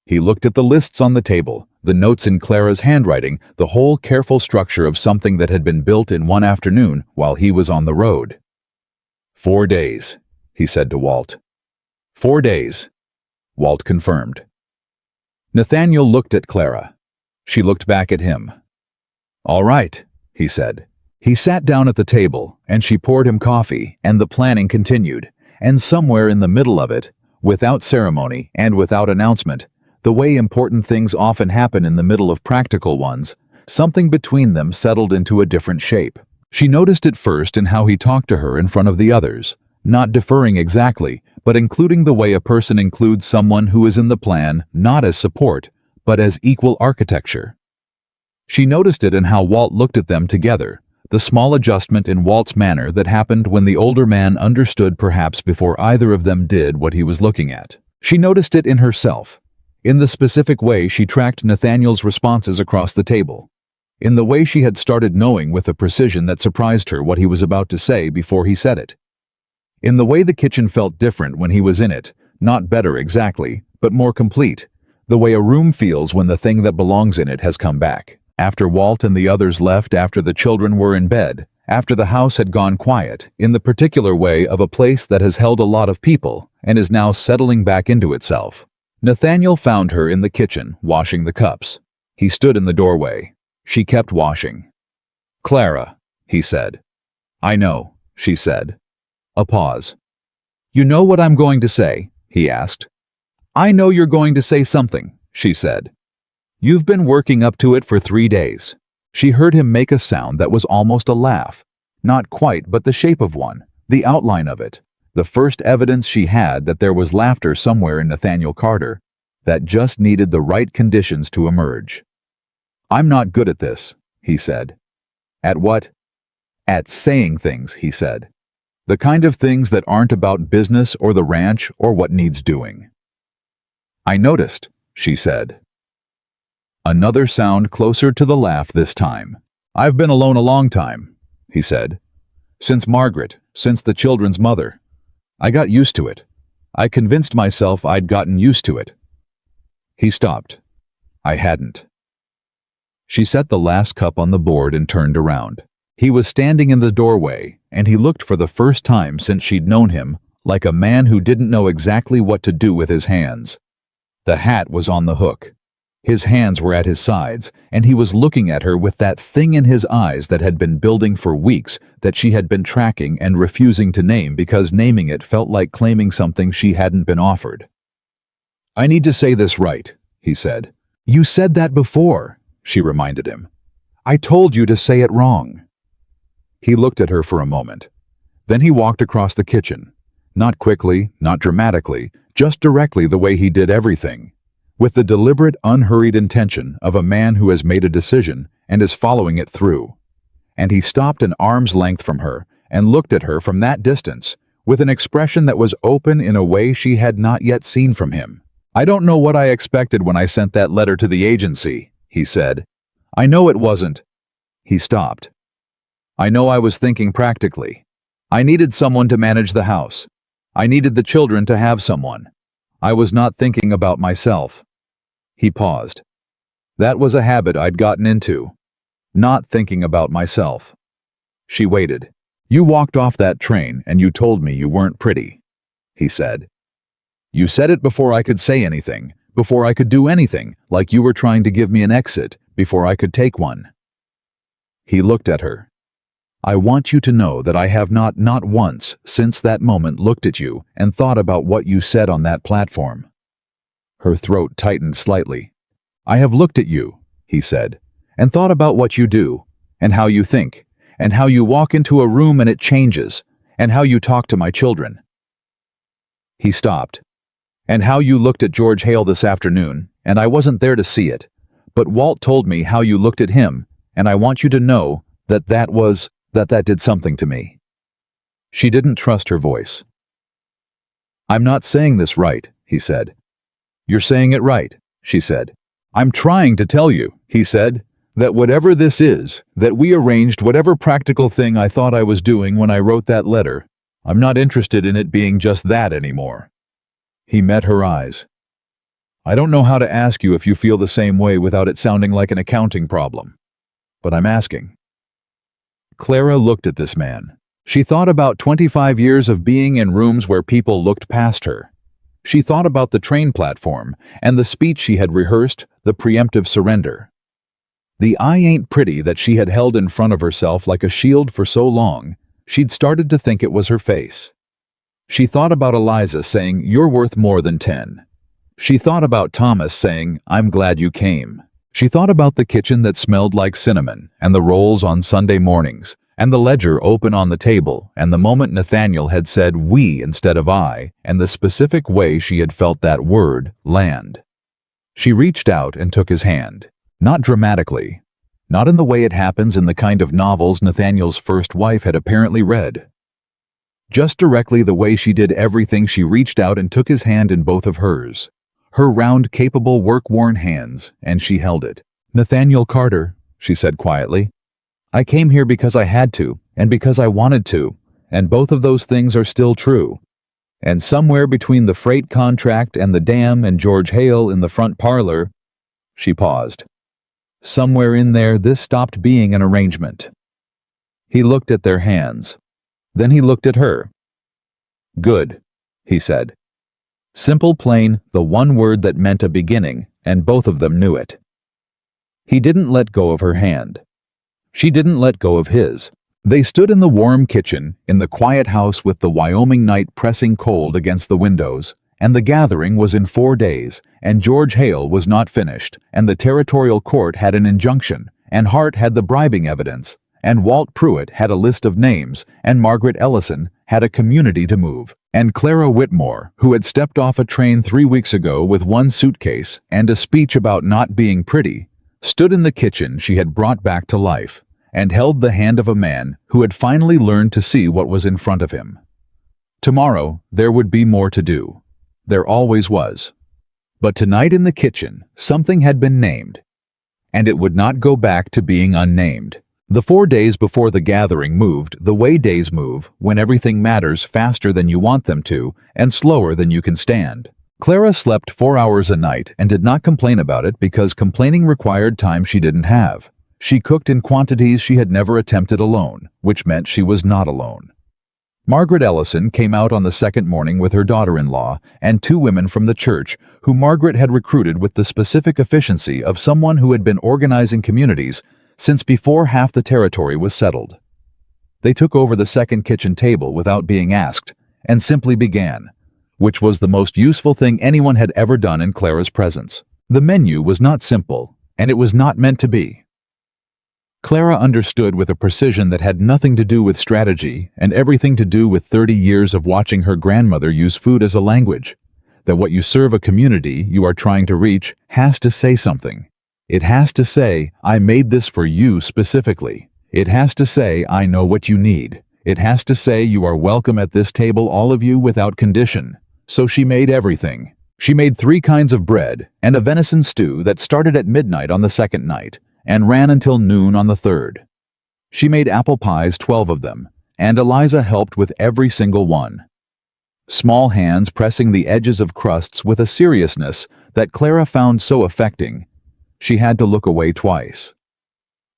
He looked at the lists on the table, the notes in Clara's handwriting, the whole careful structure of something that had been built in one afternoon while he was on the road. 4 days, he said to Walt. 4 days, Walt confirmed. Nathaniel looked at Clara. She looked back at him. "All right," he said. He sat down at the table, and she poured him coffee, and the planning continued, and somewhere in the middle of it, without ceremony and without announcement, the way important things often happen in the middle of practical ones, something between them settled into a different shape. She noticed it first in how he talked to her in front of the others, not deferring exactly, but including the way a person includes someone who is in the plan not as support, but as equal architecture. She noticed it in how Walt looked at them together, the small adjustment in Walt's manner that happened when the older man understood perhaps before either of them did what he was looking at. She noticed it in herself, in the specific way she tracked Nathaniel's responses across the table, in the way she had started knowing with a precision that surprised her what he was about to say before he said it, in the way the kitchen felt different when he was in it, not better exactly, but more complete, the way a room feels when the thing that belongs in it has come back. After Walt and the others left, after the children were in bed, after the house had gone quiet, in the particular way of a place that has held a lot of people and is now settling back into itself. Nathaniel found her in the kitchen, washing the cups. He stood in the doorway. She kept washing. "Clara," he said. "I know," she said. A pause. "You know what I'm going to say?" he asked. "I know you're going to say something," she said. "You've been working up to it for 3 days." She heard him make a sound that was almost a laugh. Not quite, but the shape of one, the outline of it, the first evidence she had that there was laughter somewhere in Nathaniel Carter, that just needed the right conditions to emerge. "I'm not good at this," he said. "At what?" "At saying things," he said. "The kind of things that aren't about business or the ranch or what needs doing." "I noticed," she said. Another sound closer to the laugh this time. "I've been alone a long time," he said. "Since Margaret, since the children's mother. I got used to it. I convinced myself I'd gotten used to it." He stopped. "I hadn't." She set the last cup on the board and turned around. He was standing in the doorway, and he looked for the first time since she'd known him like a man who didn't know exactly what to do with his hands. The hat was on the hook. His hands were at his sides, and he was looking at her with that thing in his eyes that had been building for weeks, that she had been tracking and refusing to name because naming it felt like claiming something she hadn't been offered. "I need to say this right," he said. "You said that before," she reminded him. "I told you to say it wrong." He looked at her for a moment. Then he walked across the kitchen, not quickly, not dramatically, just directly the way he did everything, with the deliberate, unhurried intention of a man who has made a decision and is following it through. And he stopped an arm's length from her and looked at her from that distance with an expression that was open in a way she had not yet seen from him. I don't know what I expected when I sent that letter to the agency, he said. I know it wasn't. He stopped. I know I was thinking practically. I needed someone to manage the house. I needed the children to have someone. I was not thinking about myself. He paused. That was a habit I'd gotten into. Not thinking about myself. She waited. You walked off that train and you told me you weren't pretty, he said. You said it before I could say anything, before I could do anything, like you were trying to give me an exit, before I could take one. He looked at her. I want you to know that I have not once since that moment looked at you and thought about what you said on that platform. Her throat tightened slightly. I have looked at you, he said, and thought about what you do, and how you think, and how you walk into a room and it changes, and how you talk to my children. He stopped. And how you looked at George Hale this afternoon, and I wasn't there to see it, but Walt told me how you looked at him, and I want you to know that that did something to me. She didn't trust her voice. I'm not saying this right, he said. You're saying it right, she said. I'm trying to tell you, he said, that whatever this is, that we arranged whatever practical thing I thought I was doing when I wrote that letter, I'm not interested in it being just that anymore. He met her eyes. I don't know how to ask you if you feel the same way without it sounding like an accounting problem, but I'm asking. Clara looked at this man. She thought about 25 years of being in rooms where people looked past her. She thought about the train platform and the speech she had rehearsed, the preemptive surrender. The I ain't pretty that she had held in front of herself like a shield for so long, she'd started to think it was her face. She thought about Eliza saying, you're worth more than 10. She thought about Thomas saying, I'm glad you came. She thought about the kitchen that smelled like cinnamon, and the rolls on Sunday mornings, and the ledger open on the table, and the moment Nathaniel had said we instead of I, and the specific way she had felt that word land. She reached out and took his hand, not dramatically, not in the way it happens in the kind of novels Nathaniel's first wife had apparently read. Just directly the way she did everything. She reached out and took his hand in both of hers, her round, capable, work-worn hands, and she held it. Nathaniel Carter, she said quietly, I came here because I had to, and because I wanted to, and both of those things are still true. And somewhere between the freight contract and the dam and George Hale in the front parlor, she paused. Somewhere in there, this stopped being an arrangement. He looked at their hands. Then he looked at her. Good, he said. Simple, plain, the one word that meant a beginning, and both of them knew it. He didn't let go of her hand. She didn't let go of his. They stood in the warm kitchen, in the quiet house with the Wyoming night pressing cold against the windows, and the gathering was in 4 days, and George Hale was not finished, and the territorial court had an injunction, and Hart had the bribing evidence, and Walt Pruitt had a list of names, and Margaret Ellison had a community to move, and Clara Whitmore, who had stepped off a train 3 weeks ago with one suitcase and a speech about not being pretty, stood in the kitchen she had brought back to life, and held the hand of a man who had finally learned to see what was in front of him. Tomorrow, there would be more to do. There always was. But tonight in the kitchen, something had been named, and it would not go back to being unnamed. The 4 days before the gathering moved the way days move when everything matters faster than you want them to and slower than you can stand. Clara slept 4 hours a night and did not complain about it because complaining required time she didn't have. She cooked in quantities she had never attempted alone, which meant she was not alone. Margaret Ellison came out on the second morning with her daughter-in-law and 2 women from the church who Margaret had recruited with the specific efficiency of someone who had been organizing communities since before half the territory was settled. They took over the second kitchen table without being asked and simply began, which was the most useful thing anyone had ever done in Clara's presence. The menu was not simple, and it was not meant to be. Clara understood with a precision that had nothing to do with strategy and everything to do with 30 years of watching her grandmother use food as a language, that what you serve a community you are trying to reach has to say something. It has to say, I made this for you specifically. It has to say, I know what you need. It has to say, you are welcome at this table, all of you, without condition. So she made everything. She made 3 kinds of bread and a venison stew that started at midnight on the second night and ran until noon on the third. She made apple pies, 12 of them, and Eliza helped with every single one. Small hands pressing the edges of crusts with a seriousness that Clara found so affecting, she had to look away twice.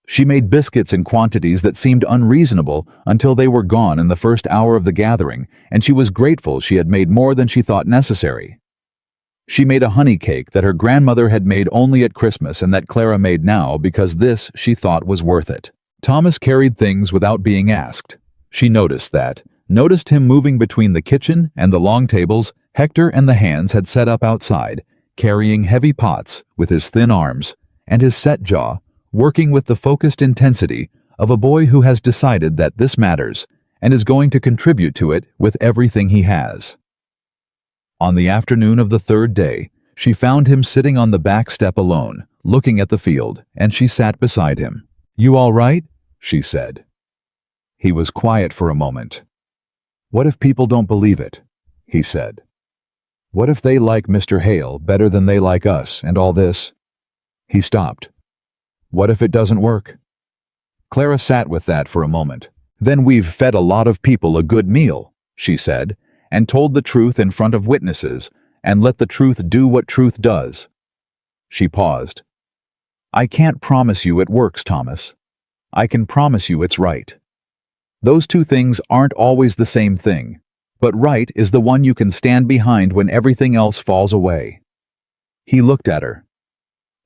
She made biscuits in quantities that seemed unreasonable until they were gone in the first hour of the gathering, and she was grateful she had made more than she thought necessary. She made a honey cake that her grandmother had made only at Christmas and that Clara made now because this, she thought, was worth it. Thomas carried things without being asked. She noticed him moving between the kitchen and the long tables Hector and the hands had set up outside, carrying heavy pots with his thin arms, and his set jaw, working with the focused intensity of a boy who has decided that this matters and is going to contribute to it with everything he has. On the afternoon of the third day, she found him sitting on the back step alone, looking at the field, and she sat beside him. "You all right?" she said. He was quiet for a moment. "What if people don't believe it?" he said. "What if they like Mr. Hale better than they like us and all this?" He stopped. "What if it doesn't work?" Clara sat with that for a moment. "Then we've fed a lot of people a good meal," she said, "and told the truth in front of witnesses, and let the truth do what truth does." She paused. "I can't promise you it works, Thomas. I can promise you it's right. Those two things aren't always the same thing, but right is the one you can stand behind when everything else falls away." He looked at her.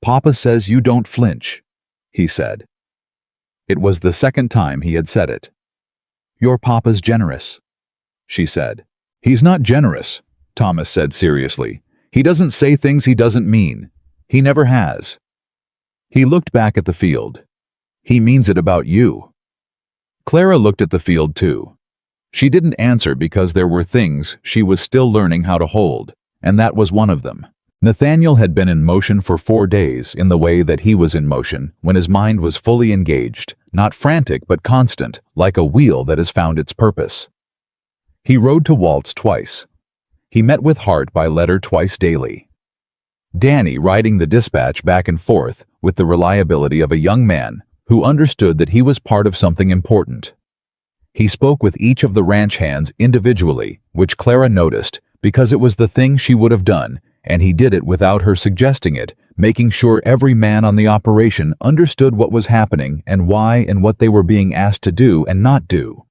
"Papa says you don't flinch," he said. It was the second time he had said it. "Your papa's generous," she said. "He's not generous," Thomas said seriously. "He doesn't say things he doesn't mean. He never has." He looked back at the field. "He means it about you." Clara looked at the field too. She didn't answer because there were things she was still learning how to hold, and that was one of them. Nathaniel had been in motion for 4 days in the way that he was in motion when his mind was fully engaged, not frantic but constant, like a wheel that has found its purpose. He rode to Waltz twice. He met with Hart by letter twice daily. Danny riding the dispatch back and forth with the reliability of a young man who understood that he was part of something important. He spoke with each of the ranch hands individually, which Clara noticed because it was the thing she would have done, and he did it without her suggesting it, making sure every man on the operation understood what was happening and why and what they were being asked to do and not do,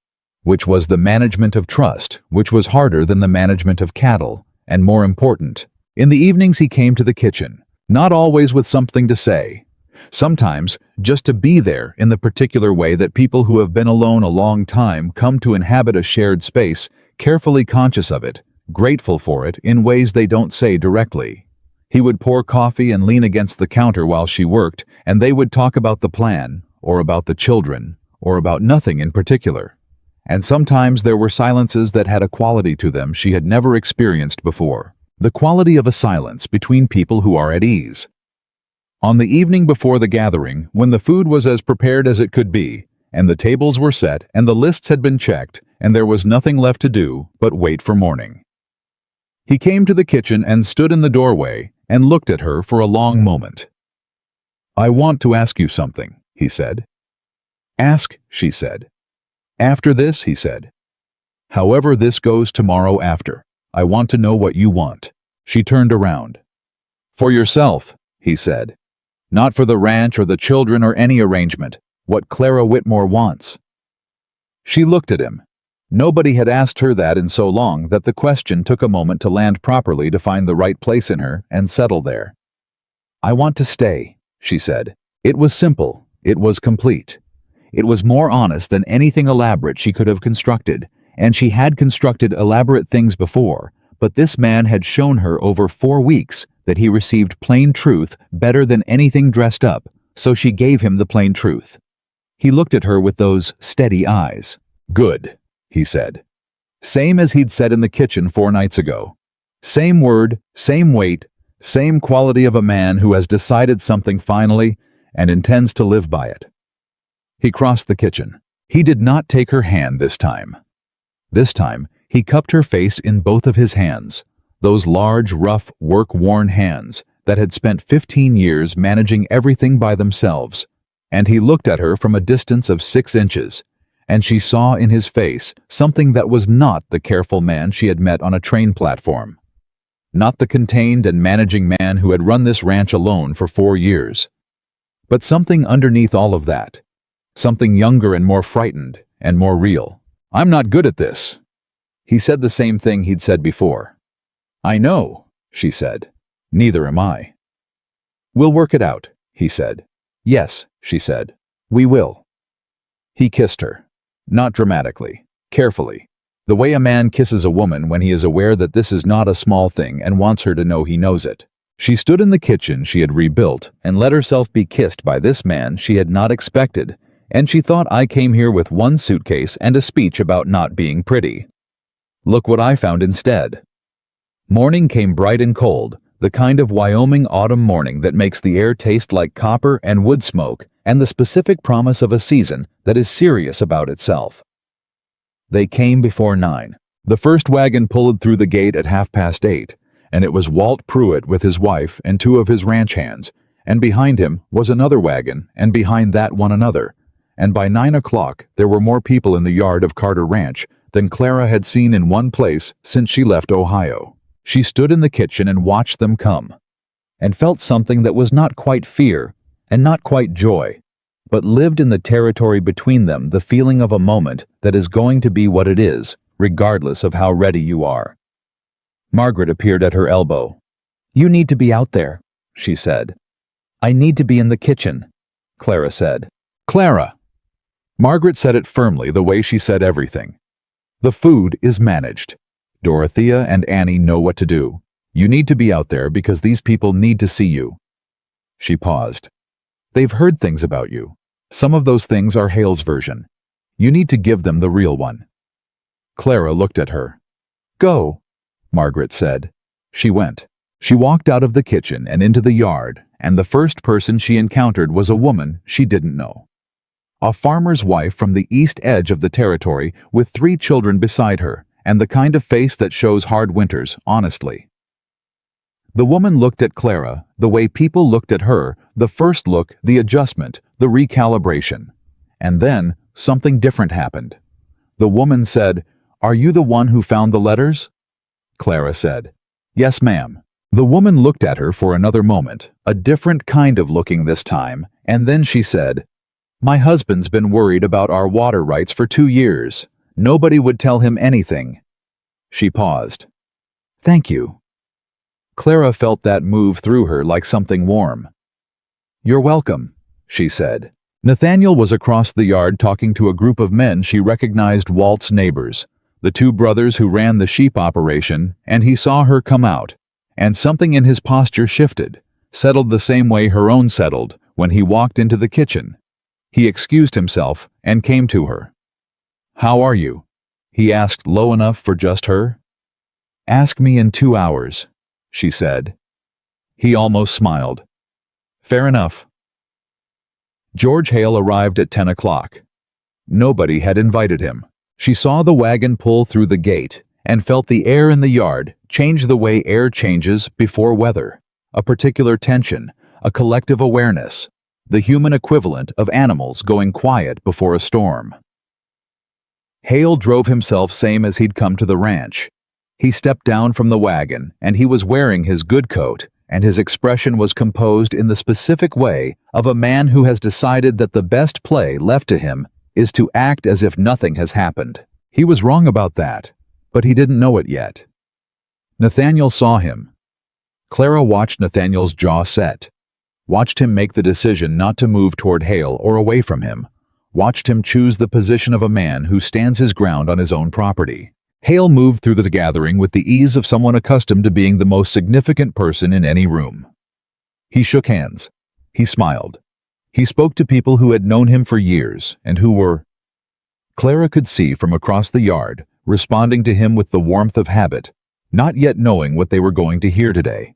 which was the management of trust, which was harder than the management of cattle, and more important. In the evenings he came to the kitchen, not always with something to say. Sometimes just to be there in the particular way that people who have been alone a long time come to inhabit a shared space, carefully conscious of it, grateful for it in ways they don't say directly. He would pour coffee and lean against the counter while she worked, and they would talk about the plan, or about the children, or about nothing in particular. And sometimes there were silences that had a quality to them she had never experienced before, the quality of a silence between people who are at ease. On the evening before the gathering, when the food was as prepared as it could be, and the tables were set and the lists had been checked, and there was nothing left to do but wait for morning. He came to the kitchen and stood in the doorway and looked at her for a long moment. "I want to ask you something," he said. "Ask," she said. "After this," he said. "However this goes tomorrow after, I want to know what you want." She turned around. "For yourself," he said. "Not for the ranch or the children or any arrangement. What Clara Whitmore wants." She looked at him. Nobody had asked her that in so long that the question took a moment to land properly, to find the right place in her and settle there. "I want to stay," she said. It was simple. It was complete. It was more honest than anything elaborate she could have constructed, and she had constructed elaborate things before, but this man had shown her over 4 weeks that he received plain truth better than anything dressed up, so she gave him the plain truth. He looked at her with those steady eyes. "Good," he said. Same as he'd said in the kitchen 4 nights ago. Same word, same weight, same quality of a man who has decided something finally and intends to live by it. He crossed the kitchen. He did not take her hand this time. This time, he cupped her face in both of his hands, those large, rough, work-worn hands that had spent 15 years managing everything by themselves. And he looked at her from a distance of 6 inches, and she saw in his face something that was not the careful man she had met on a train platform. Not the contained and managing man who had run this ranch alone for 4 years. But something underneath all of that. Something younger and more frightened and more real. "I'm not good at this." He said the same thing he'd said before. "I know," she said. "Neither am I." "We'll work it out," he said. "Yes," she said. "We will." He kissed her. Not dramatically, carefully. The way a man kisses a woman when he is aware that this is not a small thing and wants her to know he knows it. She stood in the kitchen she had rebuilt and let herself be kissed by this man she had not expected, and she thought, "I came here with 1 suitcase and a speech about not being pretty. Look what I found instead." Morning came bright and cold, the kind of Wyoming autumn morning that makes the air taste like copper and wood smoke, and the specific promise of a season that is serious about itself. They came before 9. The first wagon pulled through the gate at 8:30, and it was Walt Pruitt with his wife and 2 of his ranch hands, and behind him was another wagon, and behind that one another, and by 9 o'clock there were more people in the yard of Carter Ranch than Clara had seen in one place since she left Ohio. She stood in the kitchen and watched them come, and felt something that was not quite fear and not quite joy, but lived in the territory between them, the feeling of a moment that is going to be what it is, regardless of how ready you are. Margaret appeared at her elbow. "You need to be out there," she said. "I need to be in the kitchen," Clara said. "Clara!" Margaret said it firmly, the way she said everything. "The food is managed. Dorothea and Annie know what to do. You need to be out there because these people need to see you." She paused. "They've heard things about you. Some of those things are Hale's version. You need to give them the real one." Clara looked at her. "Go," Margaret said. She went. She walked out of the kitchen and into the yard, and the first person she encountered was a woman she didn't know. A farmer's wife from the east edge of the territory with 3 children beside her, and the kind of face that shows hard winters, honestly. The woman looked at Clara the way people looked at her, the first look, the adjustment, the recalibration. And then something different happened. The woman said, "Are you the one who found the letters?" Clara said, "Yes, ma'am." The woman looked at her for another moment, a different kind of looking this time, and then she said, "My husband's been worried about our water rights for 2 years. Nobody would tell him anything." She paused. "Thank you." Clara felt that move through her like something warm. "You're welcome," she said. Nathaniel was across the yard talking to a group of men she recognized, Walt's neighbors, the 2 brothers who ran the sheep operation, and he saw her come out, and something in his posture shifted, settled the same way her own settled when he walked into the kitchen. He excused himself and came to her. "How are you?" he asked, low enough for just her. "Ask me in 2 hours," she said. He almost smiled. "Fair enough." George Hale arrived at 10 o'clock. Nobody had invited him. She saw the wagon pull through the gate and felt the air in the yard change the way air changes before weather, a particular tension, a collective awareness, the human equivalent of animals going quiet before a storm. Hale drove himself same as he'd come to the ranch. He stepped down from the wagon, and he was wearing his good coat, and his expression was composed in the specific way of a man who has decided that the best play left to him is to act as if nothing has happened. He was wrong about that, but he didn't know it yet. Nathaniel saw him. Clara watched Nathaniel's jaw set, watched him make the decision not to move toward Hale or away from him, watched him choose the position of a man who stands his ground on his own property. Hale moved through the gathering with the ease of someone accustomed to being the most significant person in any room. He shook hands. He smiled. He spoke to people who had known him for years and who were, Clara could see from across the yard, responding to him with the warmth of habit, not yet knowing what they were going to hear today,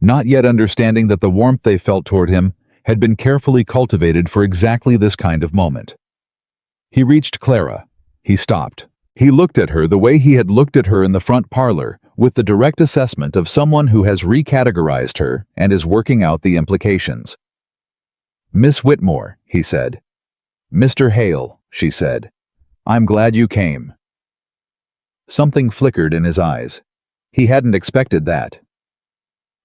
not yet understanding that the warmth they felt toward him had been carefully cultivated for exactly this kind of moment. He reached Clara. He stopped. He looked at her the way he had looked at her in the front parlor, with the direct assessment of someone who has recategorized her and is working out the implications. "Miss Whitmore," he said. "Mr. Hale," she said. "I'm glad you came." Something flickered in his eyes. He hadn't expected that.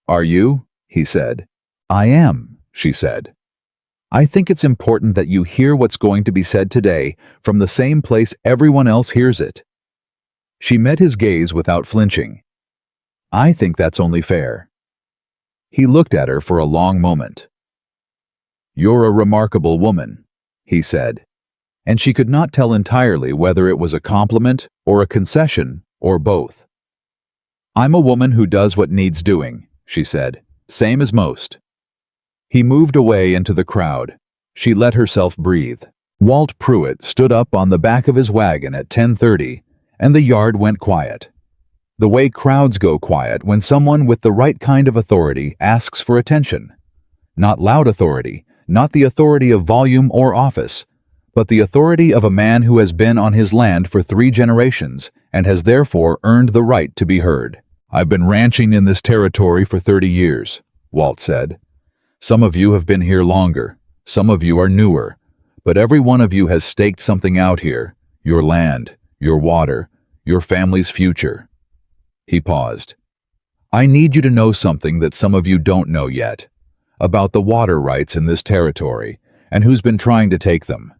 "Are you?" he said. "I am," she said. "I think it's important that you hear what's going to be said today from the same place everyone else hears it." She met his gaze without flinching. "I think that's only fair." He looked at her for a long moment. "You're a remarkable woman," he said, and she could not tell entirely whether it was a compliment or a concession or both. "I'm a woman who does what needs doing," she said, "same as most." He moved away into the crowd. She let herself breathe. Walt Pruitt stood up on the back of his wagon at 10:30, and the yard went quiet. The way crowds go quiet when someone with the right kind of authority asks for attention. Not loud authority, not the authority of volume or office, but the authority of a man who has been on his land for 3 generations and has therefore earned the right to be heard. "I've been ranching in this territory for 30 years, Walt said. "Some of you have been here longer, some of you are newer, but every one of you has staked something out here, your land, your water, your family's future." He paused. "I need you to know something that some of you don't know yet, about the water rights in this territory and who's been trying to take them."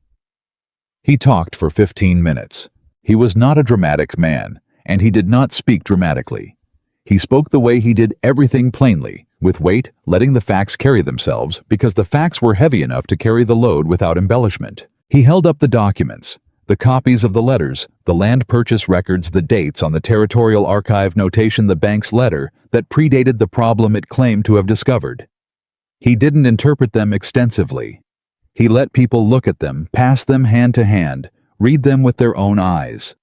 He talked for 15 minutes. He was not a dramatic man, and he did not speak dramatically. He spoke the way he did everything plainly, with weight, letting the facts carry themselves because the facts were heavy enough to carry the load without embellishment. He held up the documents, the copies of the letters, the land purchase records, the dates on the territorial archive notation, the bank's letter that predated the problem it claimed to have discovered. He didn't interpret them extensively. He let people look at them, pass them hand to hand, read them with their own eyes.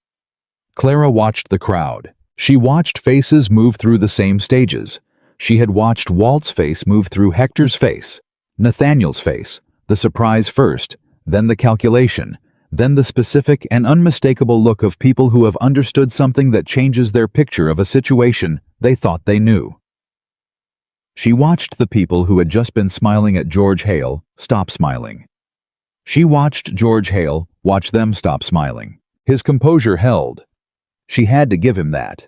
Clara watched the crowd. She watched faces move through the same stages. She had watched Walt's face move through Hector's face, Nathaniel's face, the surprise first, then the calculation, then the specific and unmistakable look of people who have understood something that changes their picture of a situation they thought they knew. She watched the people who had just been smiling at George Hale stop smiling. She watched George Hale watch them stop smiling. His composure held. She had to give him that.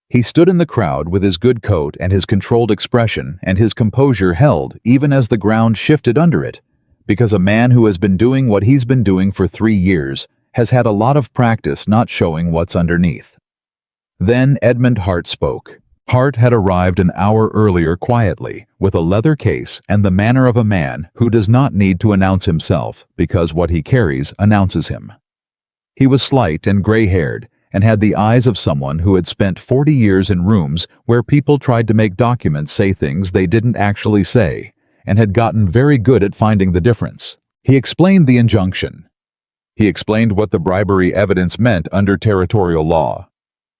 He stood in the crowd with his good coat and his controlled expression, and his composure held even as the ground shifted under it, because a man who has been doing what he's been doing for 3 years has had a lot of practice not showing what's underneath. Then Edmund Hart spoke. Hart had arrived an hour earlier quietly, with a leather case and the manner of a man who does not need to announce himself because what he carries announces him. He was slight and gray-haired, and had the eyes of someone who had spent 40 years in rooms where people tried to make documents say things they didn't actually say, and had gotten very good at finding the difference. He explained the injunction. He explained what the bribery evidence meant under territorial law.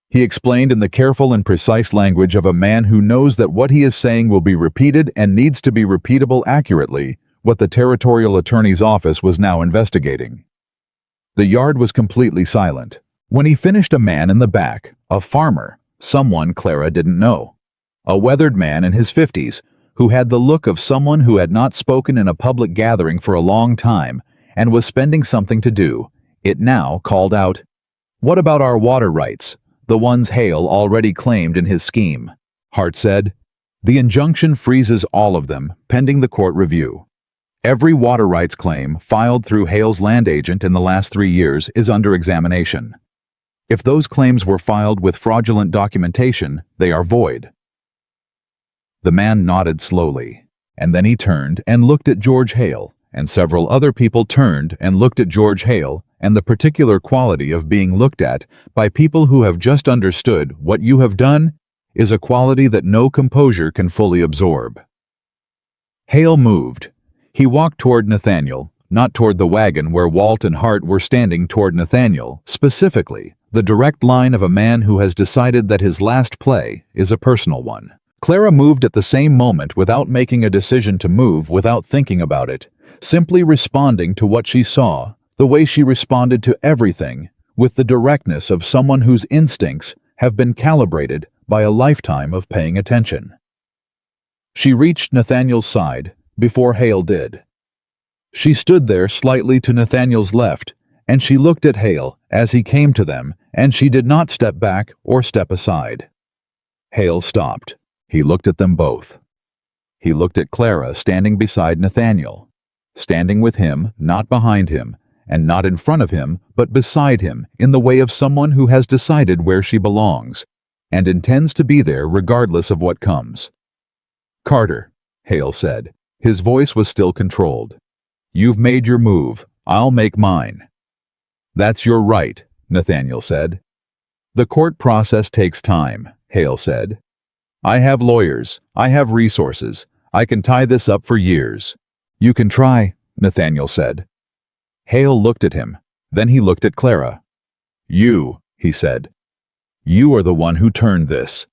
He explained in the careful and precise language of a man who knows that what he is saying will be repeated and needs to be repeatable accurately what the territorial attorney's office was now investigating. The yard was completely silent. When he finished, a man in the back, a farmer, someone Clara didn't know, a weathered man in his 50s, who had the look of someone who had not spoken in a public gathering for a long time and was spending something to do, it now called out, "What about our water rights, the ones Hale already claimed in his scheme?" Hart said, "The injunction freezes all of them, pending the court review. Every water rights claim filed through Hale's land agent in the last 3 years is under examination. If those claims were filed with fraudulent documentation, they are void." The man nodded slowly, and then he turned and looked at George Hale, and several other people turned and looked at George Hale, and the particular quality of being looked at by people who have just understood what you have done is a quality that no composure can fully absorb. Hale moved. He walked toward Nathaniel, not toward the wagon where Walt and Hart were standing, toward Nathaniel, specifically, the direct line of a man who has decided that his last play is a personal one. Clara moved at the same moment without making a decision to move, without thinking about it, simply responding to what she saw, the way she responded to everything, with the directness of someone whose instincts have been calibrated by a lifetime of paying attention. She reached Nathaniel's side before Hale did. She stood there slightly to Nathaniel's left, and she looked at Hale as he came to them, and she did not step back or step aside. Hale stopped. He looked at them both. He looked at Clara standing beside Nathaniel, standing with him, not behind him, and not in front of him, but beside him, in the way of someone who has decided where she belongs, and intends to be there regardless of what comes. "Carter," Hale said. His voice was still controlled. "You've made your move. I'll make mine." "That's your right," Nathaniel said. "The court process takes time," Hale said. "I have lawyers. I have resources. I can tie this up for years." "You can try," Nathaniel said. Hale looked at him. Then he looked at Clara. "You," he said. "You are the one who turned this."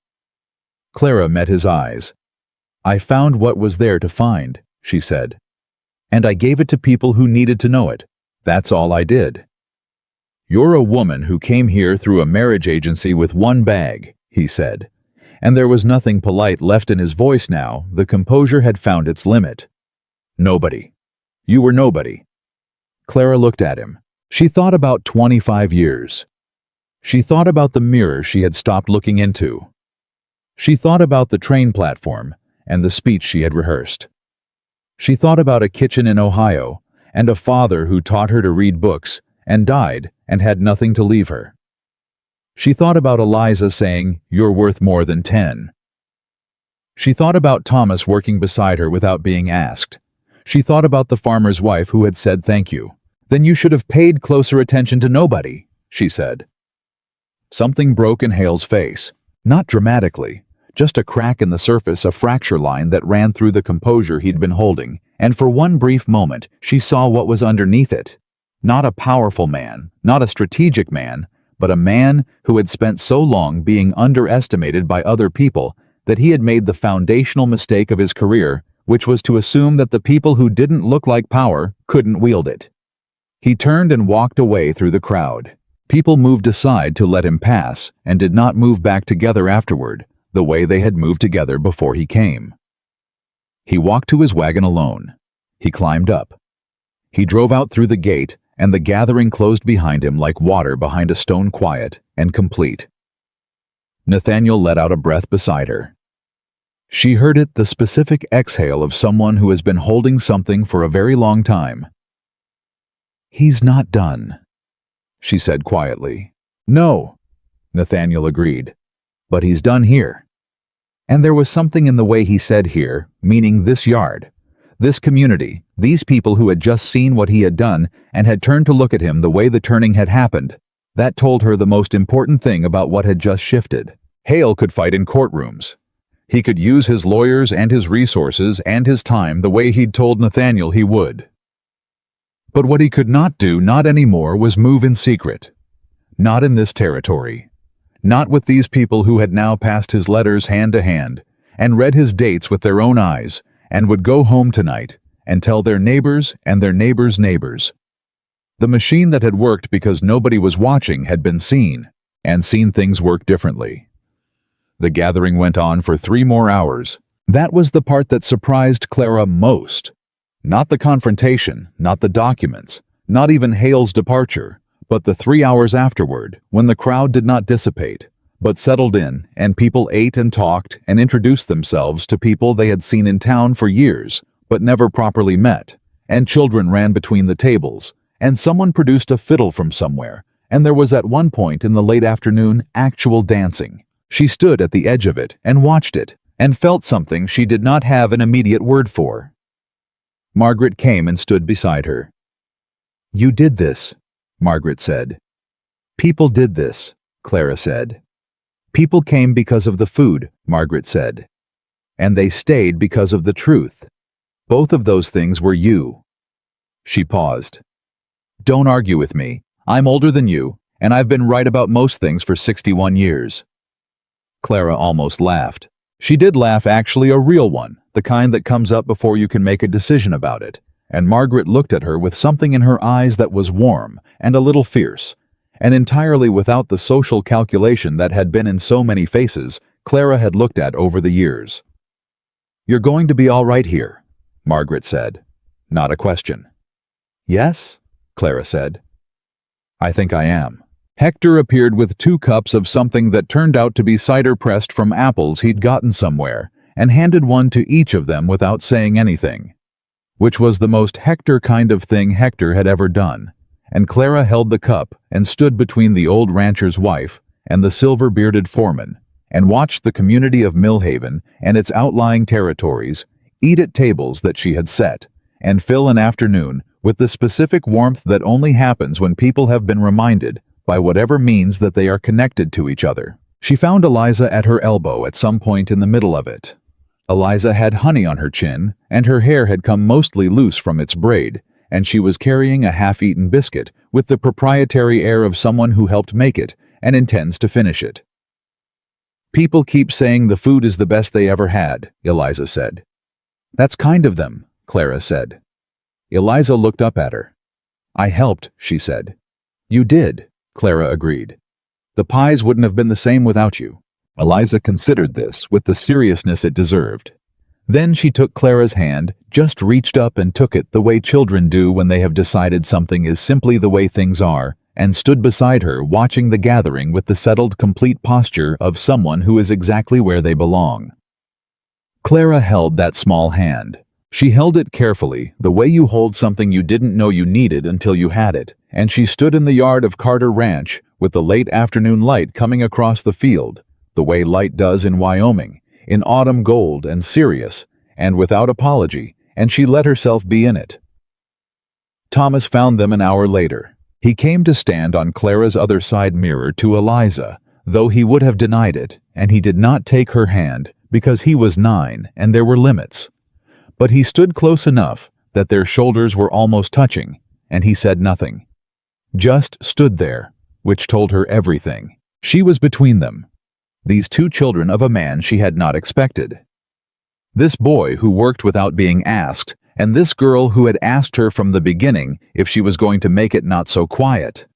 Clara met his eyes. "I found what was there to find," she said. "And I gave it to people who needed to know it. That's all I did." "You're a woman who came here through a marriage agency with one bag," he said. And there was nothing polite left in his voice now. The composure had found its limit. "Nobody. You were nobody." Clara looked at him. She thought about 25 years. She thought about the mirror she had stopped looking into. She thought about the train platform and the speech she had rehearsed. She thought about a kitchen in Ohio and a father who taught her to read books and died and had nothing to leave her. She thought about Eliza saying, "You're worth more than 10." She thought about Thomas working beside her without being asked. She thought about the farmer's wife who had said thank you. "Then you should have paid closer attention to nobody," she said. Something broke in Hale's face. Not dramatically, just a crack in the surface, a fracture line that ran through the composure he'd been holding, and for one brief moment she saw what was underneath it. Not a powerful man, not a strategic man, but a man who had spent so long being underestimated by other people that he had made the foundational mistake of his career, which was to assume that the people who didn't look like power couldn't wield it. He turned and walked away through the crowd. People moved aside to let him pass and did not move back together afterward, the way they had moved together before he came. He walked to his wagon alone. He climbed up. He drove out through the gate, and the gathering closed behind him like water behind a stone, quiet and complete. Nathaniel let out a breath beside her. She heard it, the specific exhale of someone who has been holding something for a very long time. "He's not done," she said quietly. "No," Nathaniel agreed. "But he's done here." And there was something in the way he said here, meaning this yard, this community, these people who had just seen what he had done and had turned to look at him the way the turning had happened, that told her the most important thing about what had just shifted. Hale could fight in courtrooms. He could use his lawyers and his resources and his time the way he'd told Nathaniel he would. But what he could not do, not anymore, was move in secret. Not in this territory. Not with these people who had now passed his letters hand to hand, and read his dates with their own eyes, and would go home tonight and tell their neighbors and their neighbors' neighbors. The machine that had worked because nobody was watching had been seen, and seen things work differently. The gathering went on for 3 more hours. That was the part that surprised Clara most. Not the confrontation, not the documents, not even Hale's departure, but the 3 hours afterward, when the crowd did not dissipate, but settled in, and people ate and talked and introduced themselves to people they had seen in town for years, but never properly met, and children ran between the tables, and someone produced a fiddle from somewhere, and there was at one point in the late afternoon actual dancing. She stood at the edge of it and watched it, and felt something she did not have an immediate word for. Margaret came and stood beside her. "You did this," Margaret said. "People did this," Clara said. "People came because of the food," Margaret said. "And they stayed because of the truth. Both of those things were you." She paused. "Don't argue with me. I'm older than you, and I've been right about most things for 61 years. Clara almost laughed. She did laugh, actually, a real one, the kind that comes up before you can make a decision about it, and Margaret looked at her with something in her eyes that was warm and a little fierce, and entirely without the social calculation that had been in so many faces Clara had looked at over the years. "You're going to be all right here," Margaret said. Not a question. "Yes?" Clara said. "I think I am." Hector appeared with 2 cups of something that turned out to be cider pressed from apples he'd gotten somewhere, and handed one to each of them without saying anything. Which was the most Hector kind of thing Hector had ever done, and Clara held the cup and stood between the old rancher's wife and the silver-bearded foreman, and watched the community of Millhaven and its outlying territories eat at tables that she had set, and fill an afternoon with the specific warmth that only happens when people have been reminded, by whatever means, that they are connected to each other. She found Eliza at her elbow at some point in the middle of it. Eliza had honey on her chin, and her hair had come mostly loose from its braid, and she was carrying a half-eaten biscuit with the proprietary air of someone who helped make it and intends to finish it. "People keep saying the food is the best they ever had," Eliza said. "That's kind of them," Clara said. Eliza looked up at her. "I helped," she said. "You did," Clara agreed. "The pies wouldn't have been the same without you." Eliza considered this with the seriousness it deserved. Then she took Clara's hand, just reached up and took it the way children do when they have decided something is simply the way things are, and stood beside her watching the gathering with the settled, complete posture of someone who is exactly where they belong. Clara held that small hand. She held it carefully, the way you hold something you didn't know you needed until you had it, and she stood in the yard of Carter Ranch with the late afternoon light coming across the field, the way light does in Wyoming, in autumn gold and serious, and without apology, and she let herself be in it. Thomas found them an hour later. He came to stand on Clara's other side mirror to Eliza, though he would have denied it, and he did not take her hand because he was 9 and there were limits. But he stood close enough that their shoulders were almost touching, and he said nothing. Just stood there, which told her everything. She was between them. These 2 children of a man she had not expected. This boy who worked without being asked, and this girl who had asked her from the beginning if she was going to make it not so quiet.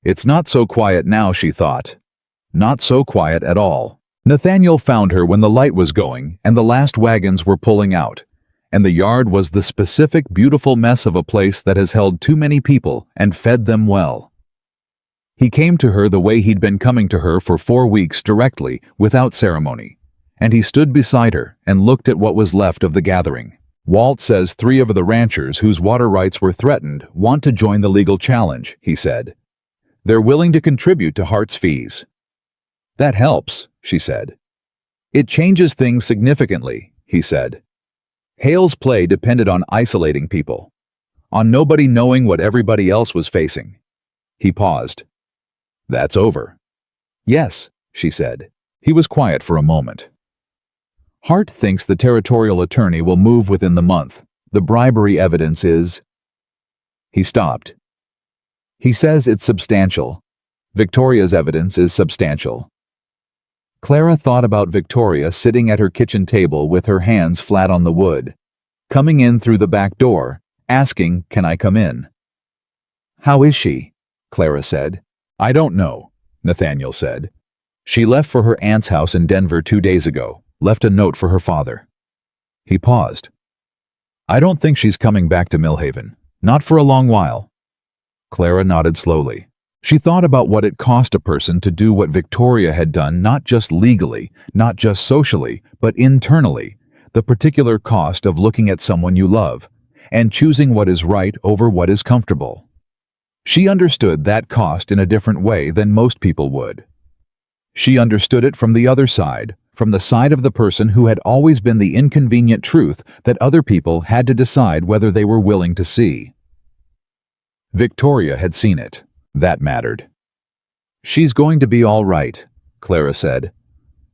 It's not so quiet now, she thought. Not so quiet at all. Nathaniel found her when the light was going and the last wagons were pulling out, and the yard was the specific, beautiful mess of a place that has held too many people and fed them well. He came to her the way he'd been coming to her for 4 weeks, directly, without ceremony, and he stood beside her and looked at what was left of the gathering. "Walt says 3 of the ranchers whose water rights were threatened want to join the legal challenge," he said. "They're willing to contribute to Hart's fees." "That helps," she said. "It changes things significantly," he said. Hale's play depended on isolating people, on nobody knowing what everybody else was facing. He paused. "That's over." "Yes," she said. He was quiet for a moment. "Hart thinks the territorial attorney will move within the month. The bribery evidence is—" He stopped. "He says it's substantial. Victoria's evidence is substantial." Clara thought about Victoria sitting at her kitchen table with her hands flat on the wood, coming in through the back door, asking, "Can I come in?" "How is she?" Clara said. "I don't know," Nathaniel said. "She left for her aunt's house in Denver 2 days ago, left a note for her father." He paused. "I don't think she's coming back to Millhaven. Not for a long while." Clara nodded slowly. She thought about what it cost a person to do what Victoria had done, not just legally, not just socially, but internally, the particular cost of looking at someone you love, and choosing what is right over what is comfortable. She understood that cost in a different way than most people would. She understood it from the other side, from the side of the person who had always been the inconvenient truth that other people had to decide whether they were willing to see. Victoria had seen it. That mattered. "She's going to be all right," Clara said.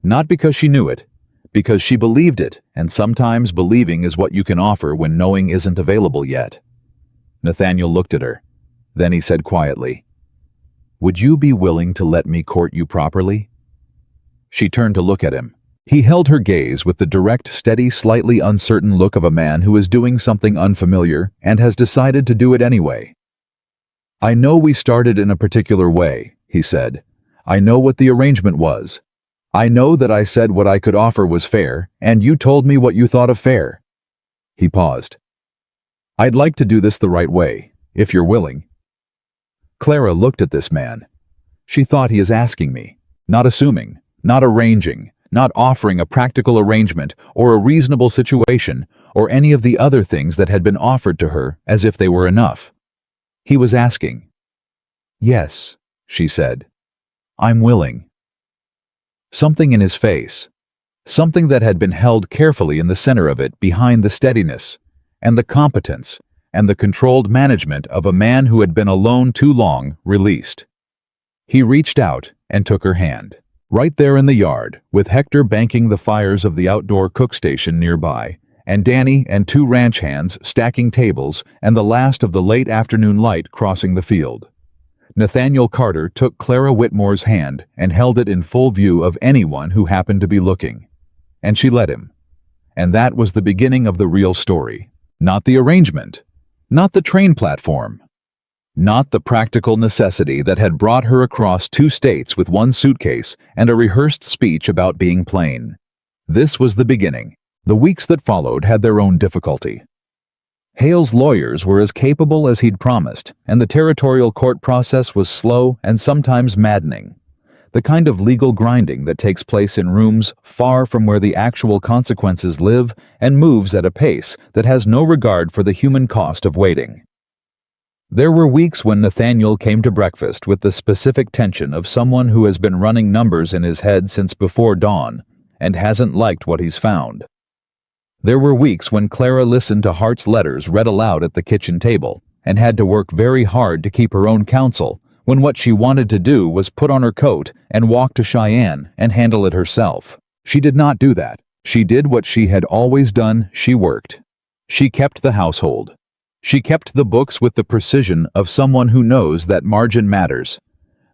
Not because she knew it, because she believed it, and sometimes believing is what you can offer when knowing isn't available yet. Nathaniel looked at her. Then he said quietly, "Would you be willing to let me court you properly?" She turned to look at him. He held her gaze with the direct, steady, slightly uncertain look of a man who is doing something unfamiliar and has decided to do it anyway. "I know we started in a particular way," he said. "I know what the arrangement was. I know that I said what I could offer was fair, and you told me what you thought of fair." He paused. "I'd like to do this the right way, if you're willing." Clara looked at this man. She thought, he is asking me, not assuming, not arranging, not offering a practical arrangement or a reasonable situation or any of the other things that had been offered to her as if they were enough. He was asking. "Yes," she said. "I'm willing." Something in his face, something that had been held carefully in the center of it behind the steadiness and the competence and the controlled management of a man who had been alone too long, released. He reached out and took her hand. Right there in the yard, with Hector banking the fires of the outdoor cook station nearby, and Danny and two ranch hands stacking tables and the last of the late afternoon light crossing the field. Nathaniel Carter took Clara Whitmore's hand and held it in full view of anyone who happened to be looking. And she let him. And that was the beginning of the real story. Not the arrangement. Not the train platform. Not the practical necessity that had brought her across 2 states with 1 suitcase and a rehearsed speech about being plain. This was the beginning. The weeks that followed had their own difficulty. Hale's lawyers were as capable as he'd promised, and the territorial court process was slow and sometimes maddening. The kind of legal grinding that takes place in rooms far from where the actual consequences live and moves at a pace that has no regard for the human cost of waiting. There were weeks when Nathaniel came to breakfast with the specific tension of someone who has been running numbers in his head since before dawn and hasn't liked what he's found. There were weeks when Clara listened to Hart's letters read aloud at the kitchen table and had to work very hard to keep her own counsel when what she wanted to do was put on her coat and walk to Cheyenne and handle it herself. She did not do that. She did what she had always done. She worked. She kept the household. She kept the books with the precision of someone who knows that margin matters,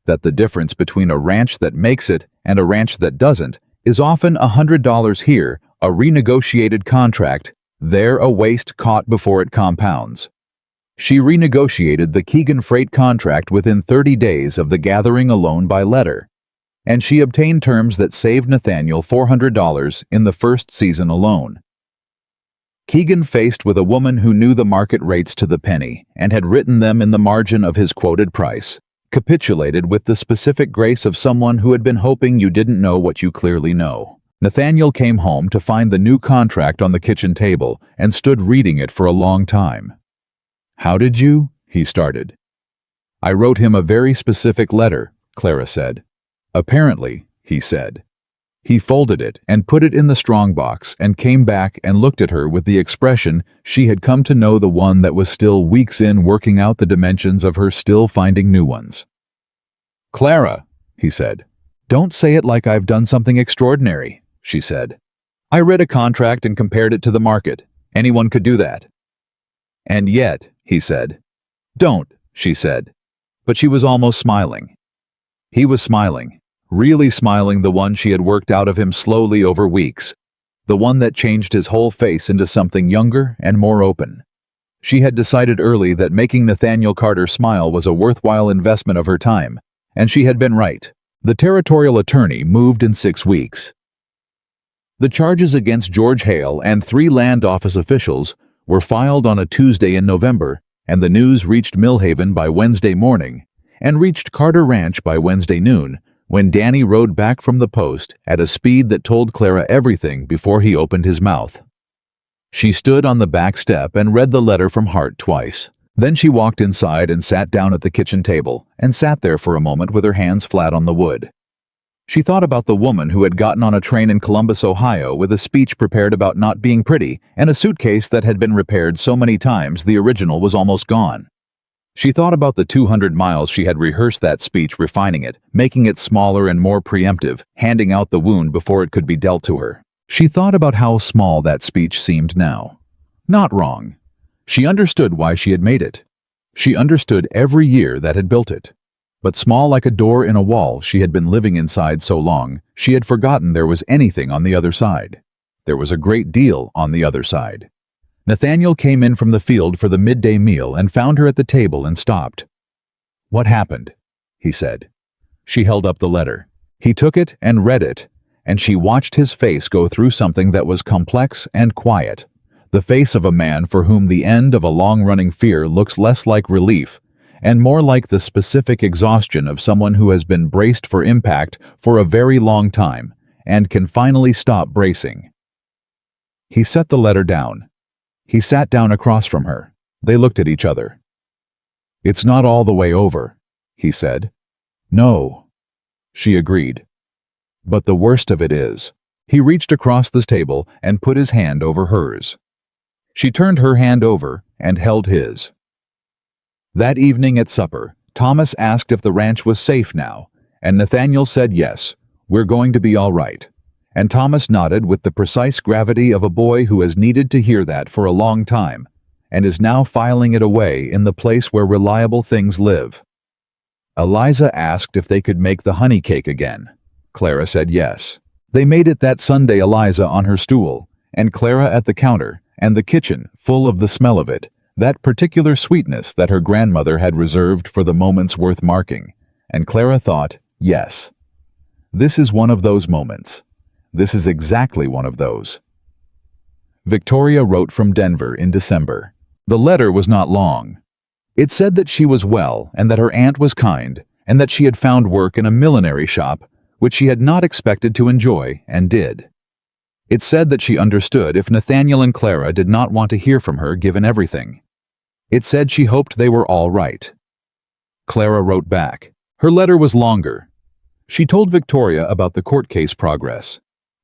that the difference between a ranch that makes it and a ranch that doesn't is often $100 here, a renegotiated contract, there a waste caught before it compounds. She renegotiated the Keegan freight contract within 30 days of the gathering alone by letter, and she obtained terms that saved Nathaniel $400 in the first season alone. Keegan, faced with a woman who knew the market rates to the penny and had written them in the margin of his quoted price, capitulated with the specific grace of someone who had been hoping you didn't know what you clearly know. Nathaniel came home to find the new contract on the kitchen table and stood reading it for a long time. "How did you?" he started. "I wrote him a very specific letter," Clara said. "Apparently," he said. He folded it and put it in the strongbox and came back and looked at her with the expression she had come to know, the one that was still weeks in working out the dimensions of her still finding new ones. "Clara," he said. "Don't say it like I've done something extraordinary," she said. "I read a contract and compared it to the market. Anyone could do that." "And yet," he said. "Don't," she said. But she was almost smiling. He was smiling. Really smiling, the one she had worked out of him slowly over weeks, the one that changed his whole face into something younger and more open. She had decided early that making Nathaniel Carter smile was a worthwhile investment of her time, and she had been right. The territorial attorney moved in 6 weeks. The charges against George Hale and 3 land office officials were filed on a Tuesday in November, and the news reached Millhaven by Wednesday morning and reached Carter Ranch by Wednesday noon, when Danny rode back from the post at a speed that told Clara everything before he opened his mouth. She stood on the back step and read the letter from Hart twice. Then she walked inside and sat down at the kitchen table and sat there for a moment with her hands flat on the wood. She thought about the woman who had gotten on a train in Columbus, Ohio, with a speech prepared about not being pretty and a suitcase that had been repaired so many times the original was almost gone. She thought about the 200 miles she had rehearsed that speech, refining it, making it smaller and more preemptive, handing out the wound before it could be dealt to her. She thought about how small that speech seemed now. Not wrong. She understood why she had made it. She understood every year that had built it. But small like a door in a wall she had been living inside so long, she had forgotten there was anything on the other side. There was a great deal on the other side. Nathaniel came in from the field for the midday meal and found her at the table and stopped. "What happened?" he said. She held up the letter. He took it and read it, and she watched his face go through something that was complex and quiet, the face of a man for whom the end of a long-running fear looks less like relief and more like the specific exhaustion of someone who has been braced for impact for a very long time and can finally stop bracing. He set the letter down. He sat down across from her. They looked at each other. "It's not all the way over," he said. "No," she agreed. "But the worst of it is." He reached across the table and put his hand over hers. She turned her hand over and held his. That evening at supper, Thomas asked if the ranch was safe now, and Nathaniel said yes, "We're going to be all right." And Thomas nodded with the precise gravity of a boy who has needed to hear that for a long time, and is now filing it away in the place where reliable things live. Eliza asked if they could make the honey cake again. Clara said yes. They made it that Sunday, Eliza on her stool, and Clara at the counter, and the kitchen full of the smell of it, that particular sweetness that her grandmother had reserved for the moments worth marking. And Clara thought, yes, this is one of those moments. This is exactly one of those. Victoria wrote from Denver in December. The letter was not long. It said that she was well and that her aunt was kind and that she had found work in a millinery shop, which she had not expected to enjoy and did. It said that she understood if Nathaniel and Clara did not want to hear from her given everything. It said she hoped they were all right. Clara wrote back. Her letter was longer. She told Victoria about the court case progress.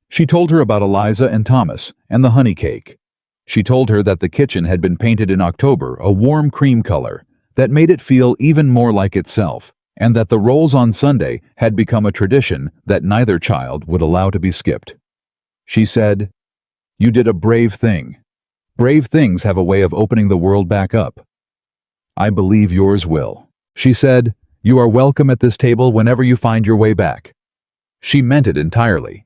She told her about Eliza and Thomas and the honey cake. She told her that the kitchen had been painted in October a warm cream color that made it feel even more like itself, and that the rolls on Sunday had become a tradition that neither child would allow to be skipped. She said, "You did a brave thing. Brave things have a way of opening the world back up. I believe yours will." She said, "You are welcome at this table whenever you find your way back." She meant it entirely.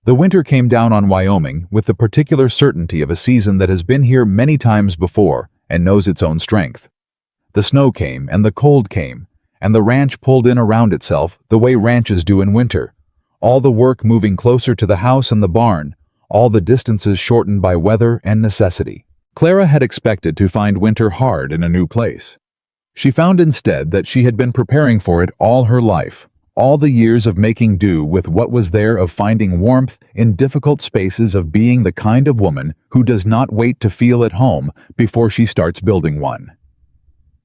The winter came down on Wyoming with the particular certainty of a season that has been here many times before and knows its own strength. The snow came and the cold came, and the ranch pulled in around itself the way ranches do in winter, all the work moving closer to the house and the barn, all the distances shortened by weather and necessity. Clara had expected to find winter hard in a new place. She found instead that she had been preparing for it all her life, all the years of making do with what was there, of finding warmth in difficult spaces, of being the kind of woman who does not wait to feel at home before she starts building one.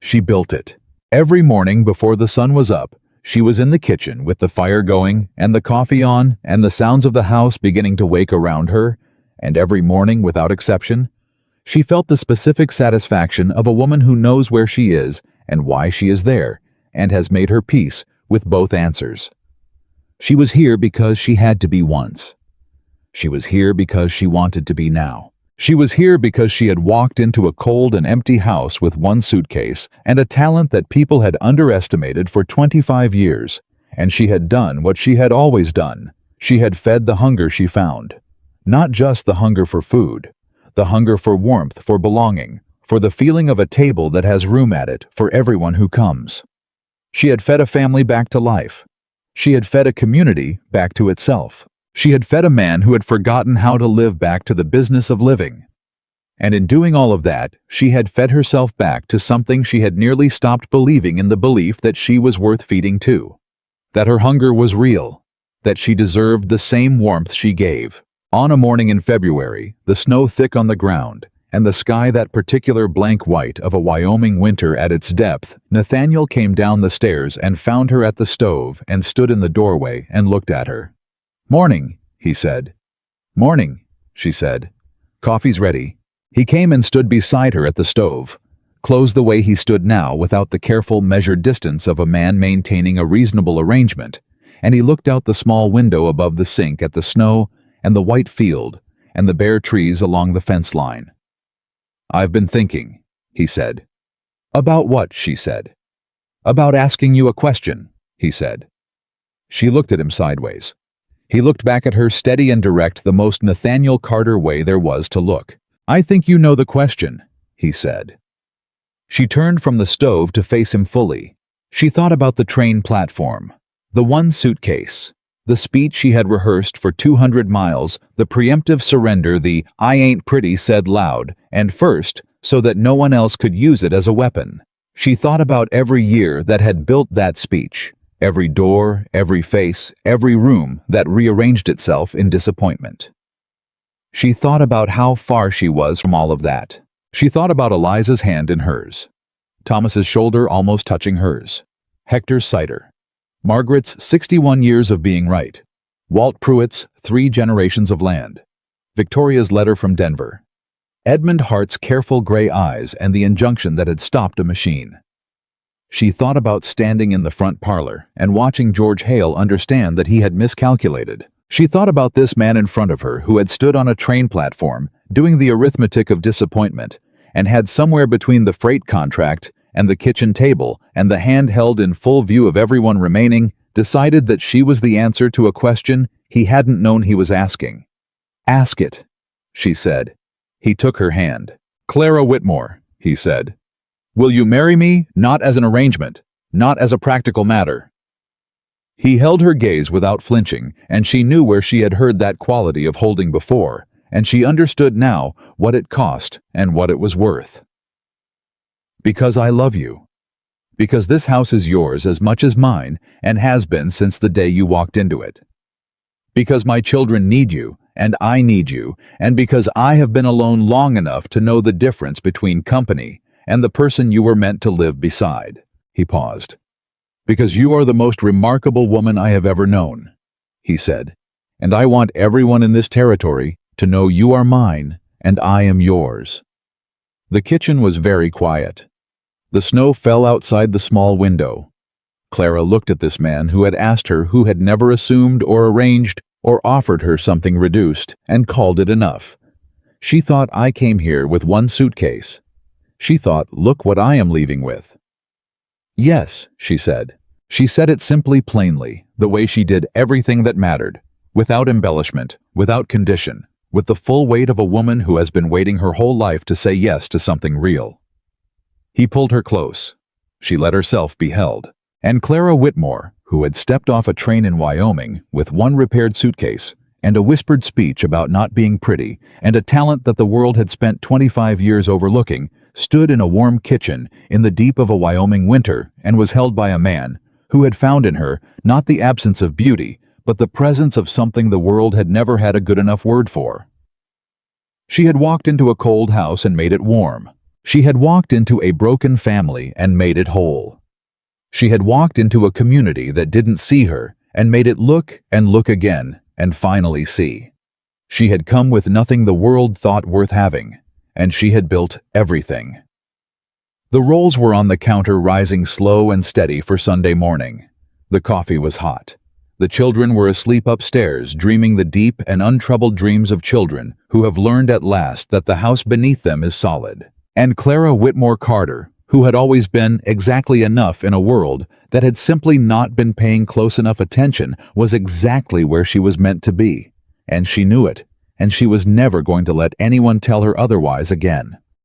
She built it. Every morning before the sun was up, she was in the kitchen with the fire going and the coffee on and the sounds of the house beginning to wake around her, and every morning, without exception, she felt the specific satisfaction of a woman who knows where she is and why she is there, and has made her peace with both answers. She was here because she had to be once. She was here because she wanted to be now. She was here because she had walked into a cold and empty house with one suitcase and a talent that people had underestimated for 25 years, and she had done what she had always done. She had fed the hunger she found. Not just the hunger for food, the hunger for warmth, for belonging, for the feeling of a table that has room at it for everyone who comes. She had fed a family back to life. She had fed a community back to itself. She had fed a man who had forgotten how to live back to the business of living. And in doing all of that, she had fed herself back to something she had nearly stopped believing in, the belief that she was worth feeding too. That her hunger was real. That she deserved the same warmth she gave. On a morning in February, the snow thick on the ground, and the sky that particular blank white of a Wyoming winter at its depth, Nathaniel came down the stairs and found her at the stove and stood in the doorway and looked at her. "Morning," he said. "Morning," she said. "Coffee's ready." He came and stood beside her at the stove, close the way he stood now without the careful measured distance of a man maintaining a reasonable arrangement, and he looked out the small window above the sink at the snow and the white field and the bare trees along the fence line. "I've been thinking," he said. "About what?" she said. "About asking you a question," he said. She looked at him sideways. He looked back at her, steady and direct, the most Nathaniel Carter way there was to look. "I think you know the question," he said. She turned from the stove to face him fully. She thought about the train platform, the one suitcase, the speech she had rehearsed for 200 miles, the preemptive surrender the "I ain't pretty" said loud and first so that no one else could use it as a weapon. She thought about every year that had built that speech, every door, every face, every room that rearranged itself in disappointment. She thought about how far she was from all of that. She thought about Eliza's hand in hers, Thomas's shoulder almost touching hers, Hector's cider, Margaret's 61 years of being right, Walt Pruitt's 3 generations of land, Victoria's letter from Denver, Edmund Hart's careful gray eyes and the injunction that had stopped a machine. She thought about standing in the front parlor and watching George Hale understand that he had miscalculated. She thought about this man in front of her who had stood on a train platform doing the arithmetic of disappointment and had somewhere between the freight contract and the kitchen table and the hand held in full view of everyone remaining, decided that she was the answer to a question he hadn't known he was asking. "Ask it," she said. He took her hand. "Clara Whitmore," he said. "Will you marry me, not as an arrangement, not as a practical matter?" He held her gaze without flinching, and she knew where she had heard that quality of holding before, and she understood now what it cost and what it was worth. "Because I love you. Because this house is yours as much as mine and has been since the day you walked into it. Because my children need you, and I need you, and because I have been alone long enough to know the difference between company and the person you were meant to live beside." He paused. "Because you are the most remarkable woman I have ever known," he said, "and I want everyone in this territory to know you are mine and I am yours." The kitchen was very quiet. The snow fell outside the small window. Clara looked at this man who had asked her who had never assumed or arranged or offered her something reduced and called it enough. She thought, "I came here with one suitcase." She thought, "Look what I am leaving with." "Yes," she said. She said it simply, plainly, the way she did everything that mattered, without embellishment, without condition, with the full weight of a woman who has been waiting her whole life to say yes to something real. He pulled her close. She let herself be held. And Clara Whitmore, who had stepped off a train in Wyoming with one repaired suitcase and a whispered speech about not being pretty and a talent that the world had spent 25 years overlooking, stood in a warm kitchen in the deep of a Wyoming winter and was held by a man who had found in her not the absence of beauty, but the presence of something the world had never had a good enough word for. She had walked into a cold house and made it warm. She had walked into a broken family and made it whole. She had walked into a community that didn't see her and made it look and look again and finally see. She had come with nothing the world thought worth having, and she had built everything. The rolls were on the counter, rising slow and steady for Sunday morning. The coffee was hot. The children were asleep upstairs, dreaming the deep and untroubled dreams of children who have learned at last that the house beneath them is solid. And Clara Whitmore Carter, who had always been exactly enough in a world that had simply not been paying close enough attention, was exactly where she was meant to be. And she knew it, and she was never going to let anyone tell her otherwise again.